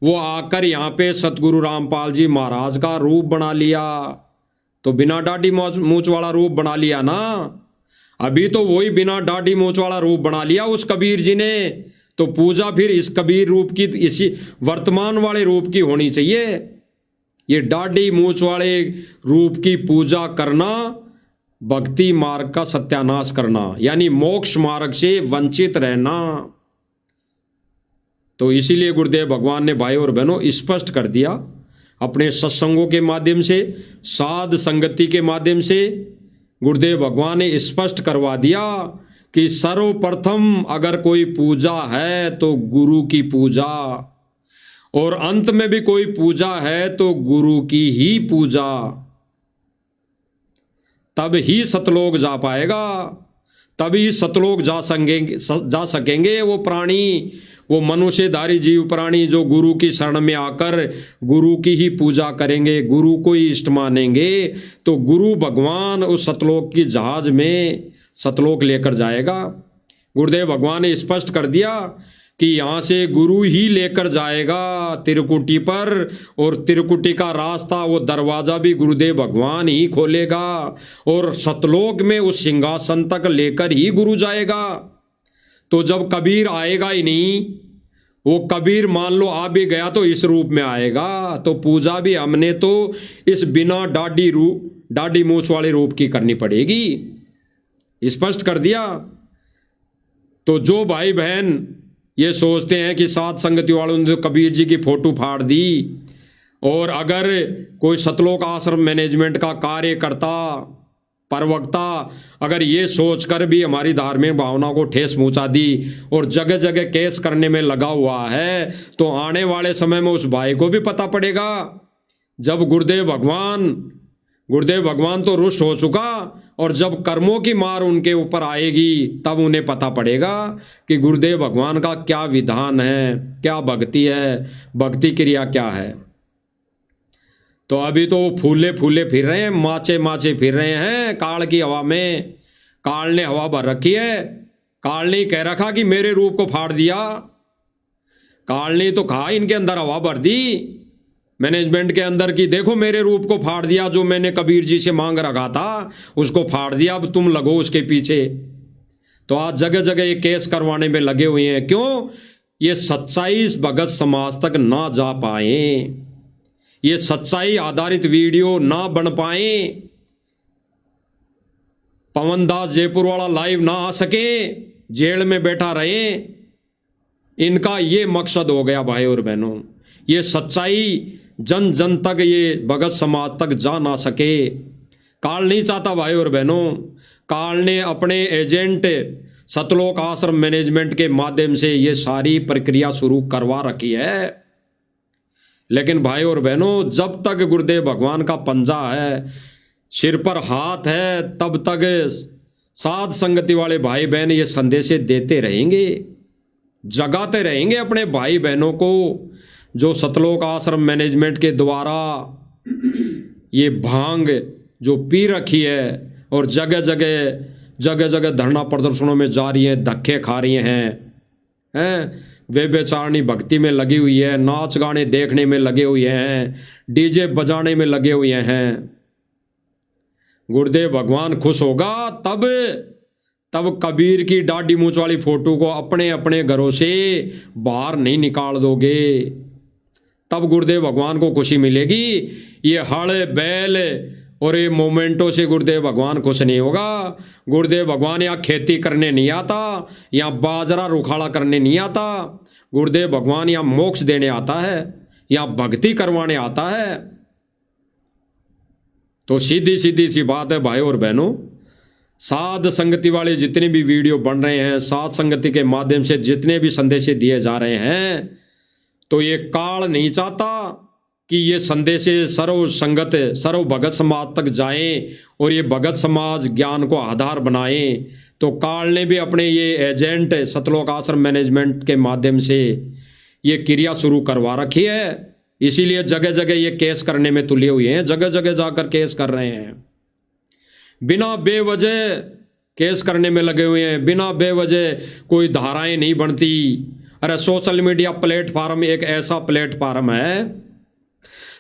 वो आकर यहाँ पे सतगुरु रामपाल जी महाराज का रूप बना लिया। तो बिना डाढ़ी मूंछ वाला रूप बना लिया ना, अभी तो वही बिना डाढ़ी मूंछ वाला रूप बना लिया उस कबीर जी ने। तो पूजा फिर इस कबीर रूप की, इसी वर्तमान वाले रूप की होनी चाहिए। ये डाढ़ी मूंछ वाले रूप की पूजा करना भक्ति मार्ग का सत्यानाश करना, यानी मोक्ष मार्ग से वंचित रहना। तो इसीलिए गुरुदेव भगवान ने भाई और बहनों स्पष्ट कर दिया अपने सत्संगों के माध्यम से, साध संगति के माध्यम से गुरुदेव भगवान ने स्पष्ट करवा दिया कि सर्वप्रथम अगर कोई पूजा है तो गुरु की पूजा, और अंत में भी कोई पूजा है तो गुरु की ही पूजा। तब ही सतलोक जा पाएगा, तभी सतलोक जा सकेंगे वो प्राणी, वो मनुष्यधारी जीव प्राणी जो गुरु की शरण में आकर गुरु की ही पूजा करेंगे, गुरु को ही इष्ट मानेंगे। तो गुरु भगवान उस सतलोक की जहाज में सतलोक लेकर जाएगा। गुरुदेव भगवान ने स्पष्ट कर दिया कि यहाँ से गुरु ही लेकर जाएगा तिरुकुटी पर, और तिरुकुटी का रास्ता, वो दरवाजा भी गुरुदेव भगवान ही खोलेगा, और सतलोक में उस सिंहासन तक लेकर ही गुरु जाएगा। तो जब कबीर आएगा ही नहीं, वो कबीर मान लो आ भी गया तो इस रूप में आएगा। तो पूजा भी हमने तो इस बिना डाढ़ी मूंछ वाले रूप की करनी पड़ेगी, स्पष्ट कर दिया। तो जो भाई बहन ये सोचते हैं कि साध संगति वालों ने तो कबीर जी की फोटो फाड़ दी, और अगर कोई सतलोक आश्रम मैनेजमेंट का कार्यकर्ता प्रवक्ता अगर ये सोचकर भी हमारी धार्मिक भावनाओं को ठेस पहुंचा दी और जगह जगह केस करने में लगा हुआ है, तो आने वाले समय में उस भाई को भी पता पड़ेगा। जब गुरुदेव भगवान तो रुष्ट हो चुका, और जब कर्मों की मार उनके ऊपर आएगी तब उन्हें पता पड़ेगा कि गुरुदेव भगवान का क्या विधान है, क्या भक्ति है, भक्ति क्रिया क्या है। तो अभी तो फूले फूले फिर रहे हैं, माचे फिर रहे हैं काल की हवा में। काल ने हवा भर रखी है, काल ने कह रखा कि मेरे रूप को फाड़ दिया, काल ने तो कहा इनके अंदर हवा भर दी मैनेजमेंट के अंदर की, देखो मेरे रूप को फाड़ दिया, जो मैंने कबीर जी से मांग रखा था उसको फाड़ दिया, अब तुम लगो उसके पीछे। तो आज जगह जगह ये केस करवाने में लगे हुए हैं। क्यों? ये सच्चाई इस भगत समाज तक ना जा पाए, ये सच्चाई आधारित वीडियो ना बन पाए, पवन दास जयपुर वाला लाइव ना आ सके, जेल में बैठा रहे। इनका ये मकसद हो गया भाई और बहनों, ये सच्चाई जन जन तक, ये भगत समाज तक जा ना सके। काल नहीं चाहता भाई और बहनों, काल ने अपने एजेंट सतलोक आश्रम मैनेजमेंट के माध्यम से ये सारी प्रक्रिया शुरू करवा रखी है। लेकिन भाई और बहनों, जब तक गुरुदेव भगवान का पंजा है, सिर पर हाथ है, तब तक साध संगति वाले भाई बहन ये संदेशे देते रहेंगे, जगाते रहेंगे अपने भाई बहनों को, जो सतलोक आश्रम मैनेजमेंट के द्वारा ये भांग जो पी रखी है और जगह जगह धरना प्रदर्शनों में जा रही हैं, धक्के खा रही हैं, वे बेचारनी भक्ति में लगी हुई है, नाच गाने देखने में लगे हुए हैं, डीजे बजाने में लगे हुए हैं। गुरुदेव भगवान खुश होगा तब कबीर की डाढ़ी मूंछ वाली फोटो को अपने अपने घरों से बाहर नहीं निकाल दोगे, तब गुरुदेव भगवान को खुशी मिलेगी। ये हड़ बैल और ये मोमेंटों से गुरुदेव भगवान खुश नहीं होगा। गुरुदेव भगवान यहाँ खेती करने नहीं आता, यहाँ बाजरा रुखाड़ा करने नहीं आता, गुरुदेव भगवान यहाँ मोक्ष देने आता है, यहाँ भक्ति करवाने आता है। तो सीधी सी बात है भाई और बहनों, साध संगति वाले जितने भी वीडियो बन रहे हैं, साध संगति के माध्यम से जितने भी संदेश दिए जा रहे हैं, तो ये काल नहीं चाहता कि ये संदेश सर्व संगत सर्व भगत समाज तक जाएं और ये भगत समाज ज्ञान को आधार बनाएं। तो काल ने भी अपने ये एजेंट सतलोक आश्रम मैनेजमेंट के माध्यम से ये क्रिया शुरू करवा रखी है, इसीलिए जगह जगह ये केस करने में तुले हुए हैं, जगह जगह जाकर केस कर रहे हैं, बिना बेवजह केस करने में लगे हुए हैं, बिना बेवजह कोई धाराएं नहीं बनती। अरे सोशल मीडिया प्लेटफार्म एक ऐसा प्लेटफार्म है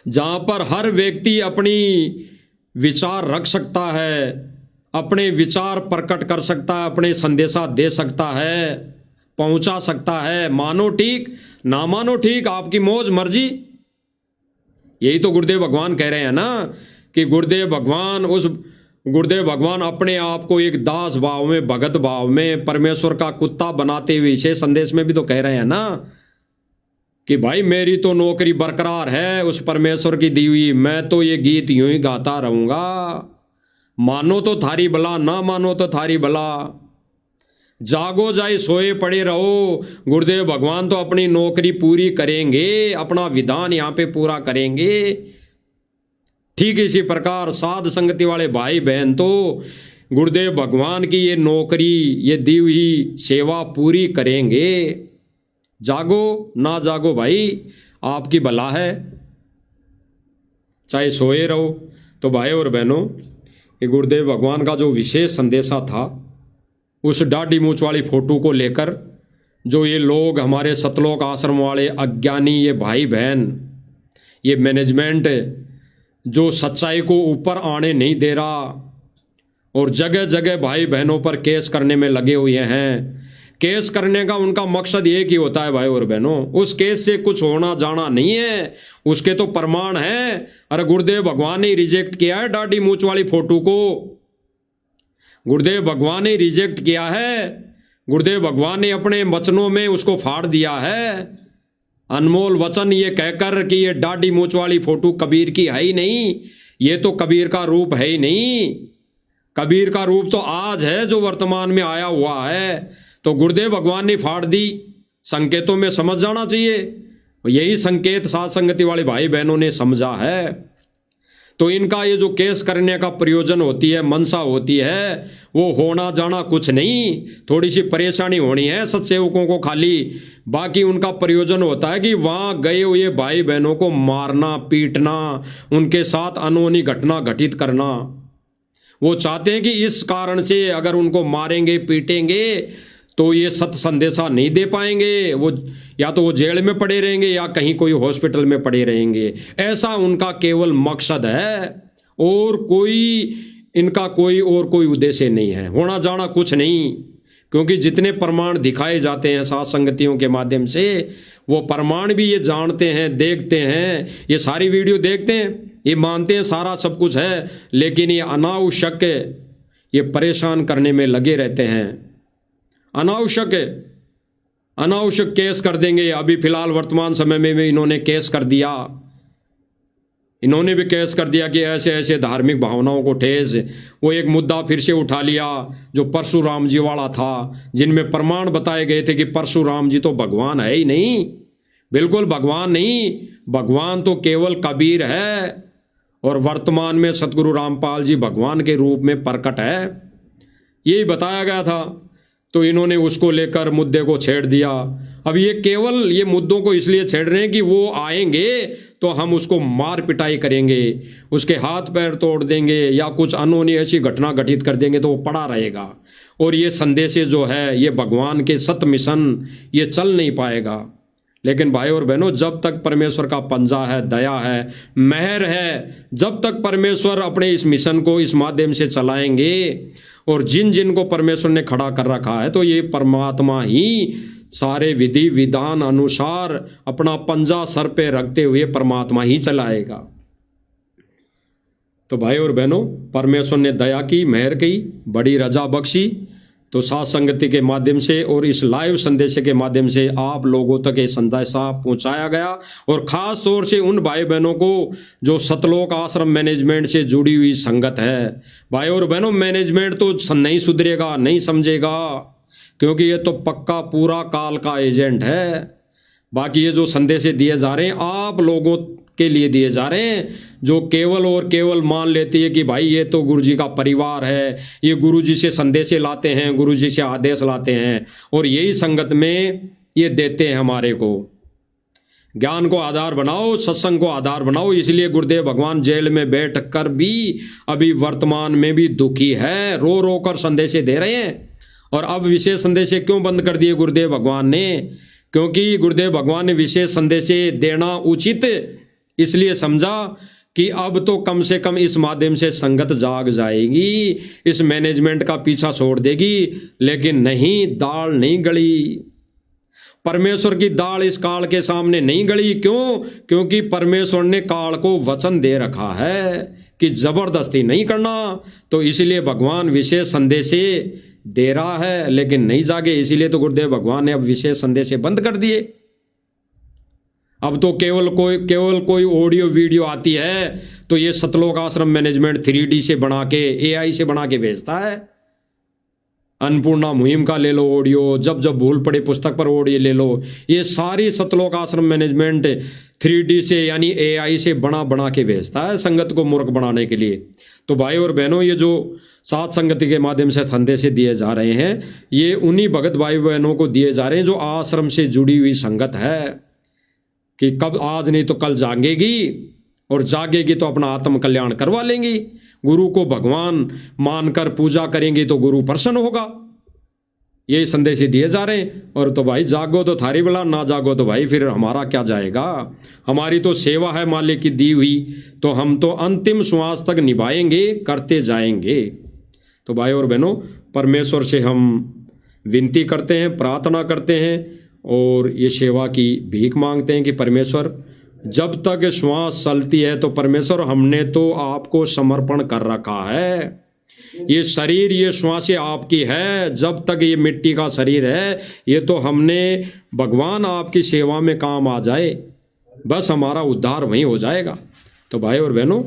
जहां पर हर व्यक्ति अपनी विचार रख सकता है, अपने विचार प्रकट कर सकता है, अपने संदेशा दे सकता है, पहुंचा सकता है। मानो ठीक, ना मानो ठीक, आपकी मौज मर्जी। यही तो गुरुदेव भगवान कह रहे हैं ना कि गुरुदेव भगवान अपने आप को एक दास भाव में, भगत भाव में, परमेश्वर का कुत्ता बनाते हुए इसे संदेश में भी तो कह रहे हैं ना कि भाई मेरी तो नौकरी बरकरार है उस परमेश्वर की दी हुई, मैं तो ये गीत यूं ही गाता रहूंगा, मानो तो थारी भला, ना मानो तो थारी भला, जागो जाए सोए पड़े रहो। गुरुदेव भगवान तो अपनी नौकरी पूरी करेंगे, अपना विधान यहाँ पे पूरा करेंगे। ठीक इसी प्रकार साध संगति वाले भाई बहन तो गुरुदेव भगवान की ये नौकरी, ये दी हुई सेवा पूरी करेंगे। जागो ना जागो भाई, आपकी भला है, चाहे सोए रहो। तो भाई और बहनों, ये गुरुदेव भगवान का जो विशेष संदेशा था, उस दाढ़ी मूंछ वाली फोटो को लेकर जो ये लोग, हमारे सतलोक आश्रम वाले अज्ञानी ये भाई बहन, ये मैनेजमेंट जो सच्चाई को ऊपर आने नहीं दे रहा और जगह जगह भाई बहनों पर केस करने में लगे हुए हैं। केस करने का उनका मकसद एक ही होता है भाई और बहनों, उस केस से कुछ होना जाना नहीं है, उसके तो प्रमाण है। अरे गुरुदेव भगवान ने रिजेक्ट किया है दाढ़ी मूंछ वाली फोटो को, गुरुदेव भगवान ने रिजेक्ट किया है, गुरुदेव भगवान ने अपने वचनों में उसको फाड़ दिया है। अनमोल वचन ये कहकर कि ये दाढ़ी मूंछ वाली फोटो कबीर की है ही नहीं, ये तो कबीर का रूप है ही नहीं। कबीर का रूप तो आज है जो वर्तमान में आया हुआ है, तो गुरुदेव भगवान ने फाड़ दी। संकेतों में समझ जाना चाहिए, यही संकेत साध संगति वाले भाई बहनों ने समझा है। तो इनका ये जो केस करने का प्रयोजन होती है, मनसा होती है, वो होना जाना कुछ नहीं, थोड़ी सी परेशानी होनी है सत्सेवकों को खाली। बाकी उनका प्रयोजन होता है कि वहाँ गए हुए भाई बहनों को मारना, पीटना, उनके साथ अनहोनी घटना घटित करना। वो चाहते हैं कि इस कारण से अगर उनको मारेंगे, पीटेंगे तो ये सत्य संदेशा नहीं दे पाएंगे, वो या तो वो जेल में पड़े रहेंगे या कहीं कोई हॉस्पिटल में पड़े रहेंगे। ऐसा उनका केवल मकसद है, और कोई इनका कोई और कोई उद्देश्य नहीं है, होना जाना कुछ नहीं। क्योंकि जितने प्रमाण दिखाए जाते हैं साध संगतियों के माध्यम से, वो प्रमाण भी ये जानते हैं, देखते हैं, ये सारी वीडियो देखते हैं, ये मानते हैं सारा सब कुछ है, लेकिन ये अनावश्यक ये परेशान करने में लगे रहते हैं। अनावश्यक केस कर देंगे। अभी फिलहाल वर्तमान समय में भी इन्होंने केस कर दिया, इन्होंने भी केस कर दिया कि ऐसे ऐसे धार्मिक भावनाओं को ठेस। वो एक मुद्दा फिर से उठा लिया जो परशुराम जी वाला था, जिनमें प्रमाण बताए गए थे कि परशुराम जी तो भगवान है ही नहीं, बिल्कुल भगवान नहीं, भगवान तो केवल कबीर है, और वर्तमान में सतगुरु रामपाल जी भगवान के रूप में प्रकट है, यही बताया गया था। तो इन्होंने उसको लेकर मुद्दे को छेड़ दिया। अब ये केवल ये मुद्दों को इसलिए छेड़ रहे हैं कि वो आएंगे तो हम उसको मार पिटाई करेंगे, उसके हाथ पैर तोड़ देंगे या कुछ अनहोनी ऐसी घटना घटित कर देंगे तो वो पड़ा रहेगा। और ये संदेश जो है, ये भगवान के सत्य मिशन, ये चल नहीं पाएगा। लेकिन भाई और बहनों, जब तक परमेश्वर का पंजा है, दया है, मेहर है, जब तक परमेश्वर अपने इस मिशन को इस माध्यम से चलाएंगे, और जिन जिन को परमेश्वर ने खड़ा कर रखा है, तो ये परमात्मा ही सारे विधि विधान अनुसार अपना पंजा सर पे रखते हुए परमात्मा ही चलाएगा। तो भाई और बहनों, परमेश्वर ने दया की, मेहर की, बड़ी रजा बख्शी। तो साथ संगति के माध्यम से और इस लाइव संदेश के माध्यम से आप लोगों तक ये संदेशा पहुंचाया गया, और ख़ास तौर से उन भाई बहनों को जो सतलोक आश्रम मैनेजमेंट से जुड़ी हुई संगत है। भाई और बहनों, मैनेजमेंट तो नहीं सुधरेगा, नहीं समझेगा, क्योंकि ये तो पक्का पूरा काल का एजेंट है। बाकी ये जो संदेश दिए जा रहे हैं, आप लोगों के लिए दिए जा रहे हैं, जो केवल और केवल मान लेती है कि भाई ये तो गुरुजी का परिवार है, ये गुरुजी से संदेशे लाते हैं, गुरुजी से आदेश लाते हैं, और यही संगत में ये देते हैं हमारे को। ज्ञान को आधार बनाओ, सत्संग को आधार बनाओ। इसलिए गुरुदेव भगवान जेल में बैठ कर भी अभी वर्तमान में भी दुखी है, रो रो कर संदेशे दे रहे हैं। और अब विशेष संदेशे क्यों बंद कर दिए गुरुदेव भगवान ने? क्योंकि गुरुदेव भगवान ने विशेष संदेशे देना उचित इसलिए समझा कि अब तो कम से कम इस माध्यम से संगत जाग जाएगी, इस मैनेजमेंट का पीछा छोड़ देगी। लेकिन नहीं, दाल नहीं गली, परमेश्वर की दाल इस काल के सामने नहीं गली। क्यों? क्योंकि परमेश्वर ने काल को वचन दे रखा है कि जबरदस्ती नहीं करना। तो इसलिए भगवान विशेष संदेशे दे रहा है, लेकिन नहीं जागे। इसीलिए तो गुरुदेव भगवान ने अब विशेष संदेशे बंद कर दिए। अब तो केवल कोई ऑडियो वीडियो आती है तो ये सतलोक आश्रम मैनेजमेंट 3D से बना के, AI से बना के भेजता है। अन्नपूर्णा मुहिम का ले लो ऑडियो, जब जब भूल पड़े पुस्तक पर ऑडियो ले लो। ये सारी सतलोक आश्रम मैनेजमेंट 3D से यानी AI से बना के भेजता है संगत को मूर्ख बनाने के लिए। तो भाई और बहनों, ये जो सात संगति के माध्यम से संदेश दिए जा रहे हैं, ये उन्हीं भगत भाई बहनों को दिए जा रहे हैं जो आश्रम से जुड़ी हुई संगत है कि कब आज नहीं तो कल जागेगी, और जागेगी तो अपना आत्म कल्याण करवा लेंगी। गुरु को भगवान मानकर पूजा करेंगी तो गुरु प्रसन्न होगा। यही संदेश दिए जा रहे हैं। और तो भाई जागो तो थारी बला, ना जागो तो भाई फिर हमारा क्या जाएगा। हमारी तो सेवा है मालिक की दी हुई, तो हम तो अंतिम श्वास तक निभाएंगे, करते जाएंगे। तो भाई और बहनों, परमेश्वर से हम विनती करते हैं, प्रार्थना करते हैं और ये सेवा की भीख मांगते हैं कि परमेश्वर, जब तक श्वास चलती है तो परमेश्वर हमने तो आपको समर्पण कर रखा है। ये शरीर, ये श्वासें आपकी है। जब तक ये मिट्टी का शरीर है, ये तो हमने भगवान आपकी सेवा में काम आ जाए, बस हमारा उद्धार वहीं हो जाएगा। तो भाई और बहनों,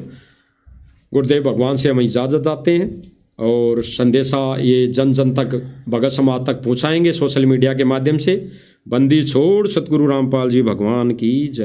गुरुदेव भगवान से हम इजाज़त आते हैं और संदेशा ये जन जन तक, भगत समाज तक पहुँचाएंगे सोशल मीडिया के माध्यम से। बंदी छोड़ सतगुरु रामपाल जी भगवान की जय।